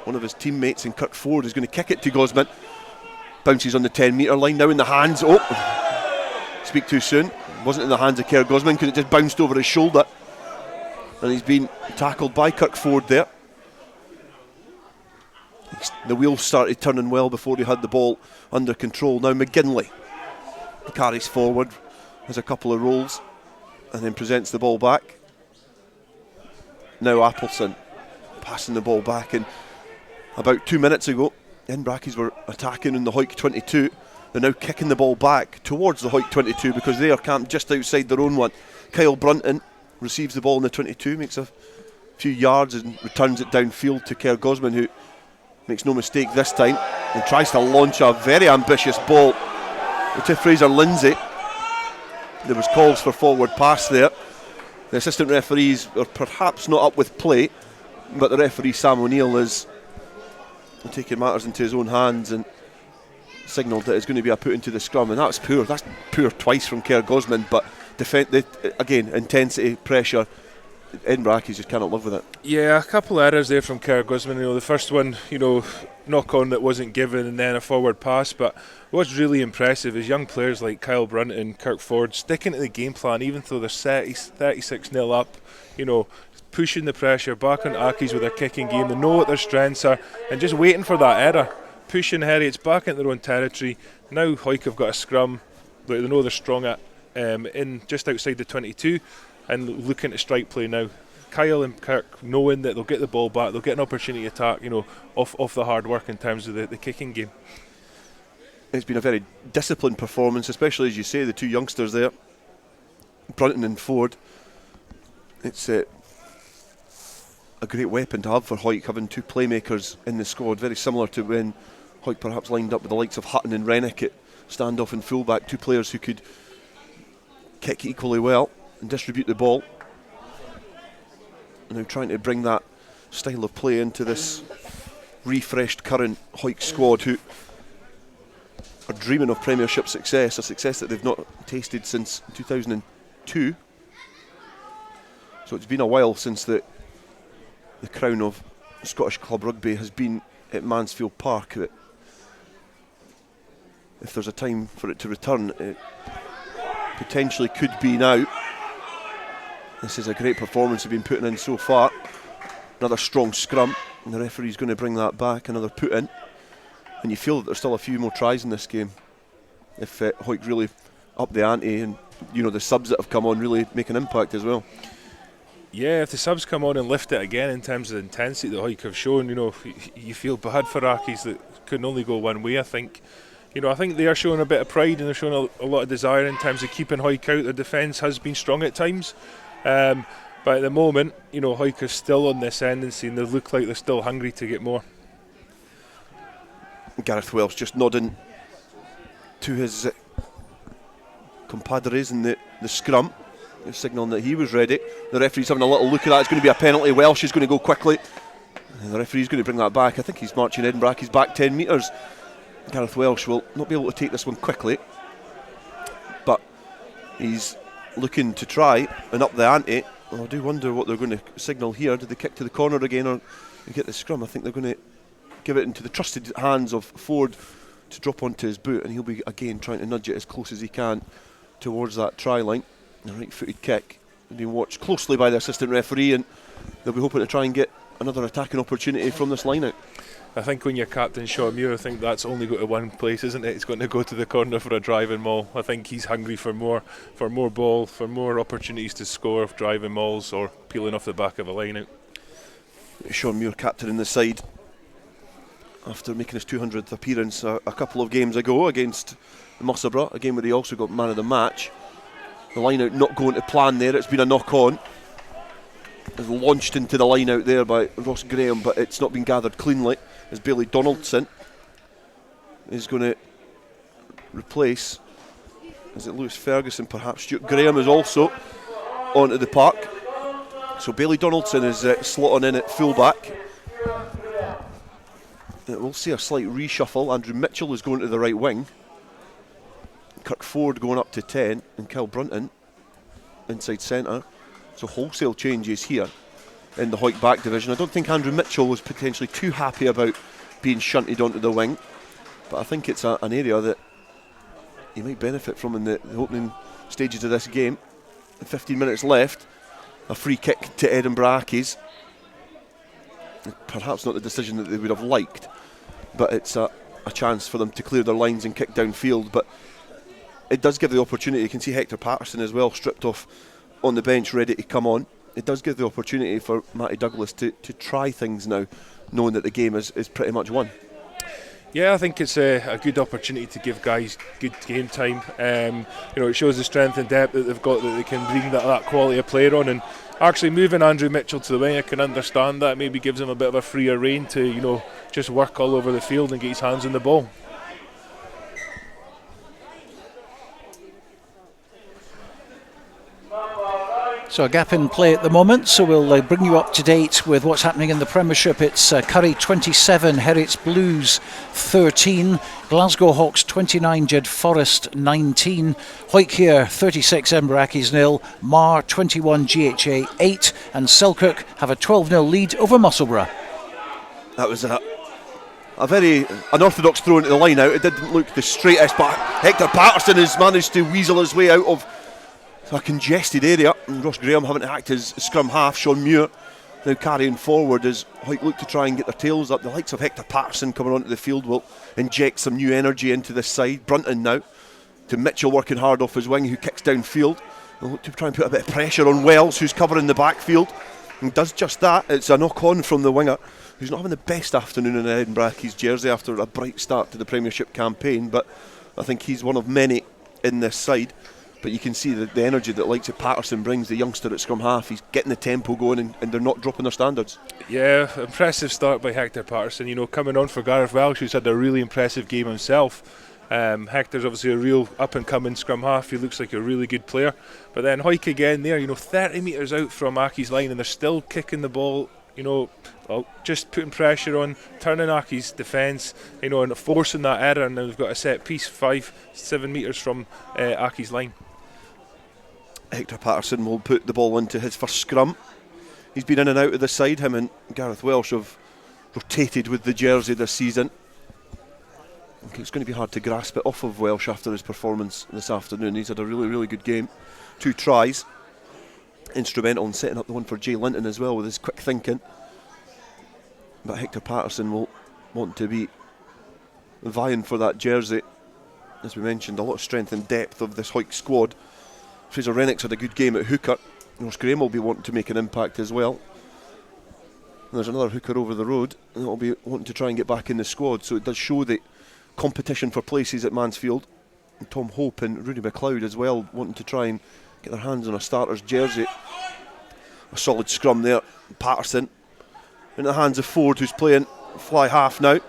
one of his teammates in Kirkford who's going to kick it to Gosman. Bounces on the 10-metre line, now in the hands. Speak too soon. Wasn't in the hands of Kerr Gosman because it just bounced over his shoulder. And he's been tackled by Kirkford there. The wheels started turning well before he had the ball under control. Now McGinley carries forward, has a couple of rolls, and then presents the ball back. Now Appleson passing the ball back, and about 2 minutes ago Edinburgh Accies were attacking in the Hawick 22. They're now kicking the ball back towards the Hawick 22 because they are camped just outside their own one. Kyle Brunton receives the ball in the 22, makes a few yards and returns it downfield to Kerr Gosman, who makes no mistake this time and tries to launch a very ambitious ball to Fraser Lindsay. There was calls for forward pass there. The assistant referees are perhaps not up with play, but the referee Sam O'Neill is taking matters into his own hands and signalled that it's going to be a put into the scrum, and that's poor. That's poor twice from Kerr Gosman, but again, intensity, pressure. Edinburgh Accies just cannot live with it. Yeah, a couple of errors there from Kerr Gosman. The first one, knock on that wasn't given, and then a forward pass. But what's really impressive is young players like Kyle Brunton and Kirkford sticking to the game plan, even though they're 36-0 up. Pushing the pressure back on Accies with their kicking game. They know what their strengths are, and just waiting for that error. Pushing Heriots back into their own territory. Now Hawick have got a scrum that they know they're strong at, in just outside the 22, and looking to strike play now. Kyle and Kirk knowing that they'll get the ball back, they'll get an opportunity to attack, off the hard work in terms of the kicking game. It's been a very disciplined performance, especially as you say, the two youngsters there, Brunton and Ford. It's a great weapon to have for Hawick, having two playmakers in the squad, very similar to when Hawick perhaps lined up with the likes of Hutton and Rennick at standoff and fullback, two players who could kick equally well and distribute the ball. And now trying to bring that style of play into this refreshed current Hawick squad, who are dreaming of Premiership success, a success that they've not tasted since 2002. So it's been a while since the crown of Scottish Club Rugby has been at Mansfield Park. If there's a time for it to return, it potentially could be now. This is a great performance they've been putting in so far. Another strong scrum, and the referee's going to bring that back. Another put in. And you feel that there's still a few more tries in this game if Hawick really up the ante, and the subs that have come on really make an impact as well. Yeah, if the subs come on and lift it again in terms of the intensity that Hawick have shown, you feel bad for Accies that couldn't only go one way. I think they are showing a bit of pride, and they're showing a lot of desire in terms of keeping Hawick out. Their defence has been strong at times, but at the moment, Hawick is still on the ascendancy, and they look like they're still hungry to get more. Gareth Welsh just nodding to his compadres in the scrum, signalling that he was ready. The referee's having a little look at that. It's going to be a penalty. Welsh is going to go quickly. And the referee's going to bring that back. I think he's marching Edinburgh Accies back 10 metres. Gareth Welsh will not be able to take this one quickly, but he's looking to try and up the ante. Well, I do wonder what they're going to signal here. Did they kick to the corner again, or get the scrum? I think they're going to give it into the trusted hands of Ford to drop onto his boot, and he'll be again trying to nudge it as close as he can towards that try line. A right-footed kick, being watched closely by the assistant referee, and they'll be hoping to try and get another attacking opportunity from this line out. I think when you're captain Sean Muir, I think that's only got to one place, isn't it? It's going to go to the corner for a driving maul. I think he's hungry for more ball, for more opportunities to score driving mauls or peeling off the back of a line out. Sean Muir captain in the side after making his 200th appearance a couple of games ago against Musselburgh, a game where he also got man of the match. The line out not going to plan there. It's been a knock on. It's launched into the line out there by Ross Graham, but it's not been gathered cleanly as Bailey Donaldson is going to replace, is it Lewis Ferguson perhaps? Stuart Graham is also onto the park. So Bailey Donaldson is slotting in at fullback. We'll see a slight reshuffle. Andrew Mitchell is going to the right wing. Kirk Ford going up to 10, and Kyle Brunton inside centre. So wholesale changes here in the Hawick back division. I don't think Andrew Mitchell was potentially too happy about being shunted onto the wing, but I think it's an area that he might benefit from in the opening stages of this game. 15 minutes left. A free kick to Edinburgh Accies. Perhaps not the decision that they would have liked, but it's a chance for them to clear their lines and kick downfield. But it does give the opportunity. You can see Hector Patterson as well, stripped off on the bench, ready to come on. It does give the opportunity for Matty Douglas to try things now, knowing that the game is pretty much won. Yeah, I think it's a good opportunity to give guys good game time. It shows the strength and depth that they've got, that they can bring that quality of player on. And actually moving Andrew Mitchell to the wing, I can understand that. Maybe gives him a bit of a freer rein to, just work all over the field and get his hands on the ball. So a gap in play at the moment, so we'll bring you up to date with what's happening in the Premiership. It's Curry 27, Heriots Blues 13, Glasgow Hawks 29, Jed Forest 19, Hawick here 36, Edinburgh Accies 0, Mar 21, GHA 8, and Selkirk have a 12-0 lead over Musselburgh. That was a very unorthodox throw into the line out. It didn't look the straightest, but Hector Patterson has managed to weasel his way out of a congested area, and Ross Graham having to act as scrum half. Sean Muir now carrying forward as Hawick look to try and get their tails up. The likes of Hector Patterson coming onto the field will inject some new energy into this side. Brunton now to Mitchell working hard off his wing, who kicks downfield. They'll look to try and put a bit of pressure on Wells, who's covering the backfield, and does just that. It's a knock on from the winger, who's not having the best afternoon in an Edinburgh Accies jersey after a bright start to the Premiership campaign, but I think he's one of many in this side. But you can see the energy that likes of Patterson brings, the youngster at scrum half. He's getting the tempo going, and they're not dropping their standards. Yeah, impressive start by Hector Patterson. Coming on for Gareth Welsh, who's had a really impressive game himself. Hector's obviously a real up-and-coming scrum half. He looks like a really good player. But then Hawick again there, 30 metres out from Accies line, and they're still kicking the ball, just putting pressure on, turning Accies' defence, and forcing that error. And now they've got a set piece 5-7 metres from Accies line. Hector Patterson will put the ball into his first scrum. He's been in and out of the side. Him and Gareth Welsh have rotated with the jersey this season. It's going to be hard to grasp it off of Welsh after his performance this afternoon. He's had a really, really good game. 2 tries. Instrumental in setting up the one for Jay Linton as well with his quick thinking. But Hector Patterson will want to be vying for that jersey. As we mentioned, a lot of strength and depth of this Hawick squad. Fraser Rennick's had a good game at hooker. Ross Graham will be wanting to make an impact as well. And there's another hooker over the road that will be wanting to try and get back in the squad. So it does show the competition for places at Mansfield. And Tom Hope and Rudy McLeod as well wanting to try and get their hands on a starter's jersey. A solid scrum there. Patterson in the hands of Ford, who's playing fly half now.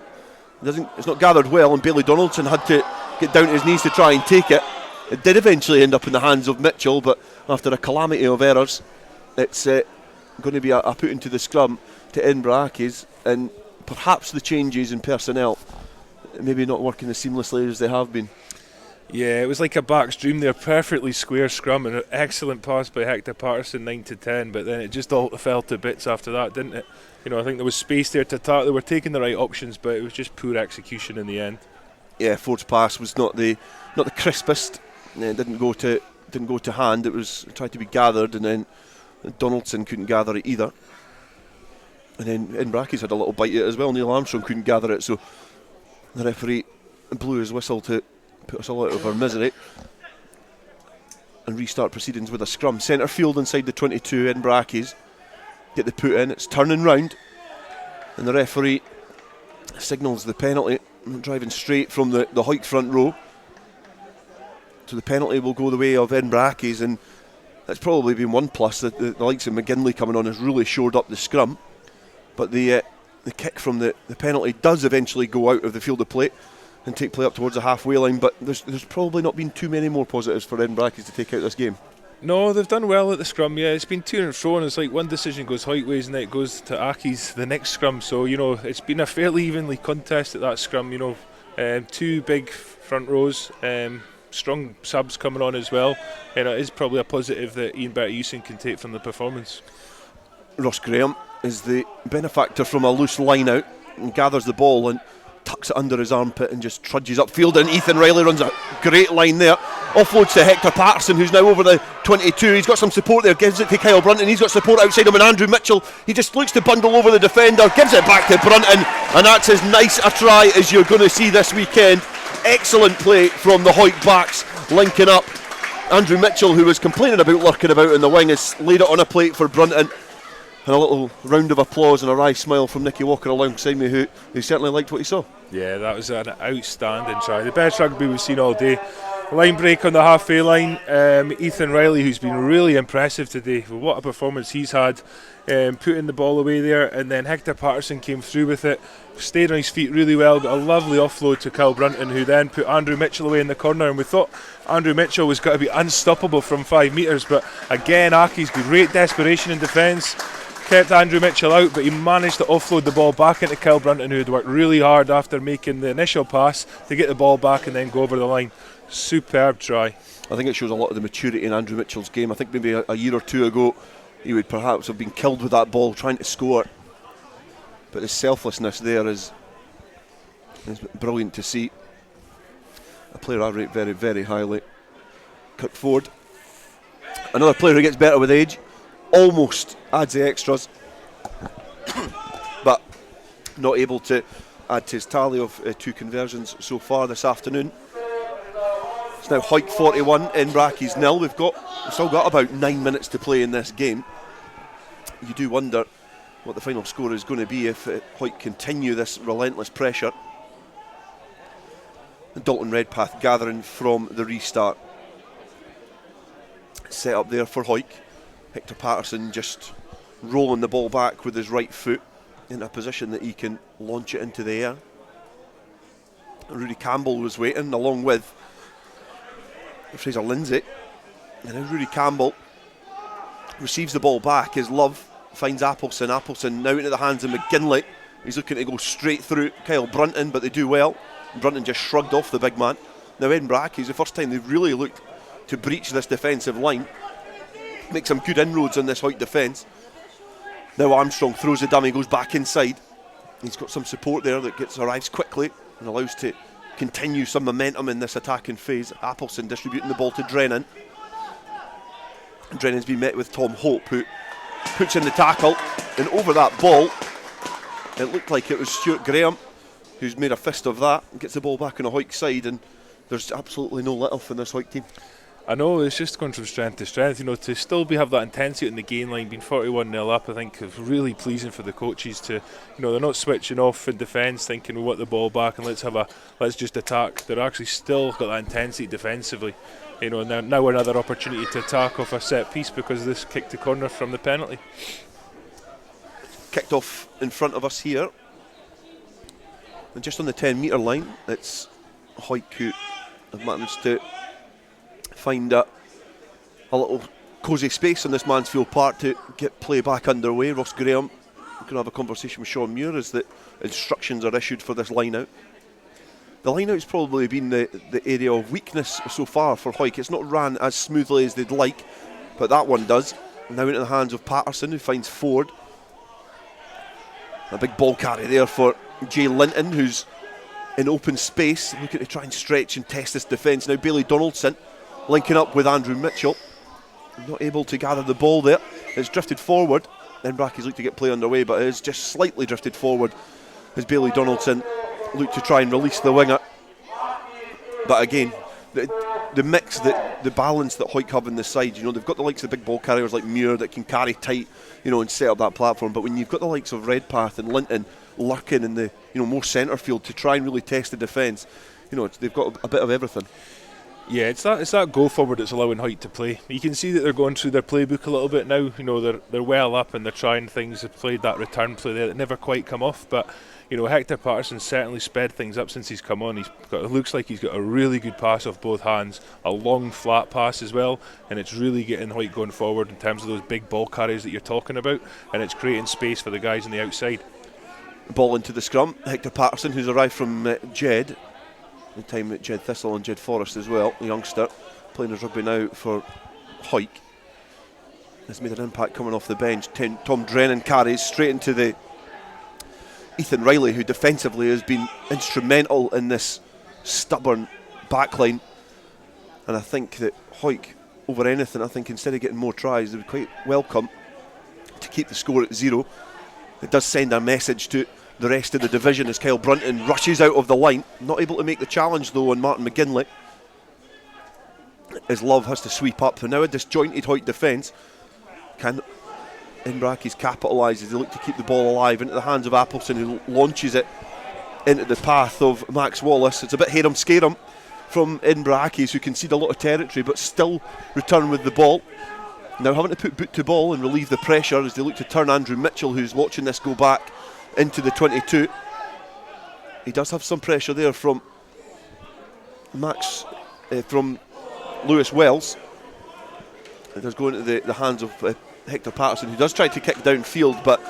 It's not gathered well, and Bailey Donaldson had to get down to his knees to try and take it. It did eventually end up in the hands of Mitchell, but after a calamity of errors, it's going to be a put into the scrum to Edinburgh Accies, and perhaps the changes in personnel maybe not working as seamlessly as they have been. Yeah, it was like a back's dream there. Perfectly square scrum and an excellent pass by Hector Patterson, 9-10, but then it just all fell to bits after that, didn't it? I think there was space there to attack. They were taking the right options, but it was just poor execution in the end. Yeah, Ford's pass was not the crispest. It didn't go to hand. It was tried to be gathered, and then Donaldson couldn't gather it either. And then Edinburgh Accies had a little bite at it as well. Neil Armstrong couldn't gather it, so the referee blew his whistle to put us all out of our misery and restart proceedings with a scrum. Centre field inside the 22, Edinburgh Accies get the put in. It's turning round, and the referee signals the penalty, driving straight from the Hawick front row. So the penalty will go the way of Edinburgh Accies, and that's probably been one plus. The likes of McGinley coming on has really shored up the scrum, but the kick from the penalty does eventually go out of the field of play and take play up towards the halfway line, but there's probably not been too many more positives for Edinburgh Accies to take out this game. No, they've done well at the scrum, yeah. It's been to and fro, and it's like one decision goes Hawick ways and then it goes to Accies the next scrum. So, it's been a fairly evenly contest at that scrum, two big front rows, strong subs coming on as well, and it is probably a positive that Ian Bertie-Houston can take from the performance. Ross Graham is the benefactor from a loose line out and gathers the ball and tucks it under his armpit and just trudges upfield, and Ethan Riley runs a great line there, offloads to Hector Patterson, who's now over the 22. He's got some support there, gives it to Kyle Brunton. He's got support outside him, and Andrew Mitchell, he just looks to bundle over the defender, gives it back to Brunton, and that's as nice a try as you're going to see this weekend. Excellent play from the Hawick backs, linking up. Andrew Mitchell, who was complaining about lurking about in the wing, has laid it on a plate for Brunton. And a little round of applause and a wry smile from Nikki Walker alongside me, who certainly liked what he saw. Yeah, that was an outstanding try. The best rugby we've seen all day. Line break on the halfway line. Ethan Riley, who's been really impressive today. What a performance he's had, putting the ball away there. And then Hector Patterson came through with it, stayed on his feet really well, got a lovely offload to Kyle Brunton, who then put Andrew Mitchell away in the corner. And we thought Andrew Mitchell was going to be unstoppable from 5 metres, but again, Accies, great desperation in defence. Kept Andrew Mitchell out, but he managed to offload the ball back into Kyle Brunton, who had worked really hard after making the initial pass to get the ball back and then go over the line. Superb try. I think it shows a lot of the maturity in Andrew Mitchell's game. I think maybe a year or two ago he would perhaps have been killed with that ball trying to score, but his selflessness there is brilliant to see. A player I rate very, very highly. Kirk Ford, another player who gets better with age, almost adds the extras, but not able to add to his tally of 2 conversions so far this afternoon. It's now Hawick 41, Edinburgh Accies 0. We've still got about 9 minutes to play in this game. You do wonder what the final score is going to be if Hawick continue this relentless pressure. Dalton Redpath gathering from the restart. Set up there for Hawick. Hector Patterson just rolling the ball back with his right foot in a position that he can launch it into the air. Rudy Campbell was waiting along with Fraser Lindsay, and now Rudy Campbell receives the ball back. His Love finds Appleson now into the hands of McGinley. He's looking to go straight through Kyle Brunton, but they do well. Brunton just shrugged off the big man. Now Edinburgh Accies, the first time they've really looked to breach this defensive line, make some good inroads on this Hawick defence. Now Armstrong throws the dummy, goes back inside. He's got some support there that arrives quickly and allows to continue some momentum in this attacking phase. Appleson distributing the ball to Drennan. Drennan's been met with Tom Hope, who puts in the tackle, and over that ball it looked like it was Stuart Graham who's made a fist of that, and gets the ball back on the Hawick side, and there's absolutely no let-off in this Hawick team. I know, it's just going from strength to strength, to still have that intensity in the gain line, being 41-0 up, I think is really pleasing for the coaches to, they're not switching off in defence thinking we want the ball back and let's just attack. They're actually still got that intensity defensively. Now another opportunity to attack off a set piece because of this kick to corner from the penalty. Kicked off in front of us here. And just on the 10-metre line, it's Hawick who have managed to find a little cosy space in this Mansfield Park to get play back underway. Ross Graham going to have a conversation with Sean Muir as the instructions are issued for this line out. The line out's probably been the area of weakness so far for Hawick. It's not ran as smoothly as they'd like, but that one does. Now into the hands of Patterson, who finds Ford. A big ball carry there for Jay Linton, who's in open space, looking to try and stretch and test this defence. Now Bailey Donaldson linking up with Andrew Mitchell, not able to gather the ball there. It's drifted forward. Edinburgh Accies look to get play underway, but it is just slightly drifted forward as Bailey Donaldson look to try and release the winger. But again, the mix, the balance that Hawick have in the side, they've got the likes of the big ball carriers like Muir that can carry tight, and set up that platform. But when you've got the likes of Redpath and Linton lurking in the more centre field to try and really test the defence, they've got a bit of everything. Yeah, it's that go forward that's allowing Hawick to play. You can see that they're going through their playbook a little bit now. They're well up and they're trying things. They've played that return play there that never quite come off. But Hector Patterson certainly sped things up since he's come on. It looks like he's got a really good pass off both hands, a long flat pass as well, and it's really getting Hawick going forward in terms of those big ball carries that you're talking about, and it's creating space for the guys on the outside. Ball into the scrum. Hector Patterson, who's arrived from Jed. The time at Jed Thistle and Jed Forest as well, a youngster playing his rugby now for Hawick, has made an impact coming off the bench. Tom Drennan carries straight into the Ethan Riley, who defensively has been instrumental in this stubborn backline, and I think that Hawick, over anything, instead of getting more tries, they would quite welcome to keep the score at 0. It does send a message to the rest of the division as Kyle Brunton rushes out of the line, not able to make the challenge though on Martin McGinley, as Love has to sweep up. And now a disjointed Hawick defence. Can Edinburgh Accies capitalise as they look to keep the ball alive into the hands of Appleson, who launches it into the path of Max Wallace. It's a bit harem scarum from Edinburgh Accies, who concede a lot of territory but still return with the ball. Now having to put boot to ball and relieve the pressure as they look to turn Andrew Mitchell, who's watching this go back into the 22. He does have some pressure there from from Lewis Wells. It does go into the hands of Hector Patterson, who does try to kick downfield, but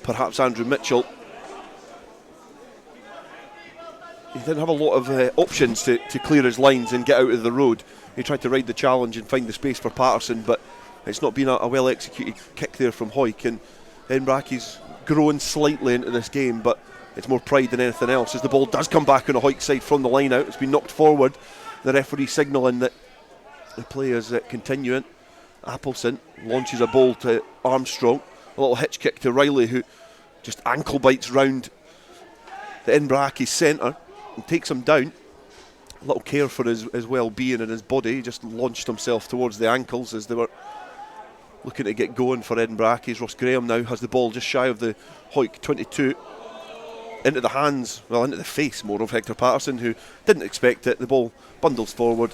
perhaps Andrew Mitchell, he didn't have a lot of options to clear his lines and get out of the road. He tried to ride the challenge and find the space for Patterson, but it's not been a well executed kick there from Hawick. And Edinburgh Accies growing slightly into this game, but it's more pride than anything else as the ball does come back on the Hawick side from the line out. It's been knocked forward. The referee signalling that the play is continuing. Appleson launches a ball to Armstrong, a little hitch kick to Riley, who just ankle bites round the Edinburgh Accies centre and takes him down. A little care for his well-being and his body. He just launched himself towards the ankles as they were looking to get going for Edinburgh Accies. Ross Graham now has the ball just shy of the Hawick 22, into the hands, into the face more of Hector Patterson, who didn't expect it. The ball bundles forward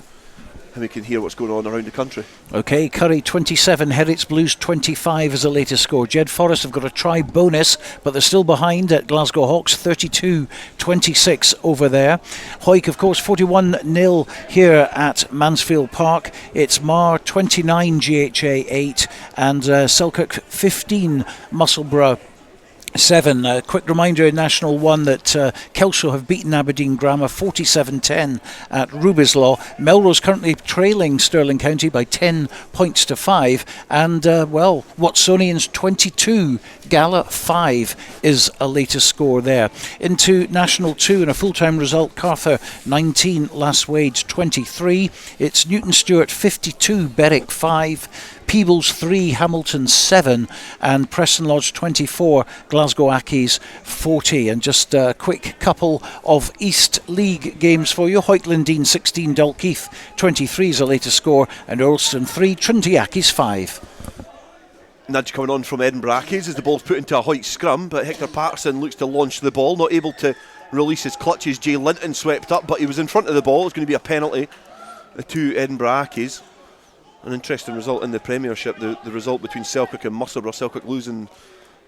and we can hear what's going on around the country. OK, Curry 27, Herits Blues 25 is the latest score. Jed Forest have got a try bonus, but they're still behind at Glasgow Hawks, 32-26 over there. Hawick, of course, 41-0 here at Mansfield Park. It's Mar 29, GHA 8, and Selkirk 15, Musselburgh 7. A quick reminder in National 1 that Kelso have beaten Aberdeen Grammar 47-10 at Rubislaw. Melrose currently trailing Stirling County by 10 points to 5. And, Watsonians 22, Gala 5 is a latest score there. Into National 2 in a full-time result, Carther 19, Lass Wade 23. It's Newton Stewart 52, Berwick 5. Peebles 3, Hamilton 7, and Preston Lodge 24, Glasgow Accies 40. And just a quick couple of East League games for you. Hawick Lindeen 16, Dalkeith 23 is the latest score, and Earlston 3, Trinity Accies 5. Nudge coming on from Edinburgh Accies as the ball's put into a Hawick scrum, but Hector Patterson looks to launch the ball, not able to release his clutches. Jay Linton swept up, but he was in front of the ball. It's going to be a penalty to Edinburgh Accies. An interesting result in the Premiership, the result between Selkirk and Musselburgh. Selkirk losing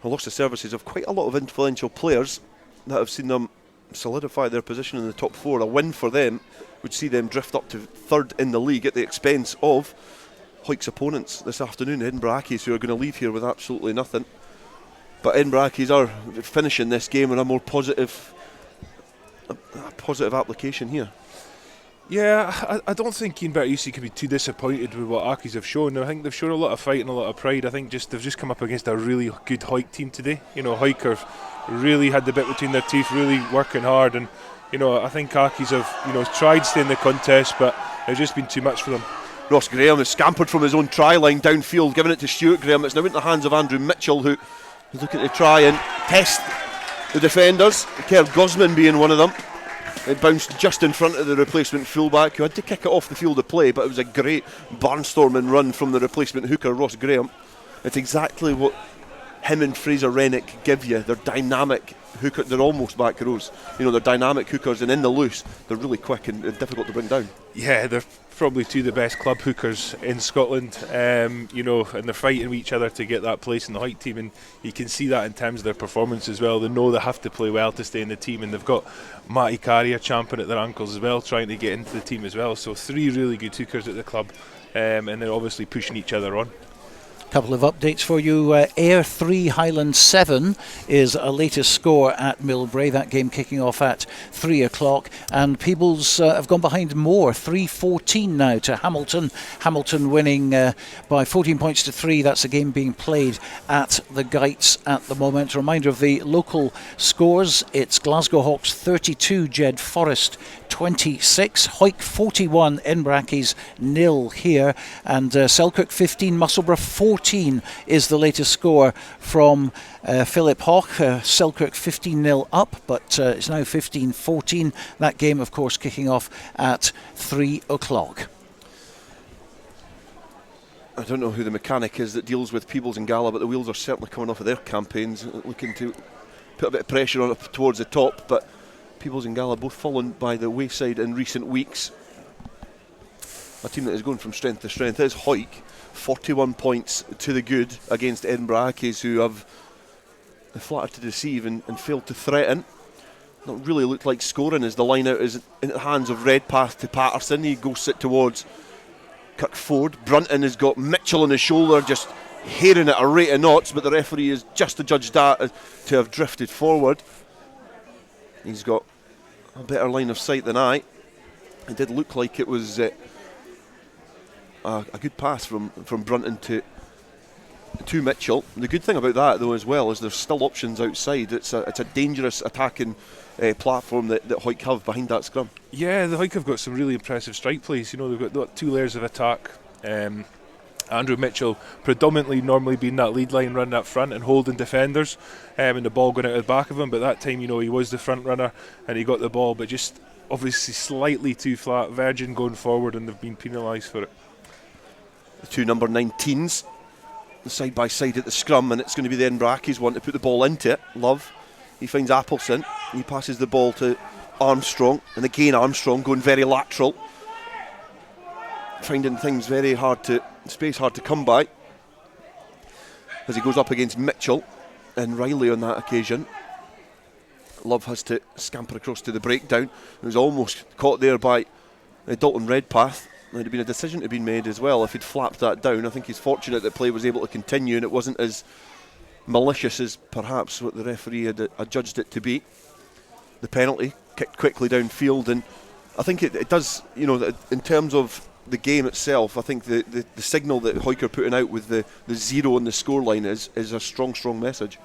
a loss of services of quite a lot of influential players that have seen them solidify their position in the top 4. A win for them would see them drift up to 3rd in the league at the expense of Hawick's opponents this afternoon, Edinburgh Accies, who are going to leave here with absolutely nothing. But Edinburgh Accies are finishing this game with a more positive application here. Yeah, I don't think Ian Bertuzzi can be too disappointed with what Accies have shown. I think they've shown a lot of fight and a lot of pride. I think they've just come up against a really good Hawick team today. Hawick have really had the bit between their teeth, really working hard, and I think Accies have tried to stay in the contest, but it's just been too much for them. Ross Graham has scampered from his own try line downfield, giving it to Stuart Graham. It's now into the hands of Andrew Mitchell, who is looking to try and test the defenders. Kerr Gosman being one of them. It bounced just in front of the replacement fullback, who had to kick it off the field of play, but it was a great barnstorming run from the replacement hooker, Ross Graham. It's exactly what him and Fraser Rennick give you. They're dynamic hookers. They're almost back rows. They're dynamic hookers, and in the loose, they're really quick and difficult to bring down. Yeah, they're probably two of the best club hookers in Scotland, and they're fighting with each other to get that place in the Hawick team, and you can see that in terms of their performance as well. They know they have to play well to stay in the team, and they've got Matty Carrier champing at their ankles as well, trying to get into the team as well. So 3 really good hookers at the club, and they're obviously pushing each other on. Couple of updates for you. Ayr 3, Highland 7 is a latest score at Millbrae. That game kicking off at 3 o'clock. And Peebles have gone behind more, 3-14 now to Hamilton. Hamilton winning by 14 points to 3. That's a game being played at the Gites at the moment. A reminder of the local scores. It's Glasgow Hawks 32, Jed Forest 26, Hawick 41, Edinburgh Accies 0 here, and Selkirk 15, Musselburgh 14 is the latest score from Philip Hawk. Selkirk 15-0 up, but it's now 15-14. That game, of course, kicking off at 3 o'clock. I don't know who the mechanic is that deals with Peebles and Gala, but the wheels are certainly coming off of their campaigns, looking to put a bit of pressure on it towards the top, but Peebles and Gala both fallen by the wayside in recent weeks. A team that is going from strength to strength is Hawick, 41 points to the good against Edinburgh Accies, who have flattered to deceive and failed to threaten. Not really looked like scoring as the line out is in the hands of Redpath to Patterson. He goes sit towards Kirkford. Brunton has got Mitchell on his shoulder, just hearing at a rate of knots, but the referee is just adjudged that to have drifted forward. He's got a better line of sight than I. It did look like it was a good pass from Brunton to Mitchell. The good thing about that, though, as well, is there's still options outside. It's a dangerous attacking platform that Hawick have behind that scrum. Yeah, the Hawick have got some really impressive strike plays. They've got 2 layers of attack. Andrew Mitchell predominantly normally being that lead line running up front and holding defenders, and the ball going out of the back of him, but that time he was the front runner and he got the ball, but just obviously slightly too flat. Virgin going forward, and they've been penalised for it. The 2 number 19s side by side at the scrum, and it's going to be the Edinburgh Accies one to put the ball into it. Love, he finds Appleson, he passes the ball to Armstrong, and again Armstrong going very lateral, finding things very hard to come by as he goes up against Mitchell and Riley on that occasion. Love has to scamper across to the breakdown. He was almost caught there by Dalton Redpath. There had been a decision to be made as well if he'd flapped that down. I think he's fortunate that play was able to continue and it wasn't as malicious as perhaps what the referee had adjudged it to be. The penalty kicked quickly downfield, and I think it does, in terms of the game itself, I think the signal that Hawick are putting out with the 0 on the scoreline is a strong message.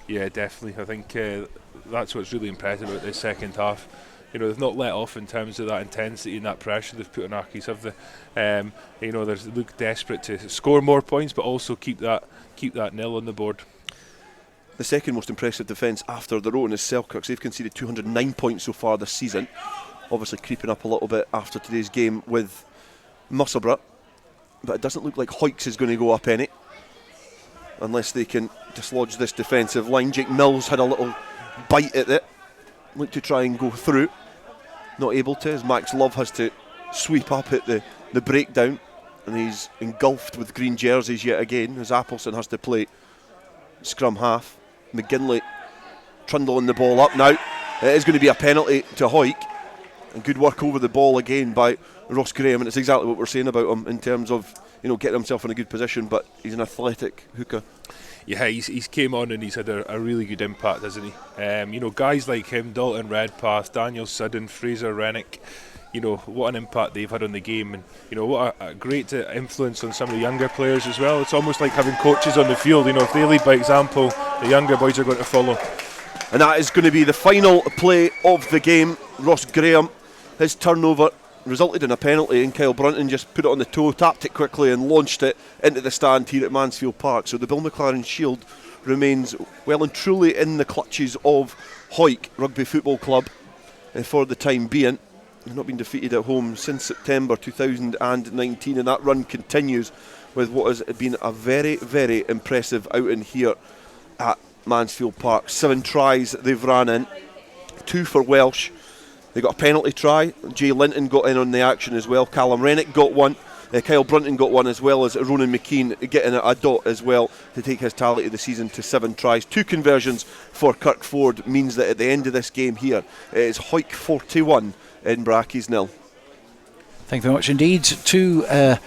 Yeah, definitely. I think that's what's really impressive about this second half. they've not let off in terms of that intensity and that pressure they've put on Accies, have they? They look desperate to score more points, but also keep that nil on the board. The second most impressive defence after their own is Selkirk's. They've conceded 209 points so far this season. Obviously creeping up a little bit after today's game with Musselburgh, but it doesn't look like Hawick is going to go up any unless they can dislodge this defensive line. Jake Mills had a little bite at it, looked to try and go through, not able to, as Max Love has to sweep up at the breakdown, and he's engulfed with green jerseys yet again as Appleson has to play scrum half. McGinley trundling the ball up now. It is going to be a penalty to Hawick, and good work over the ball again by Ross Graham, and it's exactly what we're saying about him in terms of getting himself in a good position, but he's an athletic hooker. Yeah, he's came on and he's had a really good impact, hasn't he? Guys like him, Dalton Redpath, Daniel Sudden, Fraser Rennick, what an impact they've had on the game, and what a great influence on some of the younger players as well. It's almost like having coaches on the field. If they lead by example, the younger boys are going to follow. And that is going to be the final play of the game. Ross Graham, his turnover resulted in a penalty, and Kyle Brunton just put it on the toe, tapped it quickly and launched it into the stand here at Mansfield Park. So the Bill McLaren Shield remains well and truly in the clutches of Hawick Rugby Football Club for the time being. They've not been defeated at home since September 2019, and that run continues with what has been a very, very impressive outing here at Mansfield Park. 7 tries they've ran in, 2 for Welsh. They got a penalty try. Jay Linton got in on the action as well. Callum Rennick got one. Kyle Brunton got one, as well as Ronan McKean getting a dot as well to take his tally of the season to 7 tries. 2 conversions for Kirk Ford means that at the end of this game here, it is Hawick 41, Edinburgh Accies 0. Thank you very much indeed to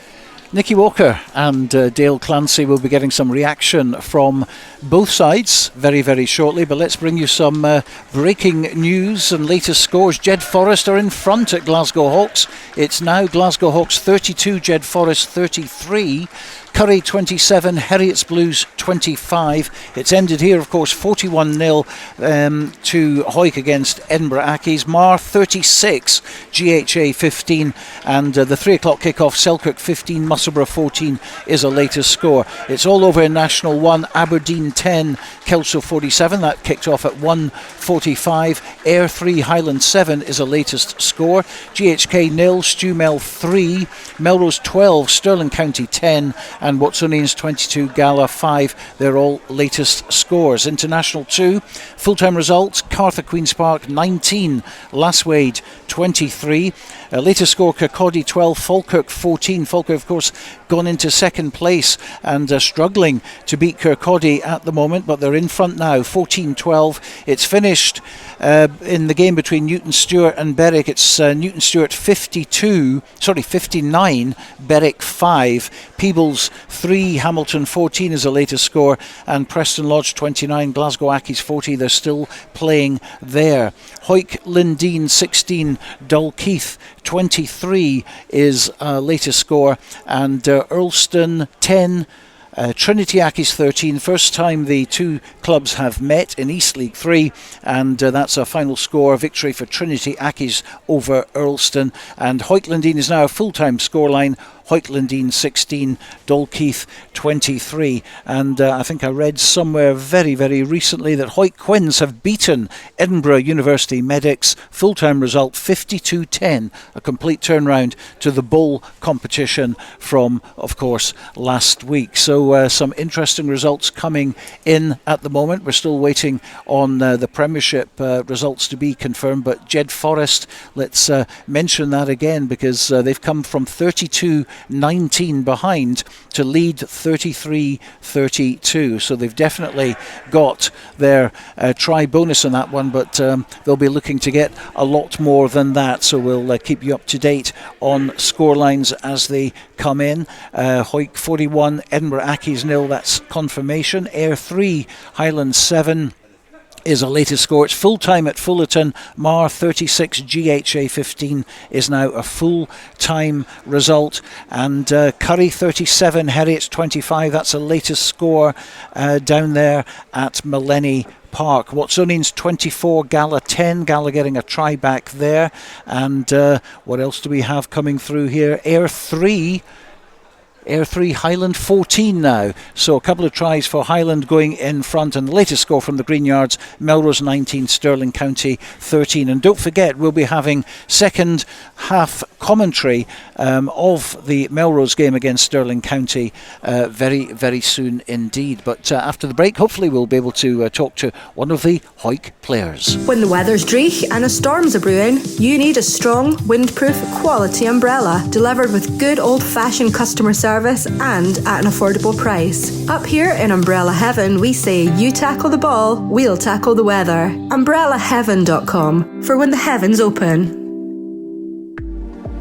Nikki Walker and Dale Clancy. Will be getting some reaction from both sides very, very shortly, but let's bring you some breaking news and latest scores. Jed Forest are in front at Glasgow Hawks. It's now Glasgow Hawks 32, Jed Forest 33. Curry 27, Heriots Blues 25. It's ended here, of course, 41-0 to Hawick against Edinburgh Accies. Mar 36, GHA 15, and the 3 o'clock kickoff, Selkirk 15, Musselburgh 14 is a latest score. It's all over in National 1, Aberdeen 10, Kelso 47. That kicked off at 1:45. Ayr 3, Highland 7 is a latest score. GHK 0, Stewmel 3, Melrose 12, Stirling County 10, and Watsonians 22, Gala 5. They're all latest scores. International 2, full-time results, Cartha Queen's Park 19, Lasswade 23. Latest score, Kirkcaldy 12, Falkirk 14. Falkirk, of course, gone into second place and struggling to beat Kirkcaldy at the moment, but they're in front now, 14-12. It's finished in the game between Newton Stewart and Berwick. It's Newton Stewart 59, Berwick 5. Peebles 3, Hamilton 14 is the latest score, and Preston Lodge 29, Glasgow Accies 40. They're still playing there. Hawick Lindeen 16, Dalkeith 23 is latest score, and Earlston 10, Trinity Accies 13. First time the two clubs have met in East League 3, and that's a final score, victory for Trinity Accies over Earlston. And Hawick Lindeen is now a full-time scoreline, Hawick Lindeen 16, Dalkeith 23. And I think I read somewhere very, very recently that Hawick Quins have beaten Edinburgh University Medics. Full-time result 52-10, a complete turnaround to the bowl competition from, of course, last week. So some interesting results coming in at the moment. We're still waiting on the Premiership results to be confirmed, but Jed Forest, let's mention that again, because they've come from 32-19 behind to lead 33-32. So they've definitely got their try bonus in that one, but they'll be looking to get a lot more than that. So we'll keep you up to date on scorelines as they come in. Hawick 41, Edinburgh Accies 0, that's confirmation. Ayr 3, Highland 7 is a latest score. It's full time at Fullerton. Mar 36, GHA 15 is now a full time result, and Curry 37, Heriots 25, that's a latest score down there at Millenny Park. Watsonians 24, Gala 10. Gala getting a try back there. And what else do we have coming through here? Ayr 3, Highland 14 now. So a couple of tries for Highland going in front. And the latest score from the Green Yards, Melrose 19, Stirling County 13. And don't forget, we'll be having second half commentary of the Melrose game against Stirling County very, very soon indeed. But after the break, hopefully we'll be able to talk to one of the Hawick players. When the weather's dreich and a storm's a brewing, you need a strong, windproof, quality umbrella delivered with good old-fashioned customer service and at an affordable price. Up here in Umbrella Heaven, we say you tackle the ball, we'll tackle the weather. UmbrellaHeaven.com for when the heavens open.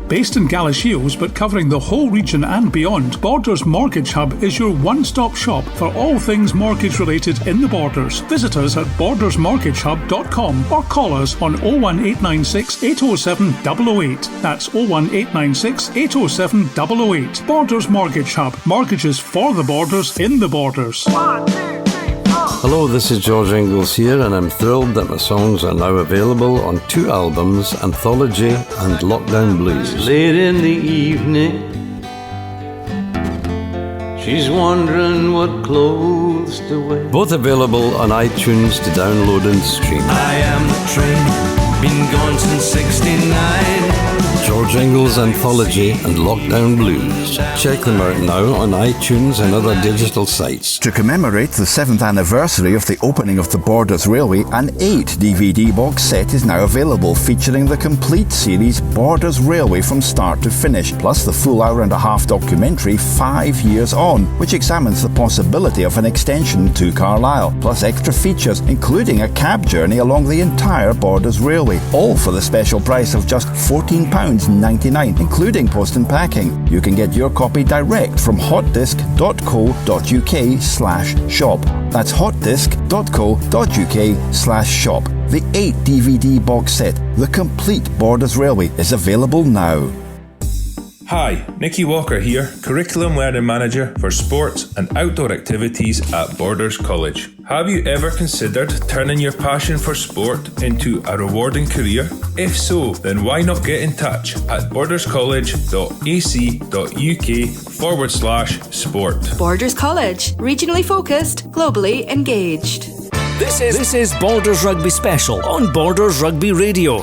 Based in Galashiels but covering the whole region and beyond, Borders Mortgage Hub is your one-stop shop for all things mortgage related in the Borders. Visit us at bordersmortgagehub.com or call us on 01896 807 008. That's 01896 807 008. Borders Mortgage Hub. Mortgages for the Borders in the Borders. Hello, this is George Ingalls here, and I'm thrilled that my songs are now available on 2 albums, Anthology and Lockdown Blues. Late in the evening, she's wondering what clothes to wear. Both available on iTunes to download and stream. I am the train, been gone since 69. George Ingalls Anthology and Lockdown Blues. Check them out now on iTunes and other digital sites. To commemorate the 7th anniversary of the opening of the Borders Railway, an 8 DVD box set is now available featuring the complete series Borders Railway from start to finish, plus the full hour-and-a-half documentary 5 Years On, which examines the possibility of an extension to Carlisle, plus extra features including a cab journey along the entire Borders Railway, all for the special price of just £14.99, including post and packing. You can get your copy direct from hotdisc.co.uk/shop. That's hotdisc.co.uk/shop. The 8 DVD box set, the complete Borders Railway, is available now. Hi, Nikki Walker here, Curriculum Learning Manager for Sports and Outdoor Activities at Borders College. Have you ever considered turning your passion for sport into a rewarding career? If so, then why not get in touch at borderscollege.ac.uk/sport. Borders College, regionally focused, globally engaged. This is Borders Rugby Special on Borders Rugby Radio.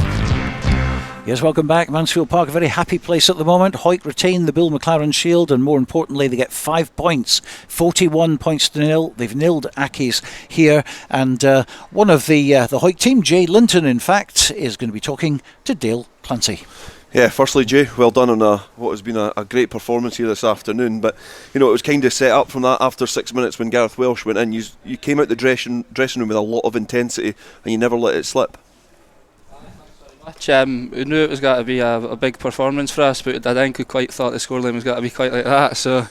Yes, welcome back. Mansfield Park, a very happy place at the moment. Hawick retain the Bill McLaren Shield, and more importantly, they get 5 points, 41 points to nil. They've nilled Accies here, and one of the Hawick team, Jay Linton, in fact, is going to be talking to Dale Clancy. Yeah, firstly, Jay, well done on what has been a great performance here this afternoon. But, you know, it was kind of set up from that after 6 minutes when Gareth Welsh went in. You came out the dressing room with a lot of intensity, and you never let it slip. We knew it was going to be a big performance for us, but I think we quite thought the scoreline was going to be quite like that. So,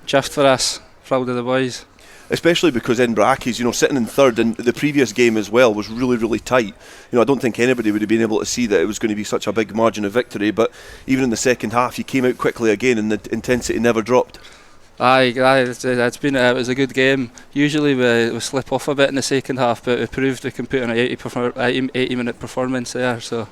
just for us, proud of the boys. Especially because Edinburgh Accies, you know, sitting in third, and the previous game as well was really, really tight. You know, I don't think anybody would have been able to see that it was going to be such a big margin of victory. But even in the second half, you came out quickly again, and the intensity never dropped. It was a good game. Usually we slip off a bit in the second half, but we proved we can put in an 80-minute performance there. So.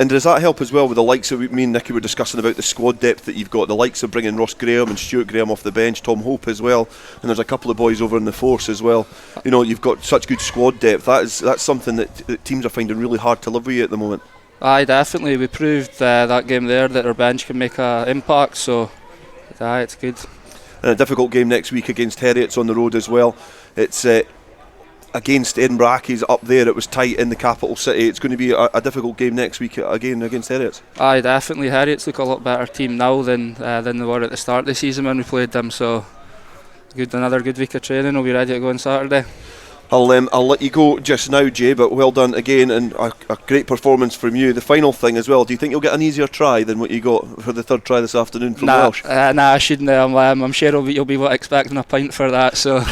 And does that help as well with the likes of, me and Nikki were discussing about the squad depth that you've got, the likes of bringing Ross Graham and Stuart Graham off the bench, Tom Hope as well, and there's a couple of boys over in the force as well. You know, you've got such good squad depth. That's something that teams are finding really hard to live with you at the moment. Aye, definitely. We proved that game there that our bench can make an impact, so it's good. And a difficult game next week against Heriots on the road as well. It's against Edinburgh Accies up there. It was tight in the capital city. It's going to be a difficult game next week again against Heriots. Aye, definitely. Heriots look a lot better team now than they were at the start of the season when we played them. So another good week of training. We'll be ready to go on Saturday. I'll let you go just now, Jay, but well done again, and a great performance from you. The final thing as well, do you think you'll get an easier try than what you got for the third try this afternoon from Welsh? I shouldn't. I'm sure you'll be expecting a pint for that. So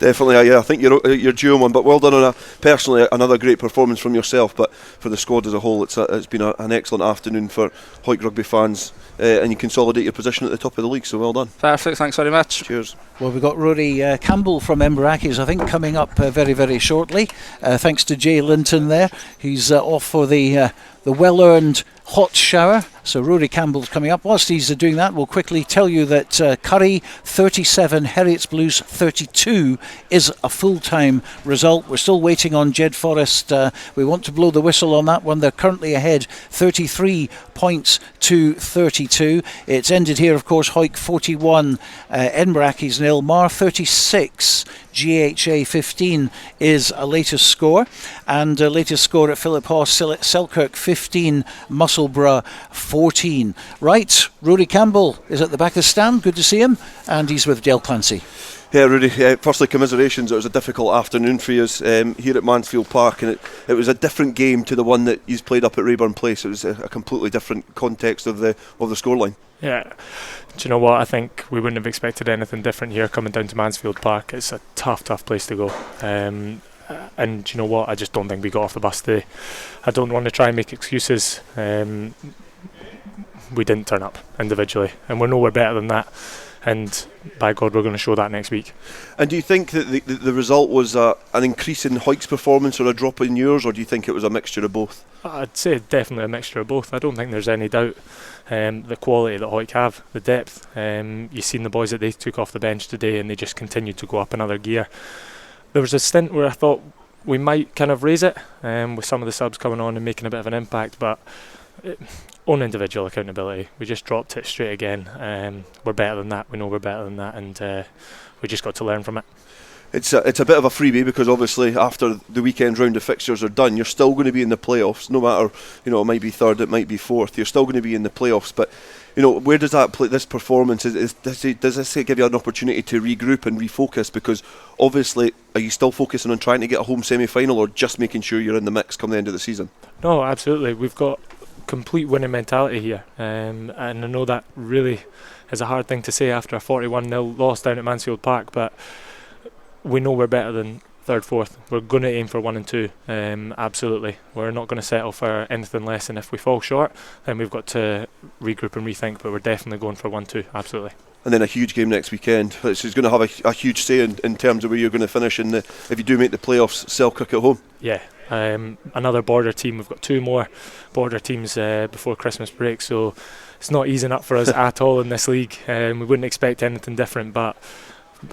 Definitely, yeah. I think you're due on one. But well done on personally another great performance from yourself. But for the squad as a whole, it's been an excellent afternoon for Hawick Rugby fans, and you consolidate your position at the top of the league. So well done. Perfect. Thanks very much. Cheers. Well, we've got Rory Campbell from Edinburgh Accies, I think, coming up very, very shortly. Thanks to Jay Linton there. He's off for the well-earned hot shower. So Rory Campbell's coming up. Whilst he's doing that, we'll quickly tell you that Curry 37, Heriots Blues 32 is a full-time result. We're still waiting on Jed Forest. We want to blow the whistle on that one. They're currently ahead 33 points to 32. It's ended here, of course, Hawick 41, Edinburgh Accies 0, Mar 36, GHA 15 is a latest score, and latest score at Philip Hoss, Selkirk 15, Musselburgh 14. Right, Rory Campbell is at the back of the stand. Good to see him, and he's with Dale Clancy. Yeah, Rudy, firstly commiserations. It was a difficult afternoon for you here at Mansfield Park, and it was a different game to the one that you played up at Rayburn Place. It was a completely different context of the scoreline. Yeah, do you know what? I think we wouldn't have expected anything different here coming down to Mansfield Park. It's a tough place to go. And do you know what? I just don't think we got off the bus today. I don't want to try and make excuses. We didn't turn up individually, and we're nowhere better than that. And by God, we're going to show that next week. And do you think that the result was an increase in Hawick's performance or a drop in yours, or do you think it was a mixture of both? I'd say definitely a mixture of both. I don't think there's any doubt. The quality that Hawick have, the depth. You've seen the boys that they took off the bench today, and they just continued to go up another gear. There was a stint where I thought we might kind of raise it with some of the subs coming on and making a bit of an impact, but on individual accountability, we just dropped it straight again. We're better than that. We know we're better than that, and we just got to learn from it. It's a bit of a freebie, because obviously after the weekend round of fixtures are done, you're still going to be in the playoffs. No matter, it might be third, it might be fourth. You're still going to be in the playoffs. But where does that play? This performance does this give you an opportunity to regroup and refocus? Because obviously, are you still focusing on trying to get a home semi-final, or just making sure you're in the mix come the end of the season? No, absolutely. We've got complete winning mentality here, and I know that really is a hard thing to say after a 41-0 loss down at Mansfield Park, but we know we're better than third, fourth. We're going to aim for 1 and 2, absolutely. We're not going to settle for anything less, and if we fall short, then we've got to regroup and rethink, but we're definitely going for 1-2, absolutely. And then a huge game next weekend, which is going to have a huge say in terms of where you're going to finish if you do make the playoffs. Selkirk at home. Yeah, another border team. We've got 2 more border teams before Christmas break, so it's not easing up for us at all in this league. We wouldn't expect anything different, but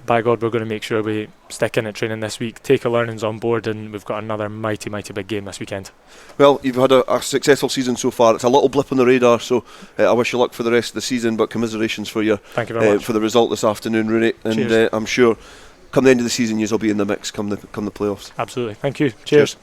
by God, we're going to make sure we stick in at training this week, take our learnings on board, and we've got another mighty big game this weekend. Well, you've had a successful season so far. It's a little blip on the radar, so I wish you luck for the rest of the season, but commiserations for you. Thank you very much. For the result this afternoon, Rooney, and I'm sure come the end of the season you'll be in the mix come the playoffs. Absolutely. Thank you. Cheers.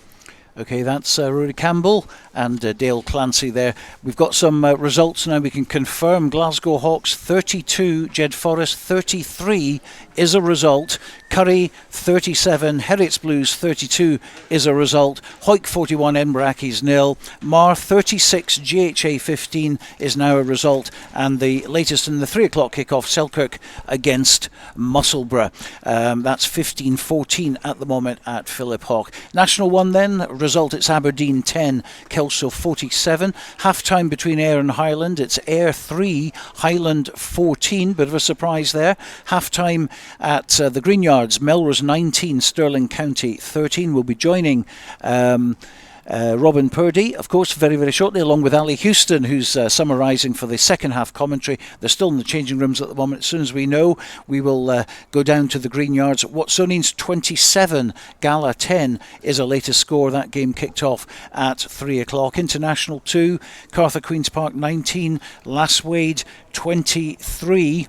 Okay, that's Rory Campbell and Dale Clancy there. We've got some results now. We can confirm Glasgow Hawks 32, Jed Forest 33 is a result. Curry 37, Heriots Blues 32 is a result. Hawick 41, Edinburgh Accies 0. Mar 36, GHA 15 is now a result. And the latest in the 3 o'clock kickoff, Selkirk against Musselburgh. That's 15-14 at the moment at Philip Hawk. National 1 then, result it's Aberdeen 10, Kelso 47. Half time between Ayr and Highland, it's Ayr 3, Highland 14. Bit of a surprise there. Half time at the Greenyards, Melrose 19, Stirling County 13. We'll be joining Robin Purdie, of course, very, very shortly, along with Aly Houston, who's summarising for the second half commentary. They're still in the changing rooms at the moment. As soon as we know, we will go down to the Greenyards. Watsonians 27, Gala 10 is a latest score. That game kicked off at 3 o'clock. International 2, Cartha Queen's Park 19, Lasswade 23.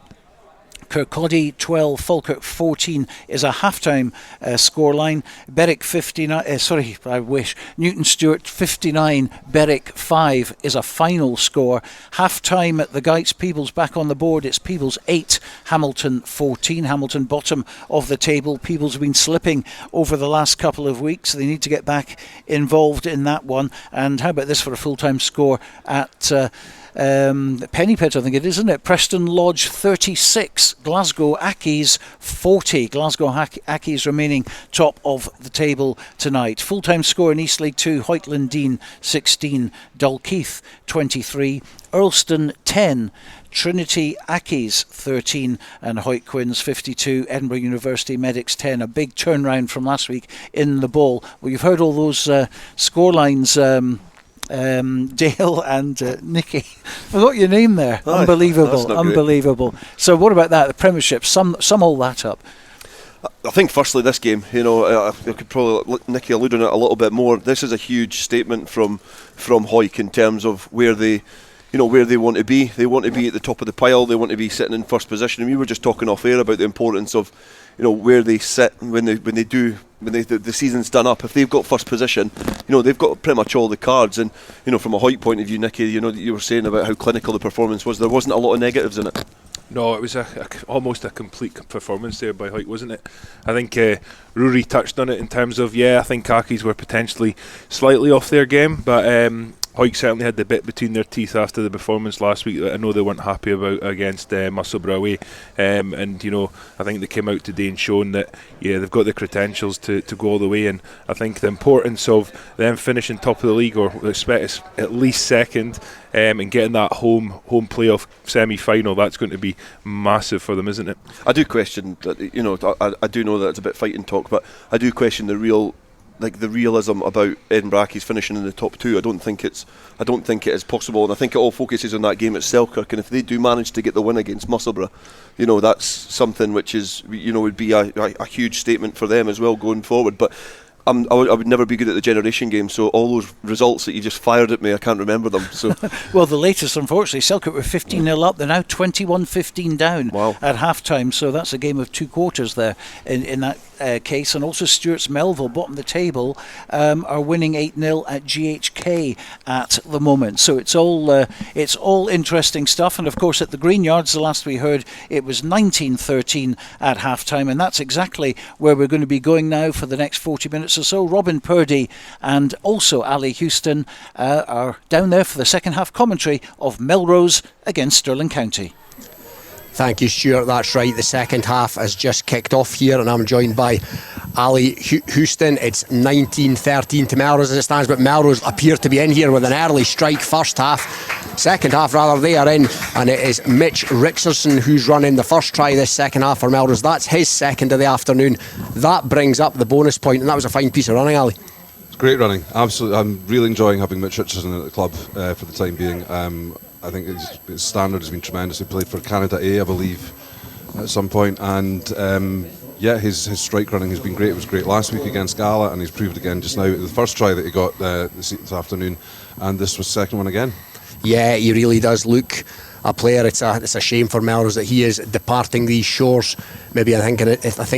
Kirkcaldy 12, Falkirk 14 is a half-time scoreline. Berwick 59, Newton Stewart 59, Berwick 5 is a final score. Half-time at the Geights, Peebles back on the board. It's Peebles 8, Hamilton 14. Hamilton bottom of the table. Peebles have been slipping over the last couple of weeks. They need to get back involved in that one. And how about this for a full-time score at Penny Pit, I think it is, isn't it? Preston Lodge 36, Glasgow Accies 40. Glasgow Accies remaining top of the table tonight. Full-time score in East League 2, Hoytland Dean 16, Dalkeith 23, Earlston 10, Trinity Accies 13 and Hoyt Quinns 52, Edinburgh University Medics 10. A big turnaround from last week in the ball. Well, you've heard all those score lines, Dale and Nikki. I forgot your name there. Unbelievable. So what about that? The Premiership, sum all that up. I think firstly this game, I could probably Nikki allude on it a little bit more. This is a huge statement from Hoyk in terms of where they want to be. They want to be at the top of the pile. They want to be sitting in first position. And we were just talking off air about the importance of, where they sit when the season's done up. If they've got first position, they've got pretty much all the cards. And from a Hoyt point of view, Nikki, you were saying about how clinical the performance was. There wasn't a lot of negatives in it. No, it was almost a complete performance there by Hoyt, wasn't it? I think Rory touched on it in terms of, I think Accies were potentially slightly off their game, but Hoyt certainly had the bit between their teeth after the performance last week that I know they weren't happy about against Musselburgh away. And I think they came out today and shown that they've got the credentials to go all the way. And I think the importance of them finishing top of the league, or expect at least second, and getting that home playoff semi-final, that's going to be massive for them, isn't it? I do question that. I do know that it's a bit fighting talk, but I do question the realism about Edinburgh Accies finishing in the top two. I don't think it is possible, and I think it all focuses on that game at Selkirk. And if they do manage to get the win against Musselburgh, that's something which is would be a huge statement for them as well going forward. But I would never be good at the generation game, so all those results that you just fired at me, I can't remember them. So, well, the latest, unfortunately, Selkirk were 15-0 up. They're now 21-15 down at half-time, so that's a game of two quarters there in that case. And also Stuart's Melville, bottom of the table, are winning 8-0 at GHK at the moment. So it's all interesting stuff. And of course, at the Green Yards, the last we heard, it was 19-13 at half-time, and that's exactly where we're going to be going now for the next 40 minutes or so. Robin Purdie and also Aly Houston are down there for the second half commentary of Melrose against Stirling County. Thank you, Stuart. That's right. The second half has just kicked off here, and I'm joined by Aly Houston. It's 19-13 to Melrose as it stands, but Melrose appear to be in here with an early strike first half. Second half, rather, they are in, and it is Mitch Richardson who's running the first try this second half for Melrose. That's his second of the afternoon. That brings up the bonus point, and that was a fine piece of running, Aly. It's great running. Absolutely. I'm really enjoying having Mitch Richardson at the club for the time being. I think his standard has been tremendous. He played for Canada A, I believe, at some point, and his strike running has been great. It was great last week against Gala, and he's proved again just now. The first try that he got this afternoon, and this was the second one again. Yeah, he really does look a player. It's a shame for Melrose that he is departing these shores. Maybe I think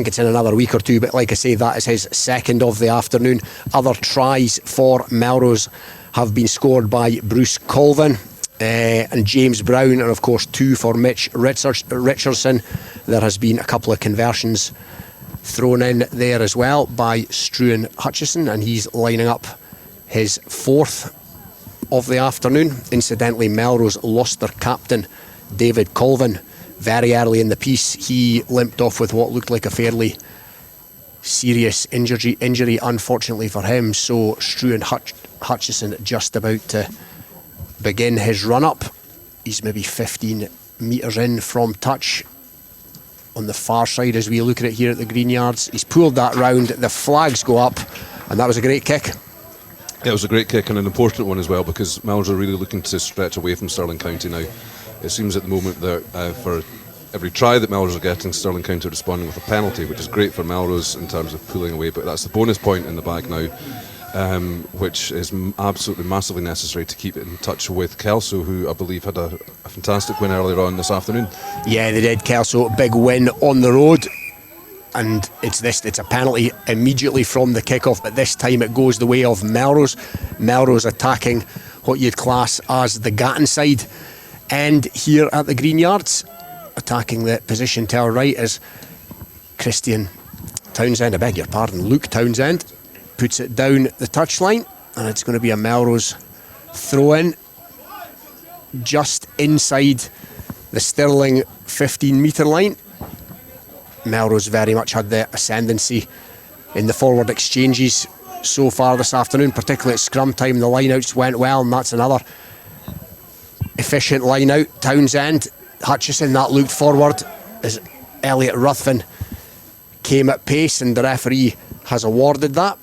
it's in another week or two, but like I say, that is his second of the afternoon. Other tries for Melrose have been scored by Bruce Colvin and James Brown, and of course 2 for Mitch Richardson. There has been a couple of conversions thrown in there as well by Stuart Hutchison, and he's lining up his fourth of the afternoon. Incidentally, Melrose lost their captain David Colvin very early in the piece. He limped off with what looked like a fairly serious injury unfortunately for him, so Stuart Hutchison just about to begin his run up. He's maybe 15 metres in from touch on the far side as we look at it here at the Green Yards. He's pulled that round, the flags go up, and that was a great kick. Yeah, it was a great kick and an important one as well, because Melrose are really looking to stretch away from Stirling County now. It seems at the moment that for every try that Melrose are getting, Stirling County are responding with a penalty, which is great for Melrose in terms of pulling away, but that's the bonus point in the bag now, which is absolutely massively necessary to keep in touch with Kelso, who I believe had a fantastic win earlier on this afternoon. Yeah, they did. Kelso, big win on the road, and it's a penalty immediately from the kickoff, but this time it goes the way of Melrose. Melrose attacking what you'd class as the Gatton side, and here at the Green Yards, attacking the position to our right is Christian Townsend, I beg your pardon, Luke Townsend, puts it down the touchline, and it's going to be a Melrose throw in. just inside the Stirling 15-metre line. Melrose very much had the ascendancy in the forward exchanges so far this afternoon, particularly at scrum time. The line-outs went well, and that's another efficient line-out. Townsend, Hutchison, that looked forward as Elliot Ruthven came at pace, and the referee has awarded that.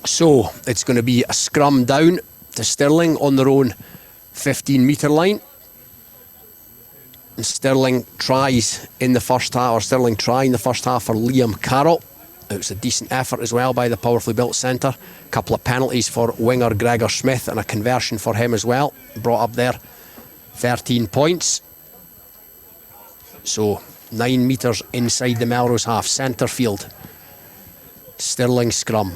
So it's going to be a scrum down to Stirling on their own 15-metre line. And Stirling tries in the first half, or Stirling try in the first half for Liam Carroll. It was a decent effort as well by the powerfully built centre. A couple of penalties for winger Gregor Smith and a conversion for him as well. Brought up there 13 points. So 9 metres inside the Melrose half, centre field. Stirling scrum.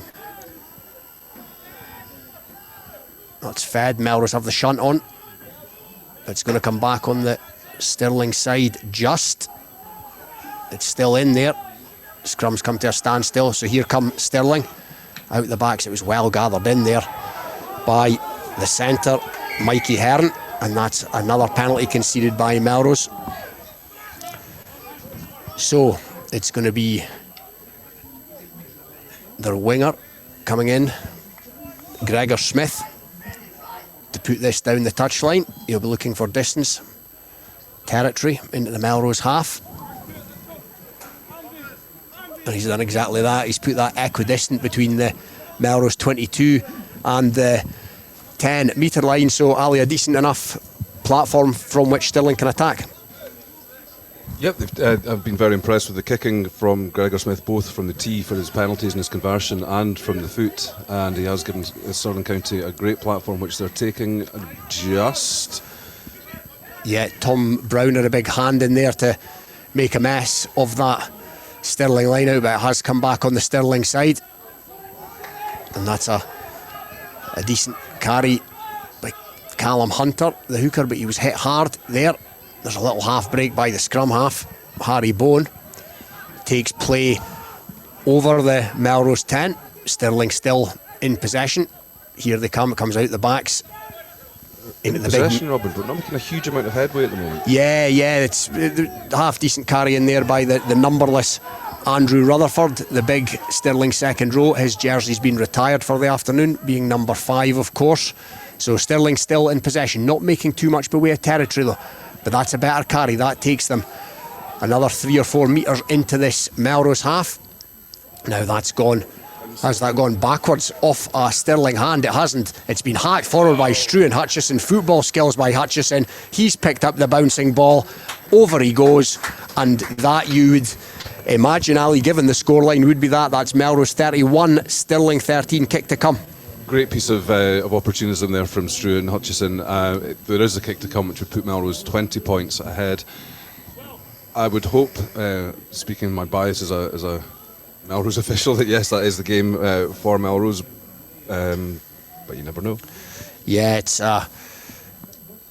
That's fed. Melrose have the shunt on. It's going to come back on the Stirling side just. It's still in there. Scrum's come to a standstill, so here come Stirling. Out the backs, it was well gathered in there by the centre, Mikey Hearn, and that's another penalty conceded by Melrose. So it's going to be their winger coming in, Gregor Smith, to put this down the touchline. He'll be looking for distance, territory into the Melrose half. And he's done exactly that. He's put that equidistant between the Melrose 22 and the 10-metre line. So, Ali, a decent enough platform from which Stirling can attack. Yep, I've been very impressed with the kicking from Gregor Smith, both from the tee for his penalties and his conversion and from the foot. And he has given Stirling County a great platform which they're taking just. Yeah, Tom Brown had a big hand in there to make a mess of that Stirling line out, but it has come back on the Stirling side, and that's a decent carry by Callum Hunter, the hooker, but he was hit hard there. There's a little half break by the scrum half. Harry Bowen takes play over the Melrose 10. Stirling still in possession. Here they come. It comes out the backs. In possession, Robin, but not making a huge amount of headway at the moment. Yeah, it's half decent carry in there by the numberless Andrew Rutherford, the big Stirling second row. His jersey's been retired for the afternoon, being number 5, of course. So Stirling still in possession, not making too much by way of territory though. But that's a better carry. That takes them another 3 or 4 metres into this Melrose half. Now that's gone. Has that gone backwards off a Stirling hand? It hasn't. It's been hacked forward by Struan Hutchison. Football skills by Hutchison. He's picked up the bouncing ball. Over he goes. And that you would imagine, Ali, given the scoreline, would be that. That's Melrose 31, Stirling 13. Kick to come. Great piece of opportunism there from Struan Hutchison. There is a kick to come which would put Melrose 20 points ahead. I would hope, speaking my bias as a Melrose official, that yes, that is the game for Melrose, but you never know. Yeah, it's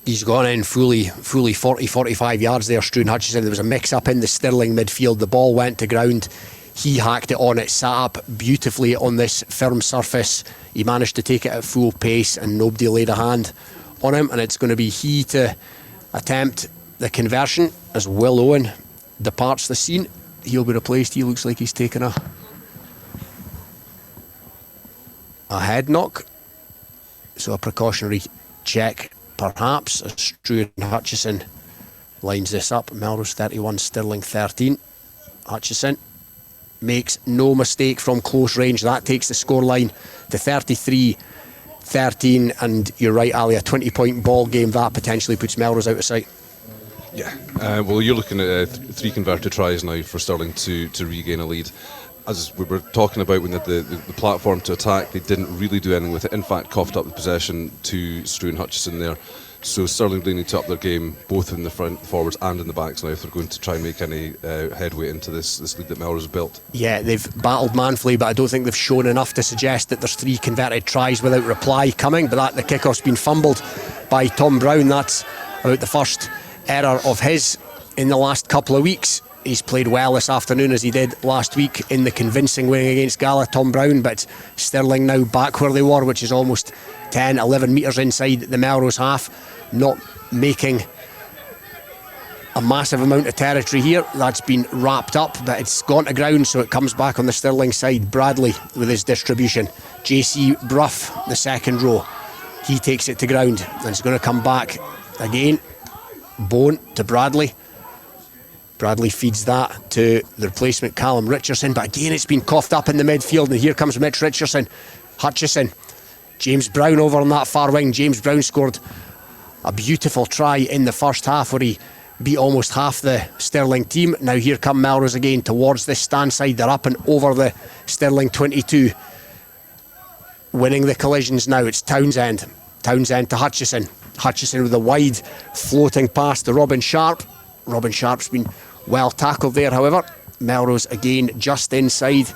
he's gone in fully 40-45 yards there, Struan Hutchison. There was a mix-up in the Stirling midfield. The ball went to ground. He hacked it on. It sat up beautifully on this firm surface. He managed to take it at full pace and nobody laid a hand on him, and it's going to be he to attempt the conversion as Will Owen departs the scene. He'll be replaced. He looks like he's taken a head knock, so a precautionary check perhaps as Struan Hutchison lines this up. Melrose 31, Stirling 13. Hutchison makes no mistake from close range. That takes the scoreline to 33-13, and you're right, Ali, a 20-point ball game. That potentially puts Melrose out of sight. Yeah, well, you're looking at 3 converted tries now for Stirling to regain a lead. As we were talking about when they had the platform to attack, they didn't really do anything with it. In fact, coughed up the possession to Struan Hutchison there. So Stirling really need to up their game, both in the front forwards and in the backs now, if they're going to try and make any headway into this lead that Melrose has built. Yeah, they've battled manfully, but I don't think they've shown enough to suggest that there's 3 converted tries without reply coming. But the kick-off's been fumbled by Tom Brown. That's about the first error of his in the last couple of weeks. He's played well this afternoon as he did last week in the convincing win against Gala, Tom Brown, but Stirling now back where they were, which is almost 10, 11 metres inside the Melrose half, not making a massive amount of territory here. That's been wrapped up, but it's gone to ground, so it comes back on the Stirling side. Bradley with his distribution. JC Bruff, the second row, he takes it to ground, and it's going to come back again. Bone to Bradley. Bradley feeds that to the replacement Callum Richardson, but again it's been coughed up in the midfield, and here comes Mitch Richardson. Hutchison, James Brown over on that far wing. James Brown scored a beautiful try in the first half where he beat almost half the Stirling team. Now here come Melrose again towards this stand side. They're up and over the Stirling 22. Winning the collisions now, it's Townsend. Townsend to Hutchison. Hutchison with a wide floating pass to Robin Sharp. Robin Sharp's been well tackled there, however. Melrose again just inside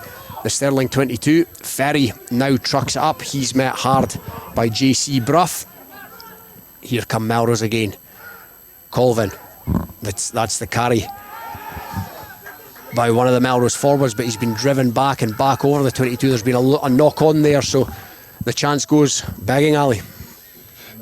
the Stirling 22. Ferry now trucks it up. He's met hard by JC Bruff. Here come Melrose again. Colvin. That's the carry by one of the Melrose forwards, but he's been driven back and back over the 22. There's been a knock on there, so the chance goes begging, Ali.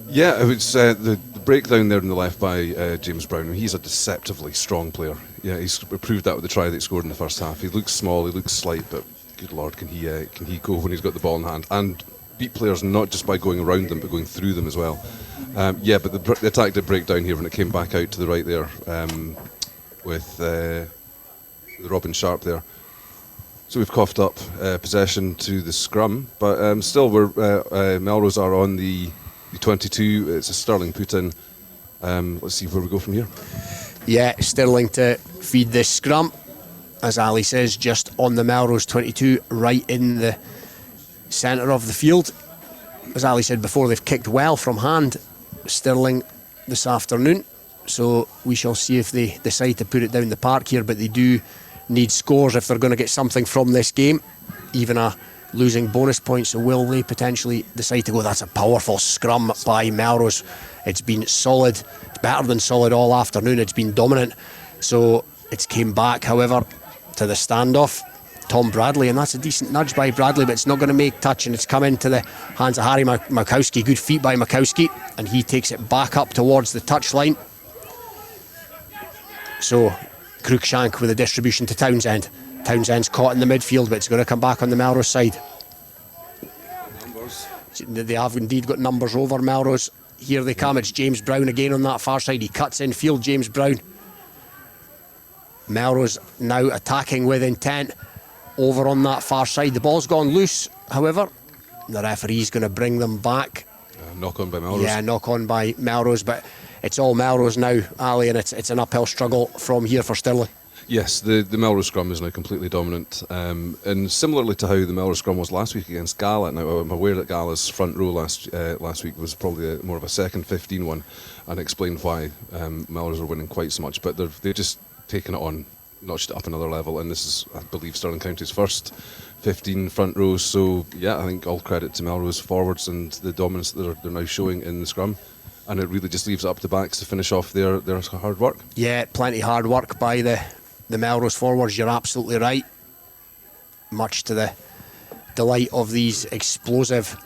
Yeah, it was the breakdown there on the left by James Brown. He's a deceptively strong player. Yeah, he's proved that with the try that he scored in the first half. He looks small, he looks slight, but good lord, can he go when he's got the ball in hand and beat players not just by going around them but going through them as well. But the attack did break down here when it came back out to the right there with the Robin Sharp there. So we've coughed up possession to the scrum, but still Melrose are on the 22. It's a Stirling put in. Let's see where we go from here. Yeah, Stirling to feed this scrum, as Ali says, just on the Melrose 22, right in the centre of the field. As Ali said before, they've kicked well from hand, Stirling, this afternoon, so we shall see if they decide to put it down the park here, but they do need scores if they're going to get something from this game, even a losing bonus points. So will they potentially decide to go? That's a powerful scrum by Melrose. It's been solid. It's better than solid all afternoon. It's been dominant. So it's came back, however, to the standoff. Tom Bradley, and that's a decent nudge by Bradley, but it's not going to make touch, and it's come into the hands of Harry Makowski. Good feet by Makowski, and he takes it back up towards the touchline. So Cruikshank with a distribution to Townsend. Townsend's caught in the midfield, but it's going to come back on the Melrose side. Numbers. They have indeed got numbers over Melrose. Here they come. It's James Brown again on that far side. He cuts in field, James Brown. Melrose now attacking with intent over on that far side. The ball's gone loose, however. The referee's going to bring them back. Knock on by Melrose. Yeah, knock on by Melrose, but it's all Melrose now, Ali, and it's an uphill struggle from here for Stirling. Yes, the Melrose scrum is now completely dominant, and similarly to how the Melrose scrum was last week against Gala. Now I'm aware that Gala's front row last week was probably more of a second 15 one, and explained why Melrose are winning quite so much, but they've just taken it on, notched it up another level, and this is, I believe, Stirling County's first 15 front rows. So yeah, I think all credit to Melrose forwards and the dominance that they're now showing in the scrum. And it really just leaves it up to backs to finish off their hard work. Yeah, plenty hard work by the Melrose forwards, you're absolutely right. Much to the delight of these explosive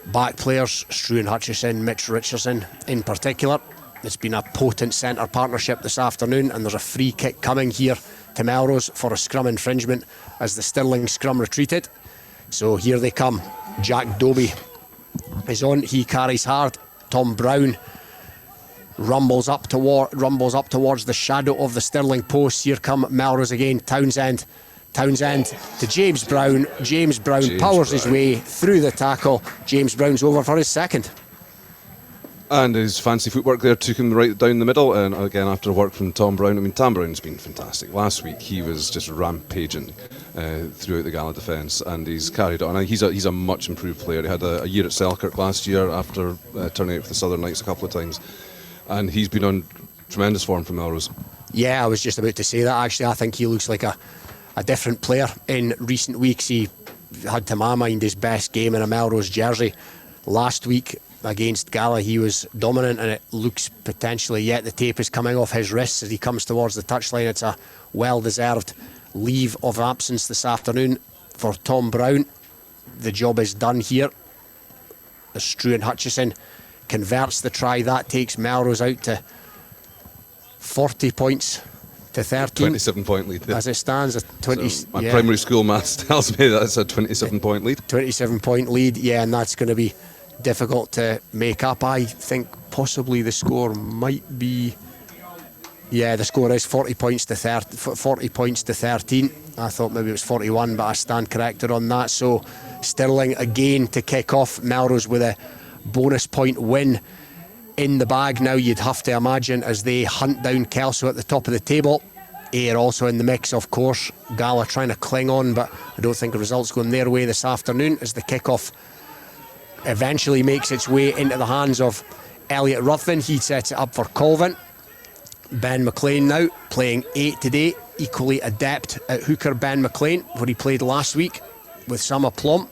back players, Struan Hutchison, Mitch Richardson in particular. It's been a potent centre partnership this afternoon, and there's a free kick coming here to Melrose for a scrum infringement as the Stirling scrum retreated. So here they come. Jack Doby is on, he carries hard. Tom Brown rumbles up towards the shadow of the Stirling post. Here come Melrose again. Townsend to James Brown. James Brown powers his way through the tackle. James Brown's over for his second. And his fancy footwork there took him right down the middle, and again after work from Tom Brown. I mean, Tom Brown's been fantastic. Last week he was just rampaging throughout the Gala defence, and he's carried on. And he's a much improved player. He had a year at Selkirk last year after turning out for the Southern Knights a couple of times, and he's been on tremendous form for Melrose. Yeah, I was just about to say that actually. I think he looks like a different player in recent weeks. He had, to my mind, his best game in a Melrose jersey last week against Gala, he was dominant, and it looks potentially yet the tape is coming off his wrists as he comes towards the touchline. It's a well-deserved leave of absence this afternoon for Tom Brown. The job is done here as Struan Hutchison converts the try. That takes Melrose out to 40 points to 13. 27-point lead. As it stands, a 20. So my primary school maths tells me that's a 27-point lead. 27-point lead, yeah, and that's going to be difficult to make up. I think possibly the score might be, yeah, the score is 40 points to 13. I thought maybe it was 41, but I stand corrected on that. So Stirling again to kick off. Melrose with a bonus point win in the bag now, you'd have to imagine, as they hunt down Kelso at the top of the table. Ayr also in the mix, of course. Gala trying to cling on, but I don't think the result's going their way this afternoon as the kick-off eventually makes its way into the hands of Elliot Ruthven. He sets it up for Colvin. Ben McLean now playing 8 today, equally adept at hooker Ben McLean, where he played last week with some aplomb.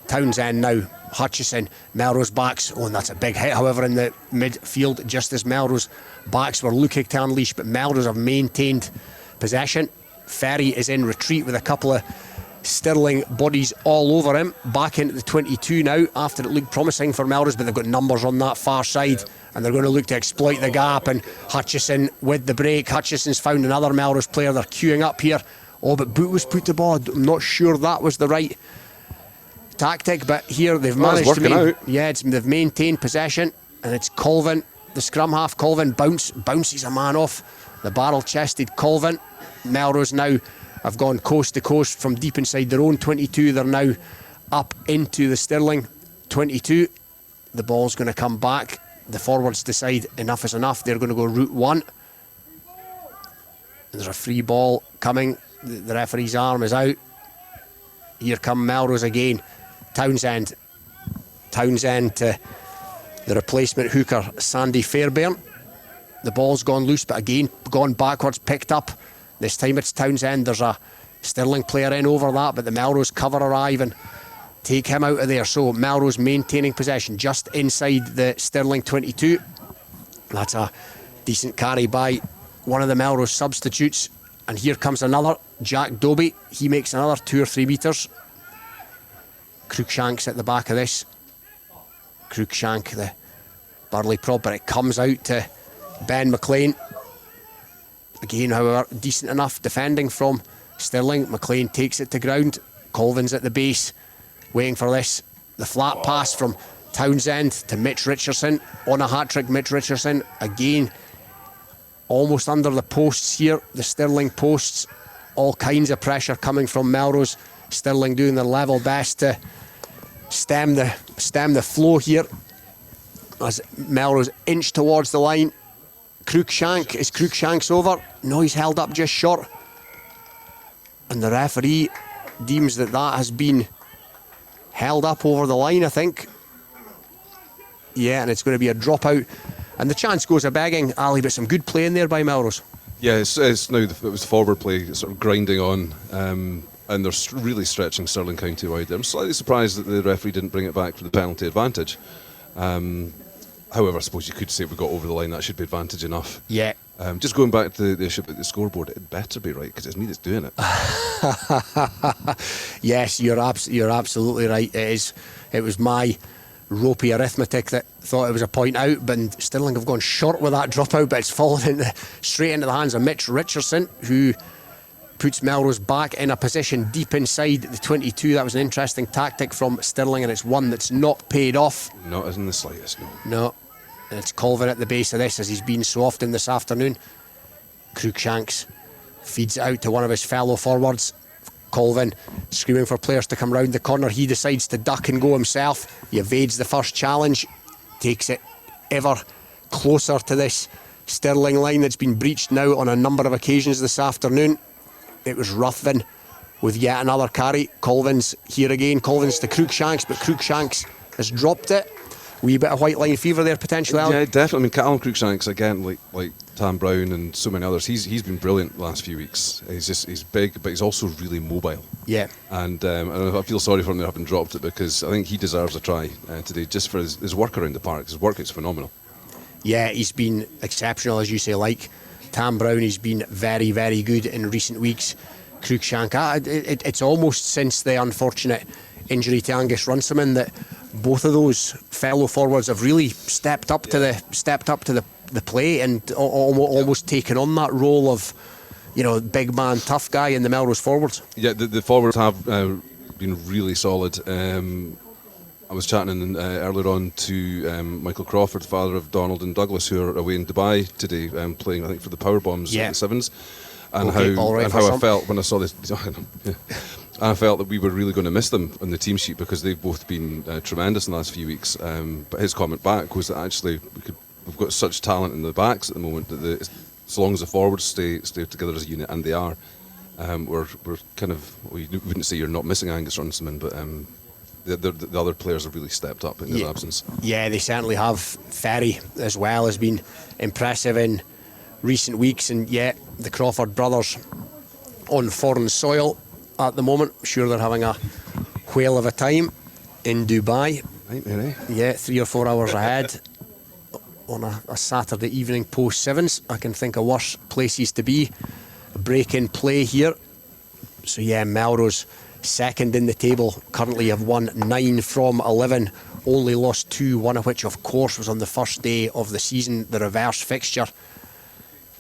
Townsend now, Hutchison, Melrose backs. Oh, and that's a big hit, however, in the midfield, just as Melrose backs were looking to unleash, but Melrose have maintained possession. Ferry is in retreat with a couple of Stirling bodies all over him. Back into the 22 now, after it looked promising for Melrose, but they've got numbers on that far side, and they're going to look to exploit the gap. And Hutchison with the break. Hutchison's found another Melrose player. They're queuing up here. Oh, but Boot was put to ball. I'm not sure that was the right tactic, but here they've managed to they've maintained possession, and it's Colvin, the scrum half. Colvin bounces a man off the barrel-chested Colvin. Melrose now have gone coast to coast from deep inside their own 22. They're now up into the Stirling 22. The ball's going to come back. The forwards decide enough is enough. They're going to go route one. There's a free ball coming. The referee's arm is out. Here come Melrose again. Townsend to the replacement hooker, Sandy Fairbairn. The ball's gone loose, but again gone backwards, picked up. This time it's Townsend. There's a Stirling player in over that, but the Melrose cover arrive and take him out of there. So Melrose maintaining possession just inside the Stirling 22. That's a decent carry by one of the Melrose substitutes. And here comes another, Jack Dobie. He makes another 2 or 3 metres. Cruikshank's at the back of this. Cruikshank, the Burley prop, but it comes out to Ben McLean. Again, however, decent enough defending from Stirling. McLean takes it to ground. Colvin's at the base, waiting for this. The flat pass from Townsend to Mitch Richardson. On a hat-trick, Mitch Richardson. Again, almost under the posts here, the Stirling posts. All kinds of pressure coming from Melrose. Stirling doing their level best to stem the flow here as Melrose inch towards the line. Cruikshank's over. No, he's held up just short, and the referee deems that has been held up over the line, I think. Yeah, and it's going to be a dropout, and the chance goes a begging, Ali, but some good play in there by Melrose. Yeah, it's now it was forward play, sort of grinding on, and they're really stretching Stirling County wide. I'm slightly surprised that the referee didn't bring it back for the penalty advantage. However, I suppose you could say we got over the line. That should be advantage enough. Yeah. Just going back to the issue about the scoreboard, it better be right because it's me that's doing it. Yes, you're absolutely right. It was my ropey arithmetic that thought it was a point out, but Stirling have gone short with that dropout, but it's fallen straight into the hands of Mitch Richardson, who puts Melrose back in a position deep inside the 22. That was an interesting tactic from Stirling, and it's one that's not paid off. Not in the slightest, no. No. And it's Colvin at the base of this, as he's been so often this afternoon. Cruikshanks feeds it out to one of his fellow forwards. Colvin screaming for players to come round the corner. He decides to duck and go himself. He evades the first challenge, takes it ever closer to this Stirling line that's been breached now on a number of occasions this afternoon. It was Ruthven with yet another carry. Colvin's here again. Colvin's to Cruikshanks, but Cruikshanks has dropped it. wee bit of white line fever there potentially, Alan? Yeah, definitely. I mean, Callum Cruikshanks, again, like Tam Brown and so many others, he's been brilliant the last few weeks. He's big, but he's also really mobile. Yeah. And I feel sorry for him having dropped it, because I think he deserves a try today, just for his work around the park. His work is phenomenal. Yeah, he's been exceptional, as you say. Like Tam Brown, he's been very, very good in recent weeks. Cruikshank, it's almost since the unfortunate injury to Angus Runciman that both of those fellow forwards have really stepped up to the plate and almost taken on that role of, big man, tough guy in the Melrose forwards. Yeah, the forwards have been really solid. I was chatting earlier on to Michael Crawford, father of Donald and Douglas, who are away in Dubai today, playing, I think, for the Power Bombs at the Sevens, and how I felt when I saw this. I felt that we were really going to miss them on the team sheet, because they've both been tremendous in the last few weeks. But his comment back was that actually we've got such talent in the backs at the moment that so long as the forwards stay together as a unit, and they are, we're kind of, we wouldn't say you're not missing Angus Runciman, but the other players have really stepped up in his absence. Yeah, they certainly have. Ferry as well has been impressive in recent weeks, and the Crawford brothers on foreign soil at the moment. I'm sure they're having a whale of a time in Dubai. Yeah, 3 or 4 hours ahead on a Saturday evening post sevens. I can think of worse places to be. A break in play here. So Melrose second in the table, currently have won 9 from 11, only lost 2, one of which of course was on the first day of the season, the reverse fixture.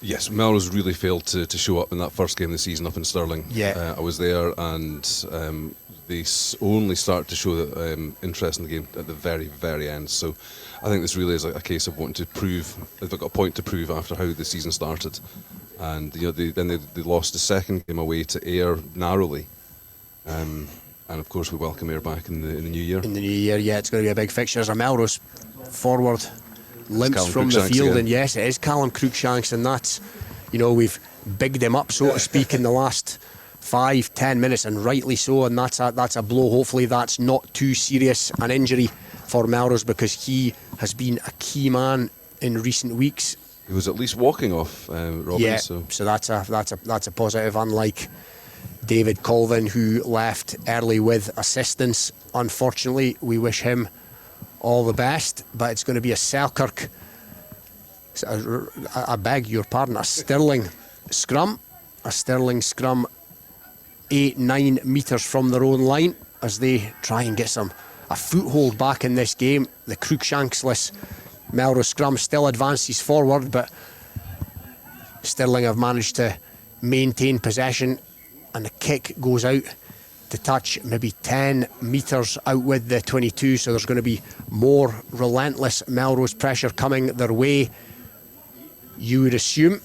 Yes, Melrose really failed to show up in that first game of the season up in Stirling. Yeah. I was there, and they only started to show interest in the game at the very, very end. So I think this really is a case of wanting to prove, they've got a point to prove after how the season started. And they lost the second game away to Ayr narrowly. And of course we welcome Ayr back in the new year. In the new year, it's going to be a big fixture. As a Melrose forward limps from the field again. And yes, it is Callum Cruikshanks, and that's, we've bigged him up, so to speak, in the last 5-10 minutes, and rightly so, and that's a blow. Hopefully that's not too serious an injury for Melrose, because he has been a key man in recent weeks. He was at least walking off, Robin. Yeah, so that's a positive, unlike David Colvin, who left early with assistance. Unfortunately, we wish him all the best, but it's going to be a Selkirk, I beg your pardon, a Stirling scrum 8-9 metres from their own line, as they try and get a foothold back in this game. The Cruikshanks-less Melrose scrum still advances forward, but Stirling have managed to maintain possession, and the kick goes out to touch maybe 10 metres out with the 22, so there's going to be more relentless Melrose pressure coming their way, you would assume.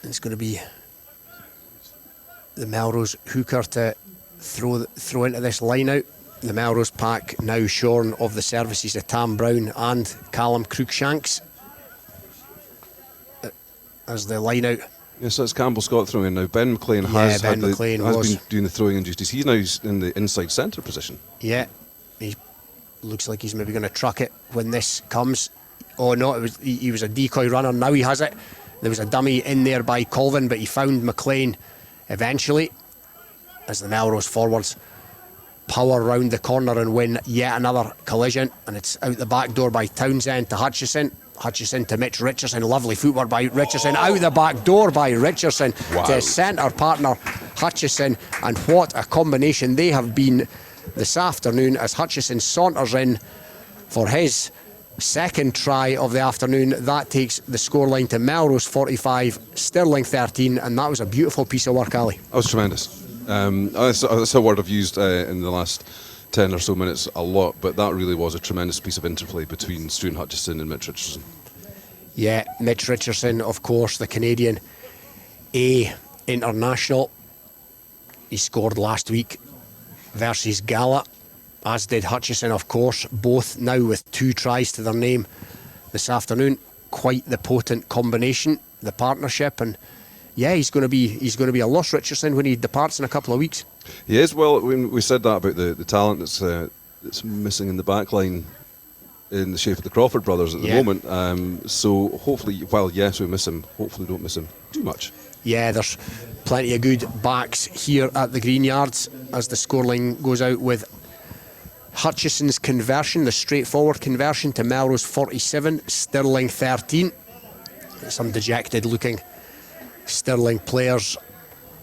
It's going to be the Melrose hooker to throw into this line out. The Melrose pack now shorn of the services of Tam Brown and Callum Cruikshanks as the line out. Yeah, so it's Campbell Scott throwing in now. Ben McLean has been doing the throwing in duties. He's now in the inside centre position. Yeah, he looks like he's maybe going to truck it when this comes. Oh no, he was a decoy runner. Now he has it. There was a dummy in there by Colvin, but he found McLean eventually, as the Melrose forwards power round the corner and win yet another collision, and it's out the back door by Townsend to Hutchison to Mitch Richardson. Lovely footwork by Richardson, out the back door by Richardson to his centre partner Hutchison, and what a combination they have been this afternoon, as Hutchison saunters in for his second try of the afternoon. That takes the scoreline to Melrose 45, Stirling 13, and that was a beautiful piece of work, Ali. That was tremendous. That's a word I've used in the last 10 or so minutes a lot, but that really was a tremendous piece of interplay between Stuart Hutchison and Mitch Richardson. Yeah, Mitch Richardson, of course, the Canadian A international. He scored last week versus Gala, as did Hutchison, of course, both now with 2 tries to their name this afternoon. Quite the potent combination, the partnership, and yeah, he's going to be a loss, Richardson, when he departs in a couple of weeks. He is. Well, we said that about the talent that's that's missing in the back line in the shape of the Crawford brothers at the moment. So hopefully, while yes, we miss him, hopefully don't miss him too much. Yeah, there's plenty of good backs here at the Greenyards as the scoreline goes out with Hutchison's conversion, the straightforward conversion to Melrose 47, Stirling 13. Some dejected looking Stirling players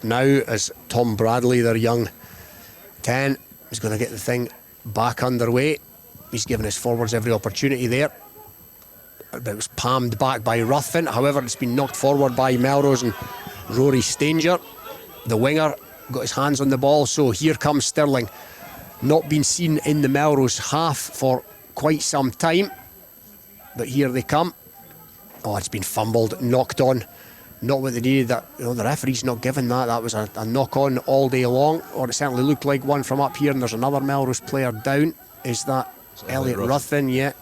now as Tom Bradley, their young 10, is going to get the thing back underway. He's given his forwards every opportunity there. But it was palmed back by Ruthven. However, it's been knocked forward by Melrose and Rory Stanger. The winger got his hands on the ball, so here comes Stirling. Not been seen in the Melrose half for quite some time, but here they come. Oh, it's been fumbled, knocked on. Not what they needed. That, the referee's not given that. That was a knock on all day long, or it certainly looked like one from up here. And there's another Melrose player down. Is that Elliot Ruthven? Yeah,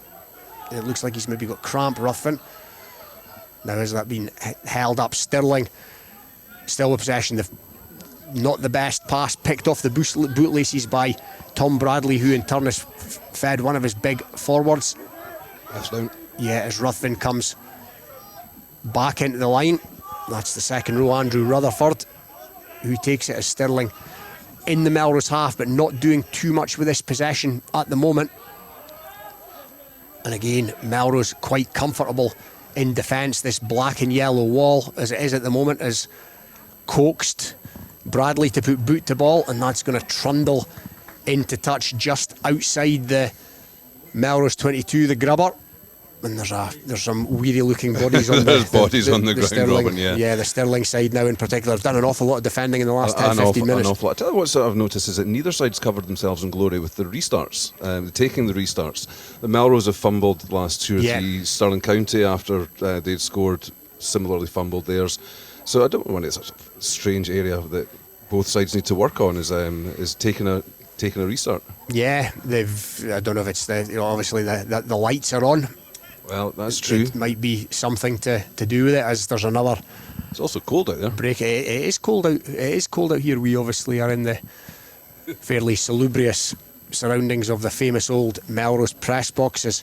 it looks like he's maybe got cramp. Ruthven. Now has that been held up? Stirling still with possession. Not the best pass, picked off the bootlaces by Tom Bradley, who in turn has fed one of his big forwards. That's down. Yeah, as Ruthven comes back into the line. That's the second row, Andrew Rutherford, who takes it as Stirling in the Melrose half, but not doing too much with this possession at the moment. And again, Melrose quite comfortable in defence. This black and yellow wall, as it is at the moment, has coaxed Bradley to put boot to ball, and that's going to trundle into touch just outside the Melrose 22, the grubber. And there's some weary looking bodies on there's bodies on the ground, Stirling, Robin, yeah, the Stirling side now in particular have done an awful lot of defending in the last 10-15 minutes. An awful lot. I tell you what sort of noticed is that neither side's covered themselves in glory with the restarts, taking the restarts. The Melrose have fumbled the last 2 or 3. Stirling County, after they'd scored, similarly fumbled theirs. So I don't know when it's a strange area that both sides need to work on is taking a restart. Yeah, I don't know if it's obviously the lights are on. Well, that's true. It might be something to do with it, as there's another. It's also cold out there. Break. It is cold out. It is cold out here. We obviously are in the fairly salubrious surroundings of the famous old Melrose press boxes.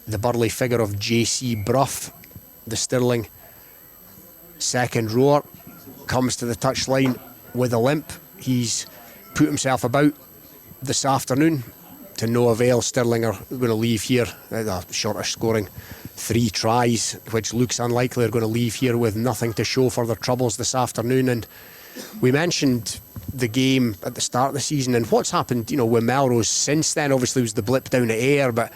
The burly figure of J.C. Brough, the Stirling second rower, comes to the touchline with a limp. He's put himself about this afternoon. To no avail. Stirling are going to leave here, short of scoring 3 tries, which looks unlikely. They're going to leave here with nothing to show for their troubles this afternoon. And we mentioned the game at the start of the season and what's happened, with Melrose since then. Obviously, it was the blip down at Ayr, but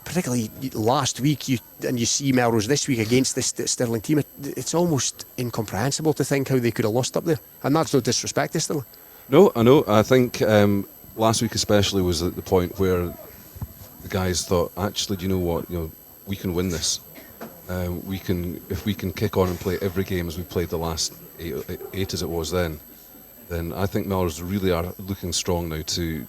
particularly last week, you see Melrose this week against this Stirling team. It's almost incomprehensible to think how they could have lost up there. And that's no disrespect to Stirling. No, I know. I think last week especially was at the point where the guys thought, actually, do you know what? We can win this. If we can kick on and play every game as we played the last eight as it was then I think Melrose really are looking strong now to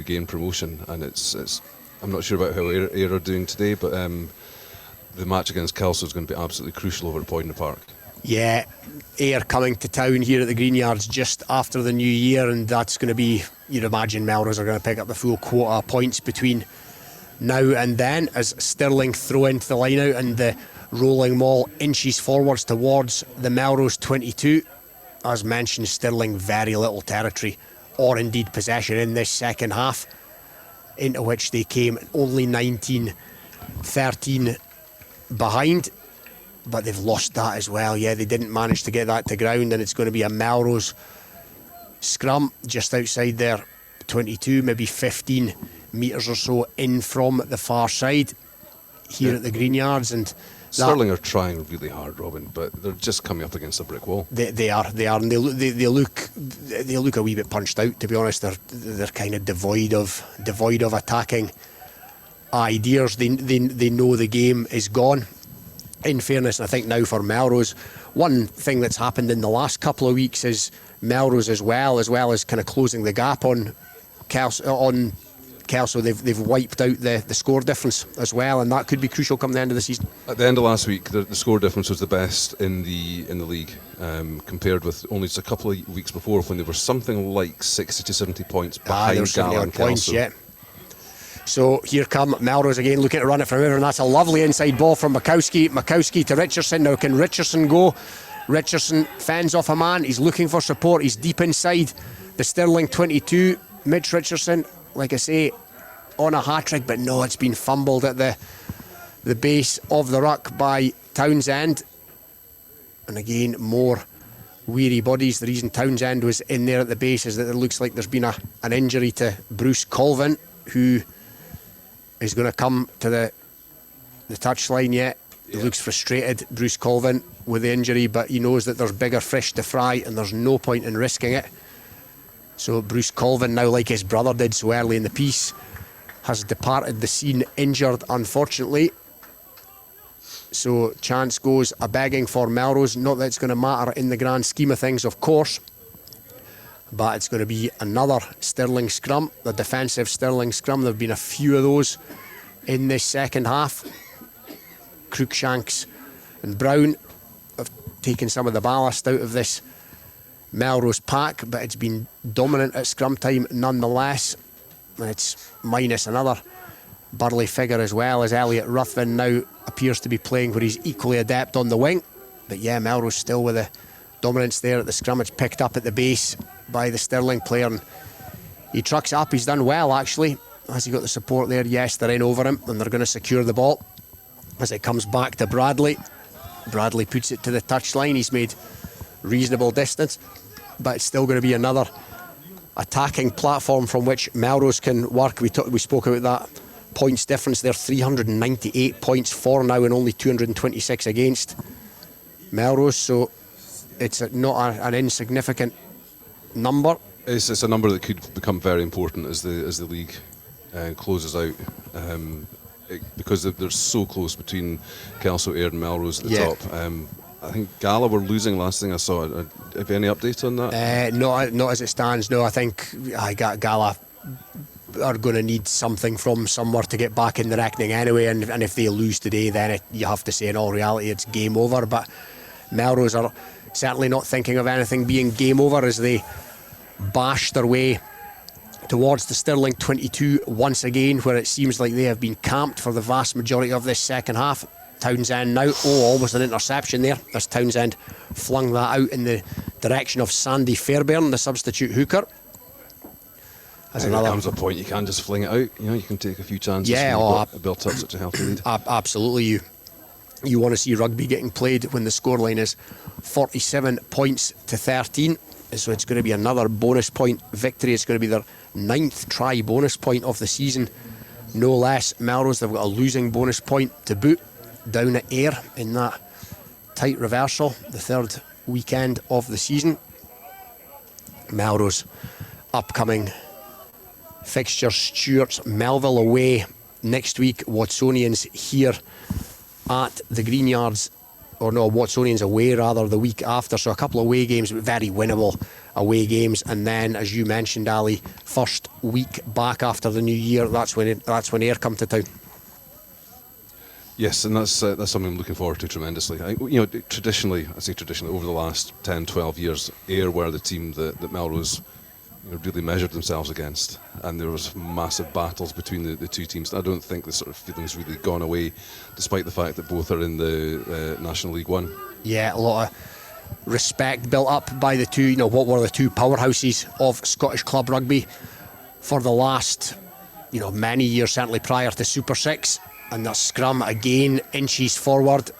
gain promotion. And it's I'm not sure about how Ayr are doing today, but the match against Kelso is going to be absolutely crucial over at Poydner Park. Yeah, Ayr coming to town here at the Greenyards just after the new year, and that's going to be, you'd imagine Melrose are going to pick up the full quota of points between now and then as Stirling throw into the line out and the rolling maul inches forwards towards the Melrose 22. As mentioned, Stirling very little territory or indeed possession in this second half, into which they came only 19-13 behind. But they've lost that as well. Yeah, they didn't manage to get that to ground, and it's going to be a Melrose scrum just outside their 22, maybe 15 metres or so in from the far side here at the Greenyards. And Stirling are trying really hard, Robin, but they're just coming up against a brick wall. They are, and they look a wee bit punched out. To be honest, they're kind of devoid of attacking ideas. They know the game is gone. In fairness, I think now for Melrose, one thing that's happened in the last couple of weeks is Melrose as well as kind of closing the gap on Kelso, they've wiped out the score difference as well, and that could be crucial come the end of the season. At the end of last week, the score difference was the best in the league, compared with only just a couple of weeks before when they were something like 60 to 70 points behind Gala and Kelso. Yeah. So here come Melrose again, looking to run it from over, and that's a lovely inside ball from Makowski to Richardson. Now can Richardson go? Richardson fends off a man, he's looking for support, he's deep inside the Stirling 22. Mitch Richardson, like I say, on a hat-trick, but no, it's been fumbled at the base of the ruck by Townsend. And again, more weary bodies. The reason Townsend was in there at the base is that it looks like there's been an injury to Bruce Colvin, who is going to come to the touchline yet. He looks frustrated, Bruce Colvin, with the injury, but he knows that there's bigger fish to fry and there's no point in risking it. So Bruce Colvin, now like his brother did so early in the piece, has departed the scene injured, unfortunately. So chance goes a begging for Melrose. Not that it's going to matter in the grand scheme of things, of course, but it's going to be another Stirling scrum, the defensive Stirling scrum. There have been a few of those in this second half. Cruikshanks and Brown have taken some of the ballast out of this Melrose pack, but it's been dominant at scrum time nonetheless. And it's minus another Burley figure as well, as Elliot Ruthven now appears to be playing where he's equally adept on the wing. But yeah, Melrose still with the dominance there at the scrum. It's picked up at the base by the Stirling player, and he trucks up. He's done well, actually. Has he got the support there? Yes, they're in over him, and they're going to secure the ball as it comes back to Bradley. Bradley puts it to the touchline. He's made reasonable distance, but it's still going to be another attacking platform from which Melrose can work. We spoke about that points difference there, 398 points for now and only 226 against Melrose, so it's not an insignificant number. It's a number that could become very important as the league closes out, because they're so close between Kelso, Ayr and Melrose at the top. I think Gala were losing last thing I saw. Have you any update on that? Not as it stands, no. I think Gala are going to need something from somewhere to get back in the reckoning anyway, and if they lose today, then you have to say in all reality it's game over. But Melrose are certainly not thinking of anything being game over as they bash their way towards the Stirling 22 once again, where it seems like they have been camped for the vast majority of this second half. Townsend now, almost an interception there, as Townsend flung that out in the direction of Sandy Fairbairn, the substitute hooker. There comes a point you can't just fling it out. You can take a few chances. Yeah, built up such a healthy lead. Absolutely, you want to see rugby getting played when the scoreline is 47 points to 13. So it's going to be another bonus point victory. It's going to be their 9th try bonus point of the season, no less. Melrose, they've got a losing bonus point to boot down at Ayr in that tight reversal, the 3rd weekend of the season. Melrose upcoming fixture: Stuart's Melville away next week, Watsonians here at the Greenyards, or no, Watsonians away rather the week after. So a couple of away games, but very winnable away games. And then, as you mentioned, Ali, first week back after the new year, that's when Ayr come to town. Yes, and that's something I'm looking forward to tremendously. Traditionally, over the last 10, 12 years, Ayr were the team that Melrose really measured themselves against, and there was massive battles between the two teams. I don't think the sort of feeling's really gone away, despite the fact that both are in the National League One. Yeah, a lot of respect built up by the two. What were the two powerhouses of Scottish club rugby for the last many years, certainly prior to Super 6. And the scrum again inches forward.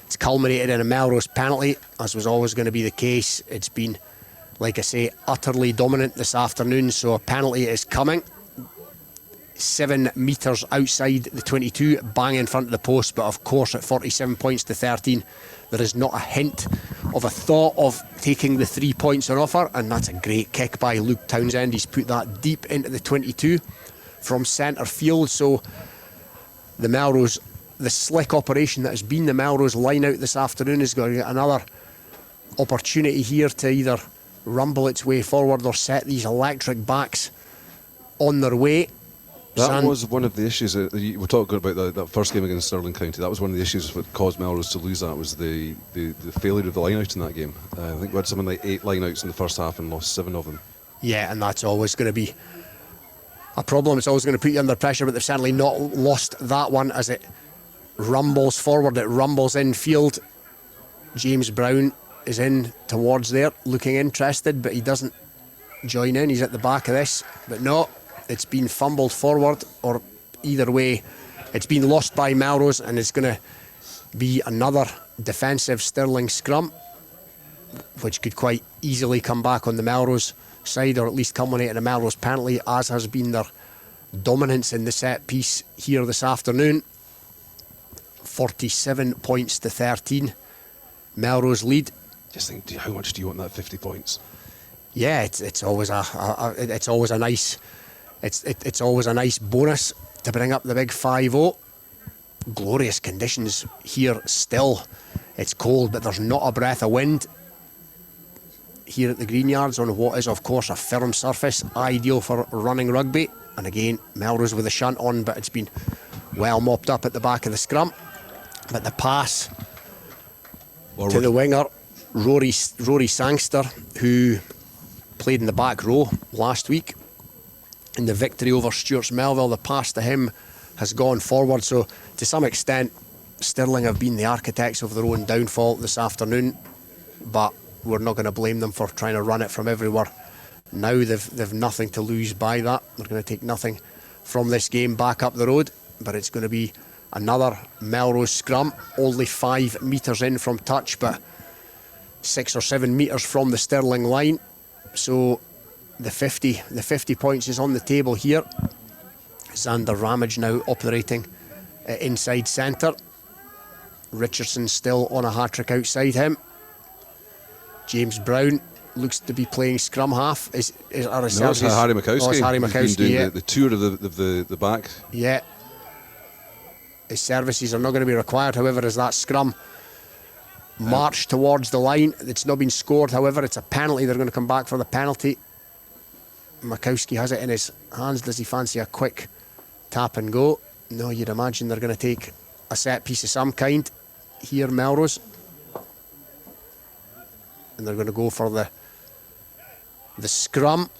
It's culminated in a Melrose penalty, as was always going to be the case. It's been, like I say, utterly dominant this afternoon, so a penalty is coming. 7 metres outside the 22, bang in front of the post, but of course at 47 points to 13, there is not a hint of a thought of taking the 3 points on offer, and that's a great kick by Luke Townsend. He's put that deep into the 22 from centre field, so the slick operation that has been the Melrose line out this afternoon is going to get another opportunity here to either rumble its way forward or set these electric backs on their way. That was one of the issues. We were talking about that first game against Stirling County. That was one of the issues that caused Melrose to lose. That was the failure of the line out in that game. I think we had something like 8 line outs in the first half and lost 7 of them. Yeah, and that's always going to be a problem. It's always going to put you under pressure, but they've certainly not lost that one as it rumbles forward. It rumbles infield. James Brown is in towards there, looking interested, but he doesn't join in. He's at the back of this, but no, it's been fumbled forward, or either way, it's been lost by Melrose, and it's going to be another defensive Stirling scrum, which could quite easily come back on the Melrose side, or at least culminate in a Melrose penalty, as has been their dominance in the set piece here this afternoon. 47 points to 13. Melrose lead. Just think, how much do you want that 50 points? Yeah, it's always it's always a nice bonus to bring up the big 5-0. Glorious conditions here still. It's cold, but there's not a breath of wind here at the Greenyards on what is, of course, a firm surface, ideal for running rugby. And again, Melrose with a shunt on, but it's been well mopped up at the back of the scrum. But the pass to the winger, Rory Sangster, who played in the back row last week in the victory over Stuart's Melville, the pass to him has gone forward. So to some extent, Stirling have been the architects of their own downfall this afternoon, but we're not going to blame them for trying to run it from everywhere. Now they've nothing to lose by that. They're going to take nothing from this game back up the road, but it's going to be another Melrose scrum, only 5 metres in from touch, but 6 or 7 metres from the Stirling line. So the 50 points is on the table here. Xander Ramage now operating inside centre. Richardson still on a hat-trick outside him. James Brown looks to be playing scrum half. No, it's Harry Makowski. Oh, it's Harry Makowski, He's been doing yeah. the tour of the back. Yeah. His services are not going to be required, however, as that scrum march towards the line. It's not been scored, however, it's a penalty. They're going to come back for the penalty. Makowski has it in his hands. Does he fancy a quick tap and go? No, you'd imagine they're going to take a set piece of some kind here, Melrose. And they're going to go for the scrum.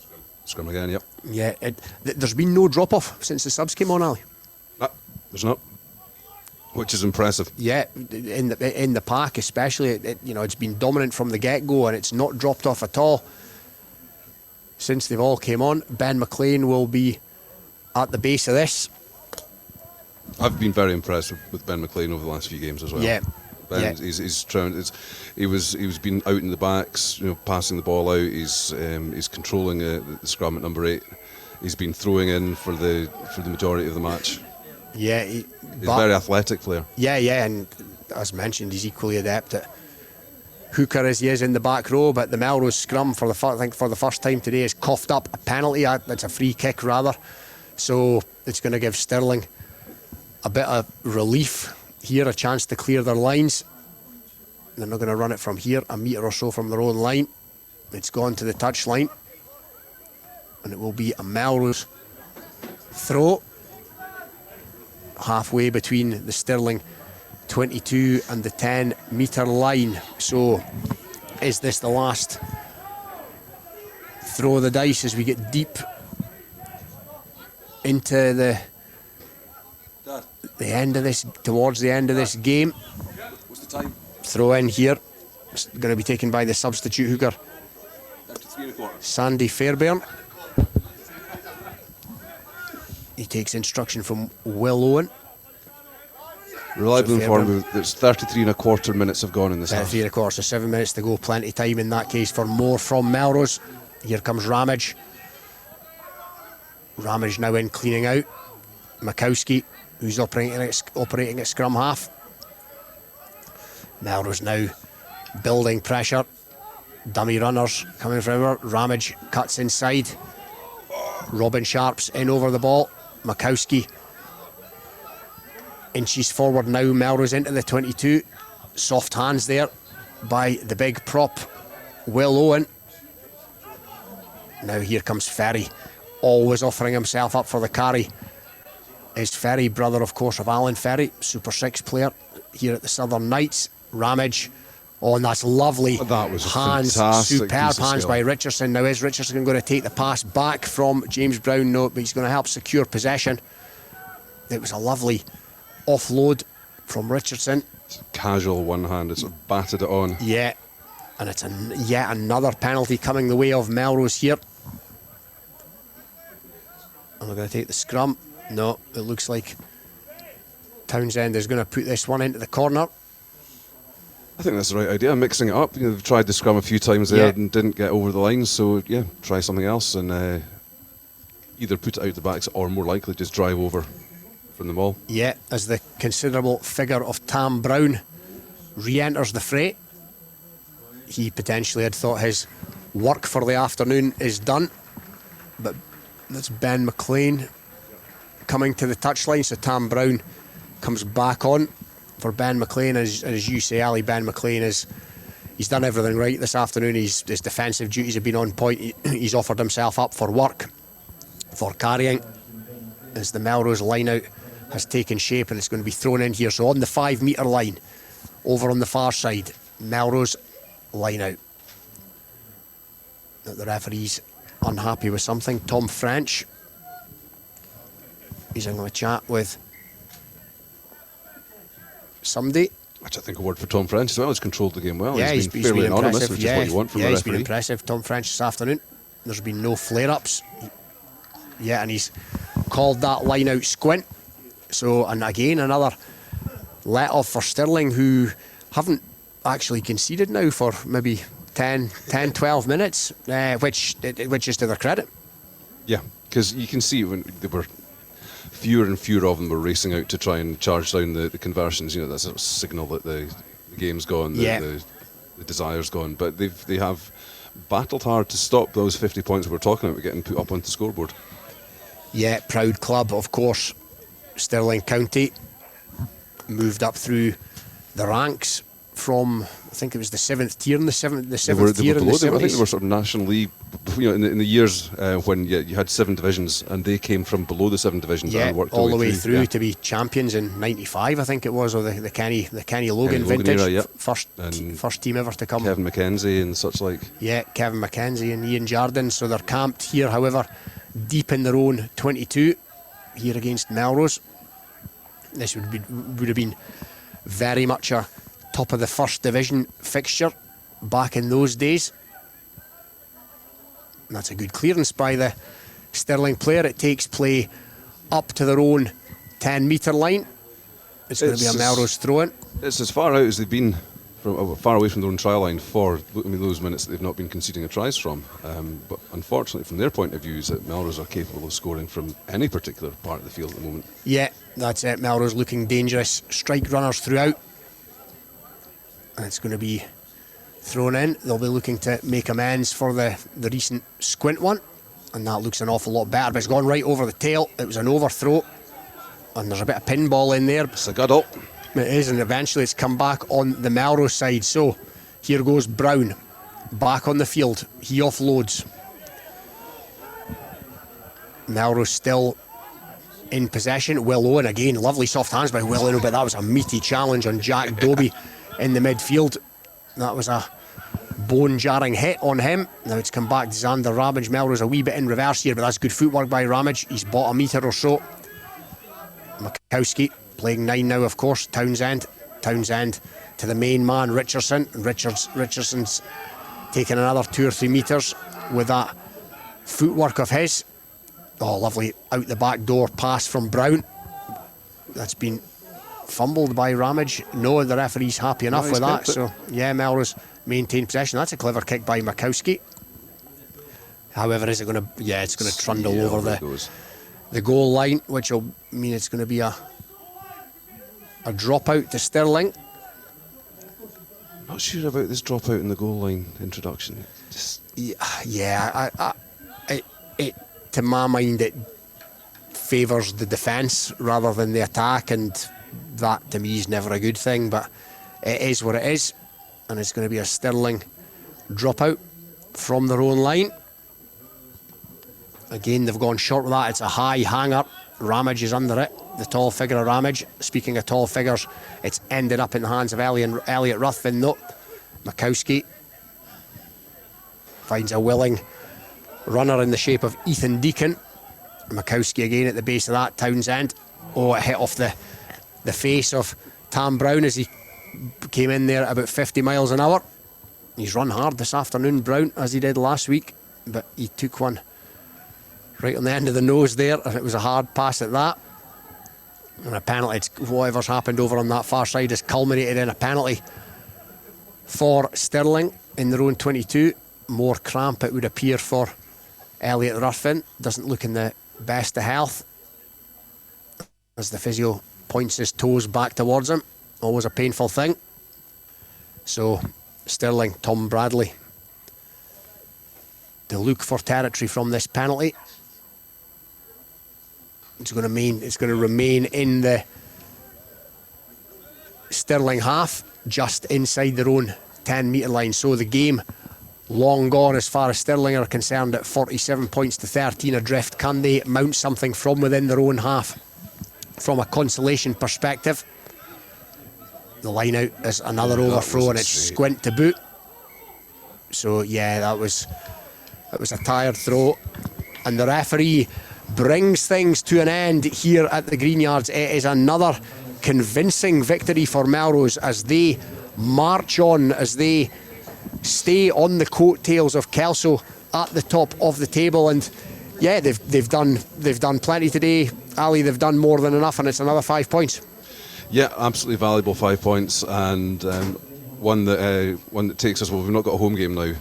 Scrum again, yep. Yeah, there's been no drop-off since the subs came on, Ali. No, there's not. Which is impressive. Yeah, in the pack especially, it's been dominant from the get-go, and it's not dropped off at all since they've all came on. Ben McLean will be at the base of this. I've been very impressed with Ben McLean over the last few games as well. Yeah. Ben, yeah. he's trying. He was been out in the backs, passing the ball out. He's controlling the scrum at number 8. He's been throwing in for the majority of the match. Yeah, he's a very athletic player. Yeah, and as mentioned, he's equally adept at hooker as he is in the back row. But the Melrose scrum, for the first time today, has coughed up a penalty. That's a free kick rather. So it's going to give Stirling a bit of relief here, a chance to clear their lines. They're not going to run it from here, a metre or so from their own line. It's gone to the touch line, and it will be a Melrose throw halfway between the Stirling 22 and the 10 metre line. So is this the last throw of the dice as we get deep into the end of this, towards the end of this game? What's the time? Throw in here. It's going to be taken by the substitute hooker, Down to 3 1/4. Sandy Fairbairn. He takes instruction from Will Owen. Reliable informed, there's 33 1/4 minutes have gone in this half. 33 1/4, so 7 minutes to go. Plenty of time in that case for more from Melrose. Here comes Ramage. Ramage now in, cleaning out. Makowski, who's operating at scrum half. Melrose now building pressure. Dummy runners coming from everywhere. Ramage cuts inside. Robin Sharp's in over the ball. Makowski inches forward now. Melrose into the 22. Soft hands there by the big prop, Will Owen. Now here comes Ferry, always offering himself up for the carry. Is Ferry, brother of course of Alan Ferry, Super 6 player here at the Southern Knights. Ramage Oh, and that's lovely. That was hands, fantastic superb piece of hands skill by Richardson. Now, is Richardson going to take the pass back from James Brown? No, but he's going to help secure possession. It was a lovely offload from Richardson. It's a casual one-handed, sort of batted it on. Yeah, and it's yet another penalty coming the way of Melrose here. And we're going to take the scrum. No, it looks like Townsend is going to put this one into the corner. I think that's the right idea, mixing it up. They've tried the scrum a few times there and didn't get over the line, so yeah, try something else and either put it out the backs or more likely just drive over from the maul. Yeah, as the considerable figure of Tam Brown re-enters the fray. He potentially had thought his work for the afternoon is done, but that's Ben McLean coming to the touchline, so Tam Brown comes back on for Ben McLean. As you say, Ali, Ben McLean he's done everything right this afternoon. His defensive duties have been on point. He's offered himself up for work, for carrying, as the Melrose line out has taken shape and it's going to be thrown in here. So on the 5 metre line, over on the far side, Melrose line out. The referee's unhappy with something. Tom French, he's going to chat with somebody. Which I think a word for Tom French as well. He's controlled the game well. Yeah, he's been fairly anonymous, which is what you want from a referee. He's been impressive, Tom French, this afternoon. There's been no flare-ups. Yeah, and he's called that line out squint. So, and again, another let-off for Stirling, who haven't actually conceded now for maybe 10, 12 minutes, which is to their credit. Yeah, because you can see when they were fewer and fewer of them were racing out to try and charge down the conversions. That's a signal that the game's gone, the desire's gone. But they have battled hard to stop those 50 points we're talking about getting put up onto the scoreboard. Yeah, proud club, of course. Stirling County moved up through the ranks from, I think it was the 7th tier in the 7th tier in the 70s. I think they were sort of National League, in the years when you had 7 divisions and they came from below the 7 divisions and worked all the way through to be champions in '95, I think it was, or the Kenny Logan vintage, era, first team ever to come. Kevin McKenzie and such like. Yeah, Kevin McKenzie and Ian Jardine. So they're camped here, however, deep in their own 22 here against Melrose. This would have been very much a top of the first division fixture back in those days. And that's a good clearance by the Stirling player. It takes play up to their own 10 metre line. It's going to be a Melrose throw-in. It's as far out as they've been, far away from their own try line for those minutes that they've not been conceding a tries from. But unfortunately, from their point of view, is that Melrose are capable of scoring from any particular part of the field at the moment. Yeah, that's it. Melrose looking dangerous. Strike runners throughout. And it's going to be thrown in. They'll be looking to make amends for the recent squint one. And that looks an awful lot better. But it's gone right over the tail. It was an overthrow. And there's a bit of pinball in there. It's a guddle. It is, and eventually it's come back on the Melrose side. So here goes Brown back on the field. He offloads. Melrose still in possession. Will Owen again, lovely soft hands by Will Owen, but that was a meaty challenge on Jack Dobie in the midfield. That was a bone-jarring hit on him. Now it's come back to Xander Ramage. Melrose a wee bit in reverse here, but that's good footwork by Ramage. He's bought a metre or so. Makowski playing 9 now, of course. Townsend to the main man, Richardson. And Richardson's taking another 2 or 3 metres with that footwork of his. Oh, lovely out the back door pass from Brown. That's been fumbled by Ramage. No, the referee's happy enough with that. So, yeah, Melrose maintain possession. That's a clever kick by Makowski. However, is it going to... Yeah, it's going to trundle over the goal line, which will mean it's going to be a dropout to Stirling. Not sure about this dropout in the goal line introduction. It to my mind, it favours the defence rather than the attack, and that to me is never a good thing, but it is what it is, and it's going to be a Stirling dropout from their own line. Again, they've gone short with that. It's a high hanger. Ramage is under it. The tall figure of Ramage. Speaking of tall figures, it's ended up in the hands of Elliot Ruthven though, Makowski finds a willing runner in the shape of Ethan Deacon. Makowski again at the base of that. Townsend. Oh, it hit off the face of Tam Brown as he came in there at about 50 miles an hour. He's run hard this afternoon, Brown, as he did last week, but he took one right on the end of the nose there, and it was a hard pass at that. And a penalty. Whatever's happened over on that far side has culminated in a penalty for Stirling in their own 22. More cramp, it would appear, for Elliot Ruffin. Doesn't look in the best of health as the physio points his toes back towards him. Always a painful thing. So Stirling, Tom Bradley to look for territory from this penalty. It's going to remain in the Stirling half, just inside their own 10-metre line. So the game long gone as far as Stirling are concerned at 47 points to 13 adrift. Can they mount something from within their own half from a consolation perspective? The line out is another overthrow, and it's squint to boot. So yeah, that was a tired throw, and the referee brings things to an end here at the Greenyards. It is another convincing victory for Melrose as they march on, as they stay on the coattails of Kelso at the top of the table. And yeah, they've done plenty today, Ali. They've done more than enough, and it's another 5 points. Yeah, absolutely valuable 5 points, and one that takes us. Well, we've not got a home game now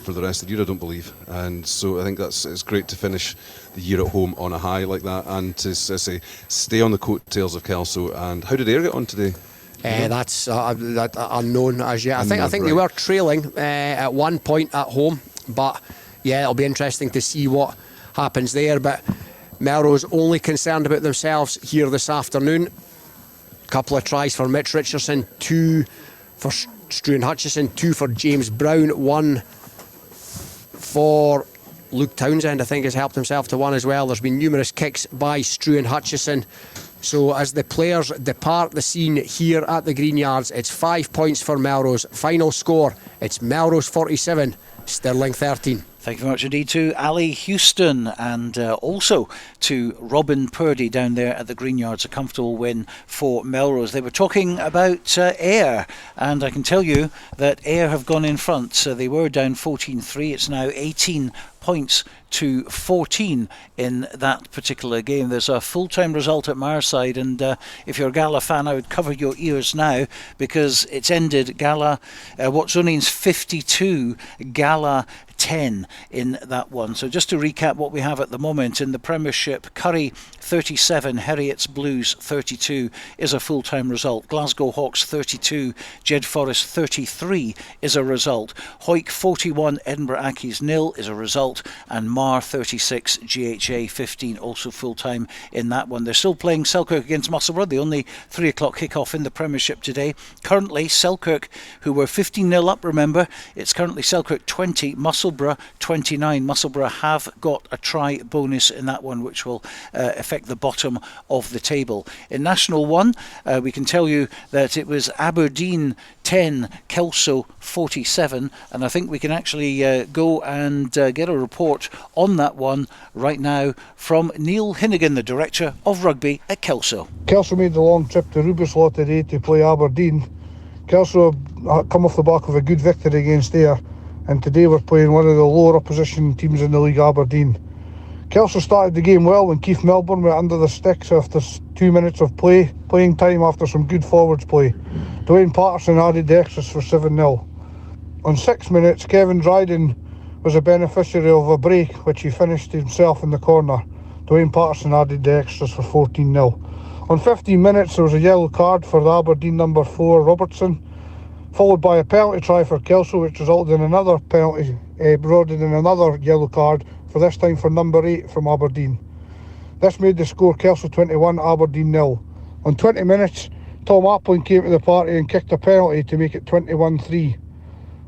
for the rest of the year, I don't believe, and so I think it's great to finish the year at home on a high like that, and to say stay on the coattails of Kelso. And how did Ayr get on today? That's unknown as yet. I think they were trailing at one point at home, but yeah, it'll be interesting to see what happens there. But Melrose only concerned about themselves here this afternoon. Couple of tries for Mitch Richardson, 2 for Struan Hutchison, 2 for James Brown, 1 for Luke Townsend, I think, has helped himself to 1 as well. There's been numerous kicks by Struan Hutchison. So as the players depart the scene here at the Greenyards, it's 5 points for Melrose. Final score, it's Melrose 47, Stirling 13. Thank you very much indeed to Aly Houston, and also to Robin Purdie down there at the Greenyards. A comfortable win for Melrose. They were talking about Ayr, and I can tell you that Ayr have gone in front. So they were down 14-3. It's now 18 points to 14 in that particular game. There's a full-time result at Marside, and if you're a Gala fan, I would cover your ears now, because it's ended. Gala, Watsonians 52, Gala 10 in that one. So just to recap what we have at the moment in the Premiership: Curry 37, Heriots Blues 32 is a full-time result. Glasgow Hawks 32, Jed Forest 33 is a result. Hawick 41, Edinburgh Accies 0 is a result, and Mar 36, GHA 15 also full-time in that one. They're still playing Selkirk against Musselburgh, the only 3 o'clock kick-off in the Premiership today. Currently Selkirk, who were 15-0 up, remember, it's currently Selkirk 20, Musselburgh 29. Musselburgh have got a try bonus in that one, which will affect the bottom of the table. In National 1, we can tell you that it was Aberdeen 10, Kelso 47, and I think we can actually go and get a report on that one right now from Neil Hinnigan, the Director of Rugby at Kelso. Kelso made the long trip to Rubislaw today to play Aberdeen. Kelso come off the back of a good victory against Ayr, and today we're playing one of the lower opposition teams in the league, Aberdeen. Kelso started the game well when Keith Melbourne went under the sticks after 2 minutes of playing time after some good forwards play. Dwayne Patterson added the extras for 7-0. On 6 minutes, Kevin Dryden was a beneficiary of a break, which he finished himself in the corner. Dwayne Patterson added the extras for 14-0. On 15 minutes, there was a yellow card for the Aberdeen number 4, Robertson, followed by a penalty try for Kelso, which resulted in another penalty, resulted in another yellow card, for this time for number 8 from Aberdeen. This made the score Kelso 21, Aberdeen 0. On 20 minutes, Tom Appling came to the party and kicked a penalty to make it 21-3.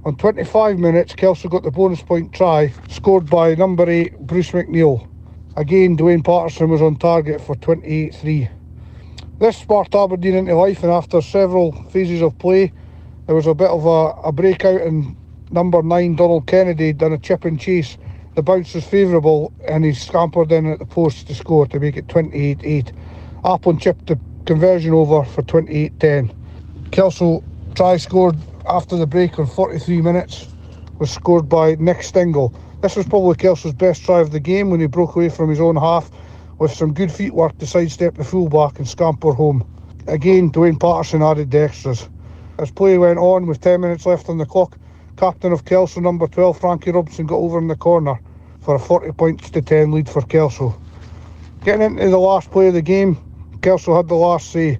On 25 minutes, Kelso got the bonus point try, scored by number 8, Bruce McNeil. Again, Dwayne Patterson was on target for 28-3. This sparked Aberdeen into life, and after several phases of play, There was a bit of a breakout and number 9 Donald Kennedy done a chip and chase. The bounce was favourable and he scampered in at the post to score to make it 28-8. Applin chipped the conversion over for 28-10. Kelso try scored after the break on 43 minutes was scored by Nick Stingle. This was probably Kelso's best try of the game when he broke away from his own half with some good feet work to sidestep the fullback and scamper home. Again, Dwayne Patterson added the extras. As play went on with 10 minutes left on the clock, captain of Kelso, number 12, Frankie Robinson, got over in the corner for a 40-10 lead for Kelso. Getting into the last play of the game, Kelso had the last say,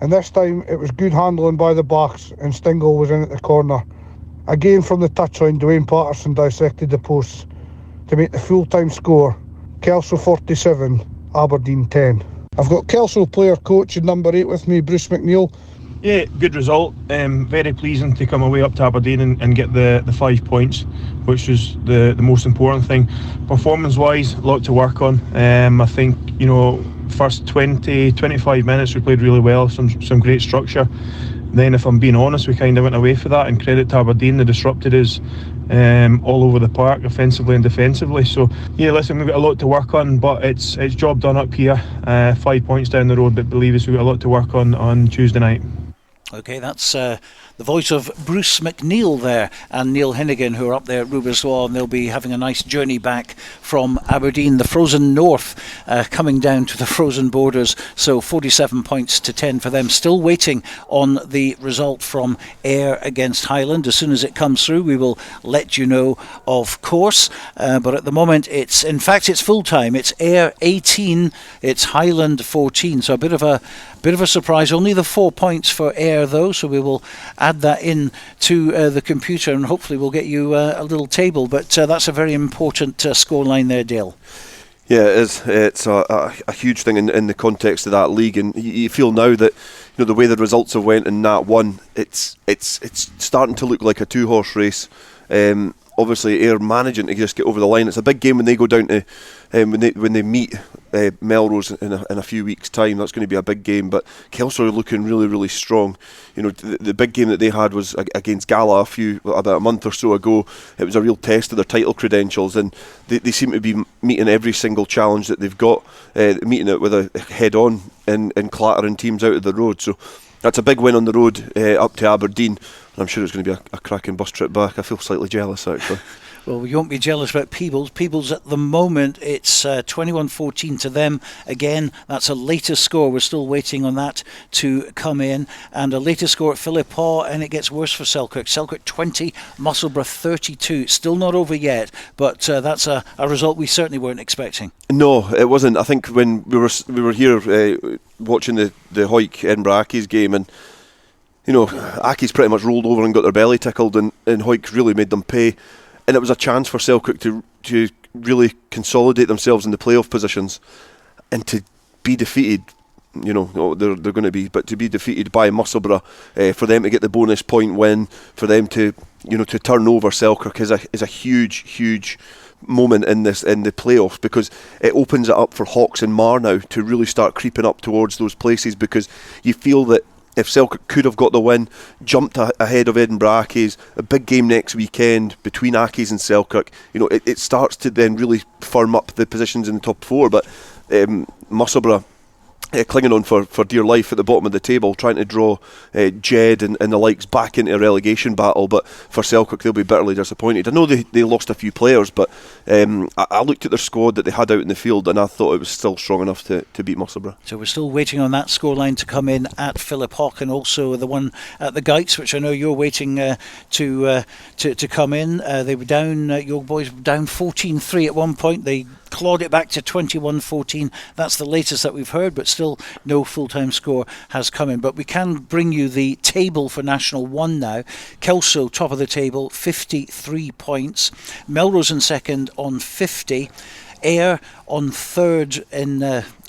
and this time it was good handling by the backs and Stingle was in at the corner. Again from the touchline, Dwayne Patterson dissected the posts to make the full-time score, Kelso 47, Aberdeen 10. I've got Kelso player coach and number 8 with me, Bruce McNeil. Yeah, good result. Very pleasing to come away up to Aberdeen and get the 5 points, which was the most important thing. Performance-wise, a lot to work on. I think, first 20-25 minutes we played really well, some great structure. Then, if I'm being honest, we kind of went away for that, and credit to Aberdeen, they disrupted us all over the park, offensively and defensively. So, yeah, listen, we've got a lot to work on, but it's job done up here. 5 points down the road, but believe us, we've got a lot to work on Tuesday night. Okay, that's the voice of Bruce McNeil there and Neil Hinnigan, who are up there at Ruberswaw, and they'll be having a nice journey back from Aberdeen, the frozen north, coming down to the frozen borders. So 47 points to 10 for them. Still waiting on the result from Ayr against Highland. As soon as it comes through, we will let you know, of course. But at the moment, it's full time. It's Ayr 18, it's Highland 14. So a bit of a surprise. Only the 4 points for Ayr though, so we will add that in to the computer and hopefully we'll get you a little table. But that's a very important scoreline there, Dale. Yeah, it is. It's a huge thing in the context of that league, and you feel now that the way the results have went in Nat 1, it's starting to look like a 2-horse race. Obviously, Ayr managing to just get over the line. It's a big game when they go down to when they meet Melrose in a few weeks' time. That's going to be a big game. But Kelso are looking really, really strong. The big game that they had was against Gala about a month or so ago. It was a real test of their title credentials, and they seem to be meeting every single challenge that they've got, meeting it with a head-on and clattering teams out of the road. So that's a big win on the road up to Aberdeen. I'm sure it's going to be a cracking bus trip back. I feel slightly jealous, actually. Well, we won't be jealous about Peebles. Peebles at the moment, it's 21-14 to them. Again, that's a later score. We're still waiting on that to come in. And a later score at Philiphaugh, and it gets worse for Selkirk. Selkirk 20, Musselburgh 32. Still not over yet, but that's a result we certainly weren't expecting. No, it wasn't. I think when we were here watching the Hawick Edinburgh Accies game, and Accies pretty much rolled over and got their belly tickled, and Hawick really made them pay. And it was a chance for Selkirk to really consolidate themselves in the playoff positions, and to be defeated. They're going to be, but to be defeated by Musselburgh, for them to get the bonus point win, for them to turn over Selkirk is a huge moment in the playoffs, because it opens it up for Hawks and Mar now to really start creeping up towards those places, because you feel that if Selkirk could have got the win, jumped ahead of Edinburgh Accies, a big game next weekend between Accies and Selkirk, it starts to then really firm up the positions in the top 4. But Musselburgh clinging on for dear life at the bottom of the table, trying to draw Jed and the likes back into a relegation battle. But for Selkirk, they'll be bitterly disappointed. I know they lost a few players, but I looked at their squad that they had out in the field, and I thought it was still strong enough to beat Musselburgh. So we're still waiting on that scoreline to come in at Philiphaugh, and also the one at the Geits, which I know you're waiting to come in. They were down, your boys were down 14-3 at one point. They clawed it back to 21-14. That's the latest that we've heard, but still no full-time score has come in. But we can bring you the table for National 1 now. Kelso, top of the table, 53 points. Melrose in second on 50. Ayr on third in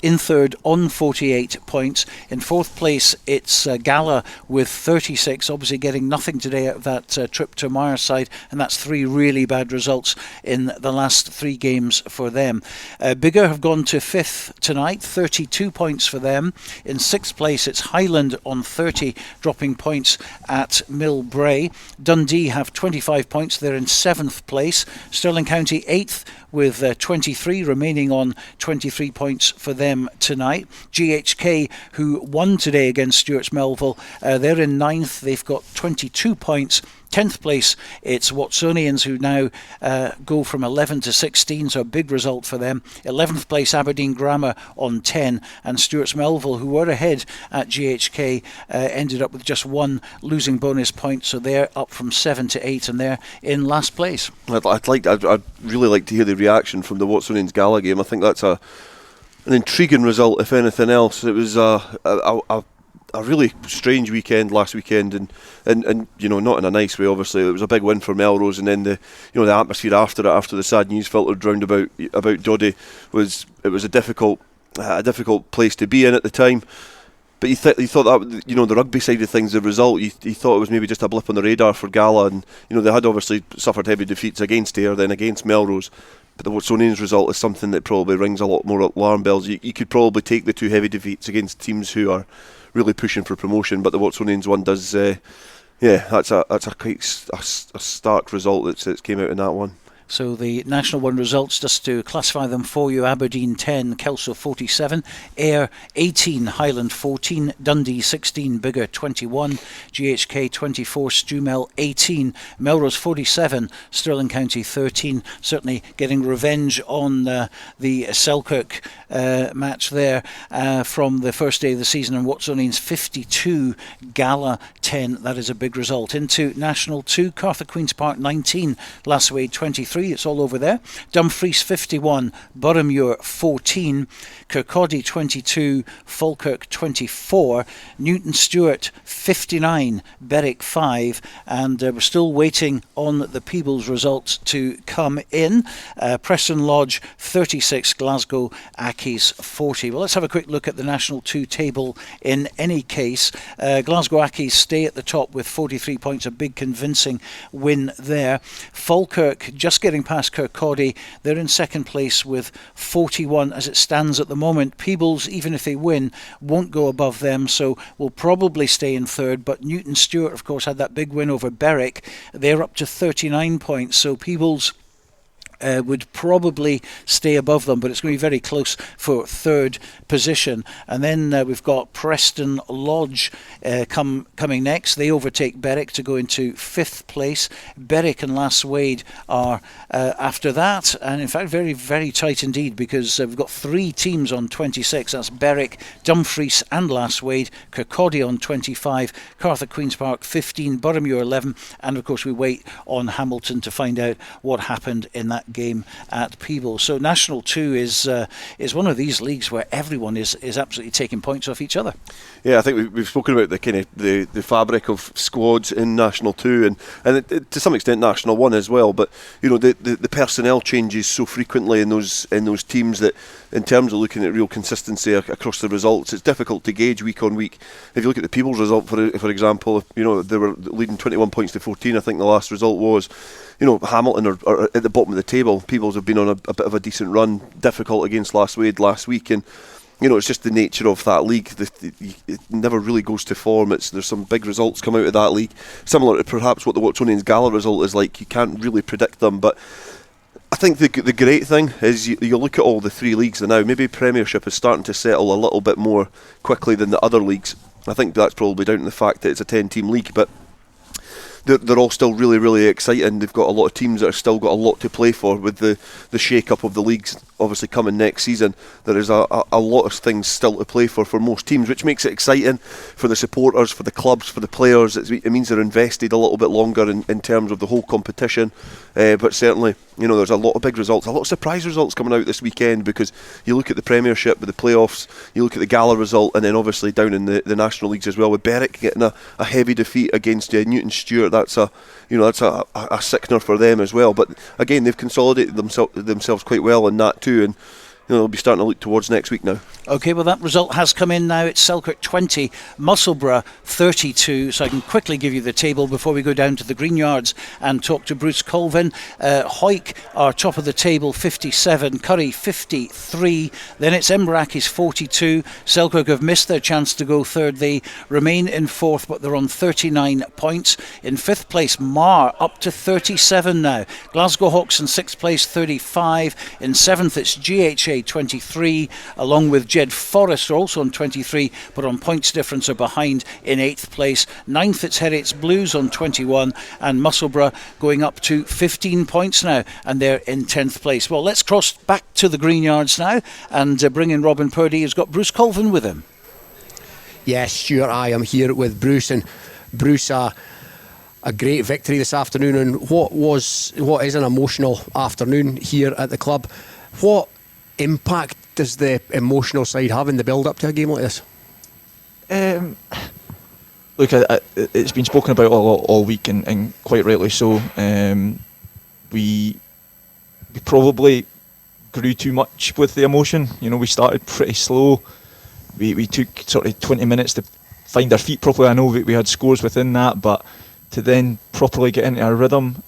in third on 48 points. In fourth place, it's Gala with 36, obviously getting nothing today out of that trip to Mireside, and that's 3 really bad results in the last 3 games for them. Biggar have gone to fifth tonight, 32 points for them. In sixth place, it's Highland on 30, dropping points at Millbrae. Dundee have 25 points, they're in seventh place. Stirling County 8th with 23, remaining on 23 points for them tonight. GHK, who won today against Stuart's Melville, they're in 9th, they've got 22 points. 10th place, it's Watsonians, who now go from 11 to 16, so a big result for them. 11th place, Aberdeen Grammar on 10, and Stuart's Melville, who were ahead at GHK, ended up with just 1 losing bonus point, so they're up from 7 to 8, and they're in last place. I'd really like to hear the reaction from the Watsonians Gala game. I think that's an intriguing result, if anything else. It was a really strange weekend last weekend, and you know, not in a nice way. Obviously, it was a big win for Melrose, and then the atmosphere after it, after the sad news filtered round about Doddy, was a difficult place to be in at the time. But you thought that, you know, the rugby side of things, the result, you thought it was maybe just a blip on the radar for Gala, and you know, they had obviously suffered heavy defeats against Ayr, then against Melrose. But the Watsonians result is something that probably rings a lot more alarm bells. You could probably take the 2 heavy defeats against teams who are really pushing for promotion, but the Watsonians one does, that's a quite a stark result that came out in that one. So the National 1 results, just to classify them for you: Aberdeen 10, Kelso 47, Ayr 18, Highland 14, Dundee 16, Biggar 21, GHK 24, Stumel 18, Melrose 47, Stirling County 13. Certainly getting revenge on the Selkirk match there from the first day of the season, and Watsonians 52, Gala 10. That is a big result. Into National 2, Cartha Queen's Park 19, Lasswade 23. It's all over there. Dumfries 51, Boroughmuir 14, Kirkcaldy 22, Falkirk 24, Newton Stewart 59, Berwick 5, and we're still waiting on the Peebles results to come in. Preston Lodge 36, Glasgow Accies 40. Well, let's have a quick look at the National 2 table in any case. Glasgow Accies stay at the top with 43 points, a big convincing win there. Falkirk just getting past Kirkcaldy, they're in second place with 41 as it stands at the moment. Peebles, even if they win, won't go above them, so will probably stay in third. But Newton Stewart, of course, had that big win over Berwick. They're up to 39 points, so Peebles would probably stay above them, but it's going to be very close for third position. And then we've got Preston Lodge coming next. They overtake Berwick to go into fifth place. Berwick and Lasswade are after that, and in fact very, very tight indeed, because we've got 3 teams on 26. That's Berwick, Dumfries and Lasswade. Kirkcaldy on 25, Cartha Queen's Park 15, Boroughmuir 11, and of course we wait on Hamilton to find out what happened in that game at Peebles. So National 2 is one of these leagues where everyone is absolutely taking points off each other. Yeah, I think we've spoken about the kind of the fabric of squads in National 2 and to some extent National 1 as well. But you know, the personnel changes so frequently in those teams that, in terms of looking at real consistency across the results, it's difficult to gauge week on week. If you look at the Peebles result, for example, you know, they were leading 21 points to 14. I think the last result was. You know, Hamilton are at the bottom of the table. Peebles have been on a bit of a decent run, difficult against Lasswade last week, and you know, it's just the nature of that league. It never really goes to form. There's some big results come out of that league, similar to perhaps what the Watsonians Gala result is like. You can't really predict them, but I think the great thing is you look at all the 3 leagues now. Maybe Premiership is starting to settle a little bit more quickly than the other leagues. I think that's probably down to the fact that it's a 10-team league, but they're all still really, really exciting. They've got a lot of teams that have still got a lot to play for with the shake-up of the leagues obviously coming next season. There is a lot of things still to play for most teams, which makes it exciting for the supporters, for the clubs, for the players. It means they're invested a little bit longer in terms of the whole competition. But certainly, you know, there's a lot of big results, a lot of surprise results coming out this weekend, because you look at the Premiership with the playoffs, you look at the Gala result, and then obviously down in the National Leagues as well, with Berwick getting a heavy defeat against Newton Stewart. That's a sickener for them as well. But again, they've consolidated themselves quite well in that too, and they'll be starting to look towards next week now. OK, well, that result has come in now. It's Selkirk 20, Musselburgh 32. So I can quickly give you the table before we go down to the Greenyards and talk to Bruce Colvin. Hawick are top of the table, 57, Curry 53. Then it's Edinburgh Accies 42. Selkirk have missed their chance to go third. They remain in fourth, but they're on 39 points. In fifth place, Mar up to 37 now. Glasgow Hawks in sixth place, 35. In seventh, it's GHA 23, along with Jed Forrest are also on 23, but on points difference are behind in 8th place. 9th, it's Heriots Blues on 21, and Musselburgh going up to 15 points now, and they're in 10th place. Well, let's cross back to the Greenyards now and bring in Robin Purdie, who's got Bruce Colvin with him. Yes, Stuart, I am here with Bruce, and Bruce, a great victory this afternoon, and what is an emotional afternoon here at the club. What impact does the emotional side have in the build-up to a game like this? Look, it's been spoken about all week, and quite rightly so. We probably grew too much with the emotion. We started pretty slow. We took sort of 20 minutes to find our feet properly. I know we had scores within that, but to then properly get into our rhythm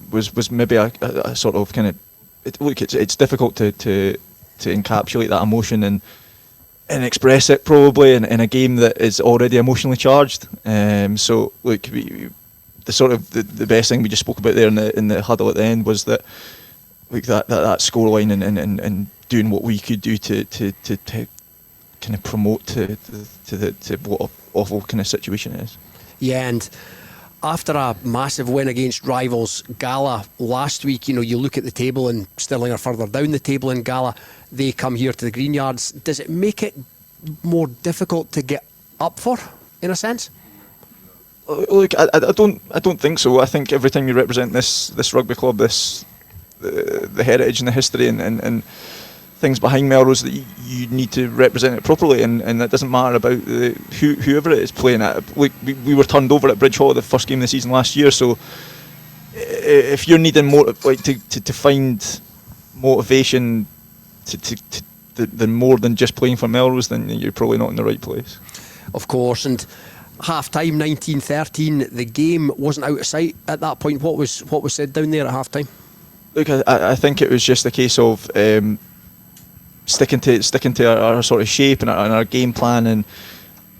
was maybe a sort of kind of. It's difficult to encapsulate that emotion and express it probably in a game that is already emotionally charged. So look, the best thing we just spoke about there in the huddle at the end was that that scoreline and doing what we could do to kind of promote to what an awful kind of situation it is. Yeah, and after a massive win against rivals Gala last week, you look at the table and Stirling are further down the table in Gala. They come here to the Greenyards. Does it make it more difficult to get up for, in a sense? Look, I don't think so. I think every time you represent this rugby club, the heritage and the history and things behind Melrose, that you need to represent it properly, and that doesn't matter about whoever it is playing at. We were turned over at Bridge Hall the first game of the season last year, so if you're needing more to find motivation than more than just playing for Melrose, then you're probably not in the right place. Of course, and half time 19-13, the game wasn't out of sight at that point. What was said down there at half time? Look, I think it was just a case of sticking to our sort of shape and our game plan,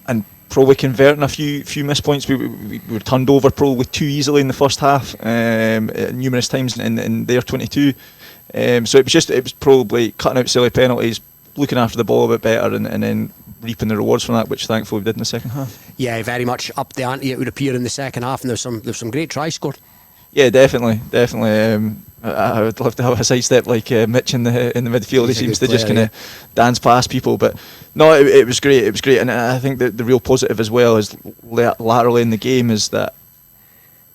and probably converting a few missed points. We were turned over probably too easily in the first half, numerous times in their 22. So it was probably cutting out silly penalties, looking after the ball a bit better, and then reaping the rewards from that, which thankfully we did in the second half. Yeah, very much up the ante, it would appear, in the second half, and there's some great tries scored. Yeah, definitely. I would love to have a sidestep like Mitch in the midfield. He seems to just kind of dance past people, but no, it was great. It was great, and I think that the real positive as well is laterally in the game is that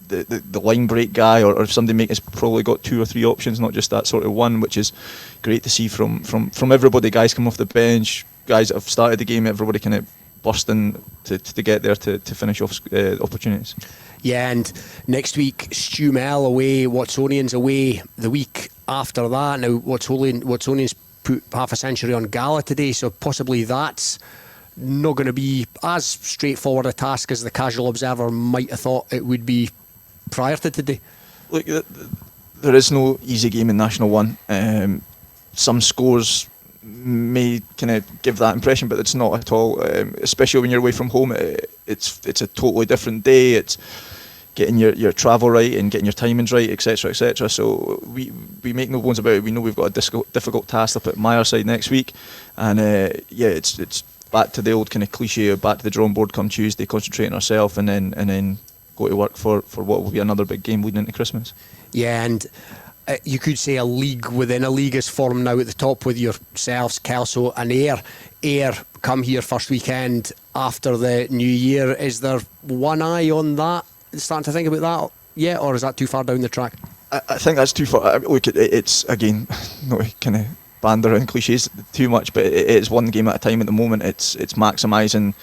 the line break guy or somebody has probably got 2 or 3 options, not just that sort of one, which is great to see from everybody. Guys come off the bench, guys that have started the game, everybody kind of bursting to get there to finish off opportunities. Yeah, and next week Stu Mel away, Watsonians away the week after that. Now Watsonians put half a century on Gala today, so possibly that's not going to be as straightforward a task as the casual observer might have thought it would be prior to today. Look, there is no easy game in National 1. Some scores may kind of give that impression, but it's not at all. Especially when you're away from home, it's a totally different day. It's getting your travel right and getting your timings right, etc., etc. So we make no bones about it. We know we've got a difficult task up at Myerside next week, and it's back to the old kind of cliche of back to the drawing board come Tuesday, concentrating ourselves, and then go to work for what will be another big game leading into Christmas. Yeah, and you could say a league within a league is formed now at the top with yourselves, Kelso and Ayr. Ayr come here first weekend after the new year. Is there one eye on that? Starting to think about that yet, or is that too far down the track? I think that's too far. Look, it's again, not kind of banter and cliches too much, but it's one game at a time at the moment. It's maximising,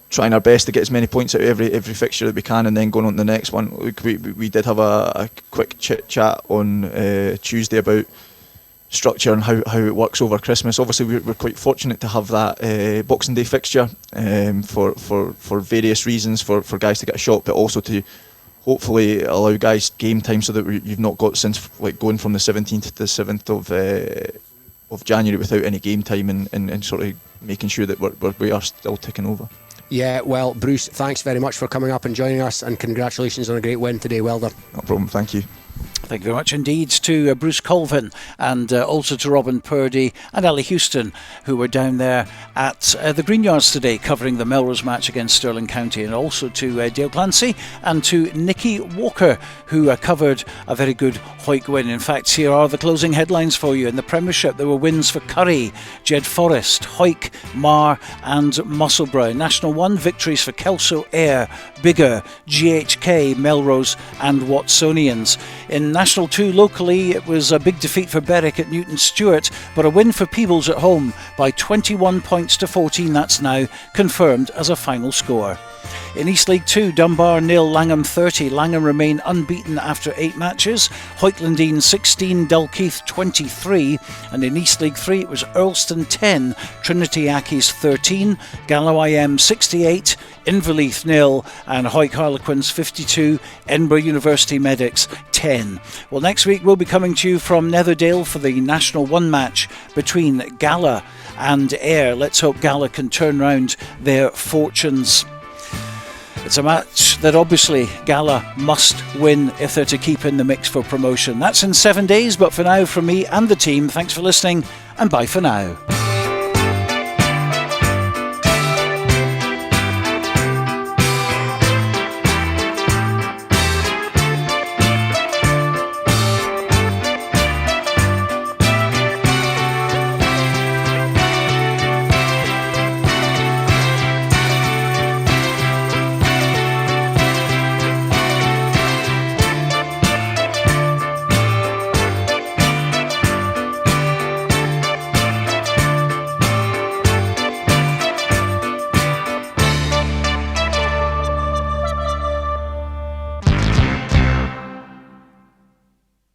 trying our best to get as many points out of every fixture that we can, and then going on to the next one. Look, we did have a quick chit chat on Tuesday about structure and how it works over Christmas. Obviously, we're quite fortunate to have that Boxing Day fixture for various reasons, for guys to get a shot, but also to hopefully allow guys game time, so that you've not got, since like going from the 17th to the 7th of January without any game time, and sort of making sure that we are still ticking over. Yeah, well, Bruce, thanks very much for coming up and joining us, and congratulations on a great win today. Well done. No problem, thank you. Thank you very much indeed to Bruce Colvin, and also to Robin Purdie and Aly Houston, who were down there at the Greenyards today covering the Melrose match against Stirling County, and also to Dale Clancy and to Nikki Walker, who covered a very good Hawick win. In fact, here are the closing headlines for you. In the Premiership, there were wins for Curry, Jed Forest, Hawick, Mar and Musselburgh. National 1 victories for Kelso, Ayr, Biggar, GHK, Melrose and Watsonians. In National 2 locally, it was a big defeat for Berwick at Newton Stewart, but a win for Peebles at home by 21 points to 14. That's now confirmed as a final score. In East League 2, Dunbar 0, Langham 30. Langham remain unbeaten after 8 matches. Hoytlandine 16, Dalkeith 23. And in East League 3, it was Earlston 10, Trinity Accies 13, Gallow IM 68, Inverleith 0, and Hawick Harlequins 52, Edinburgh University Medics 10. Well, next week we'll be coming to you from Netherdale for the National 1 match between Gala and Ayr. Let's hope Gala can turn round their fortunes. It's a match that obviously Gala must win if they're to keep in the mix for promotion. That's in 7 days, but for now, from me and the team, thanks for listening and bye for now.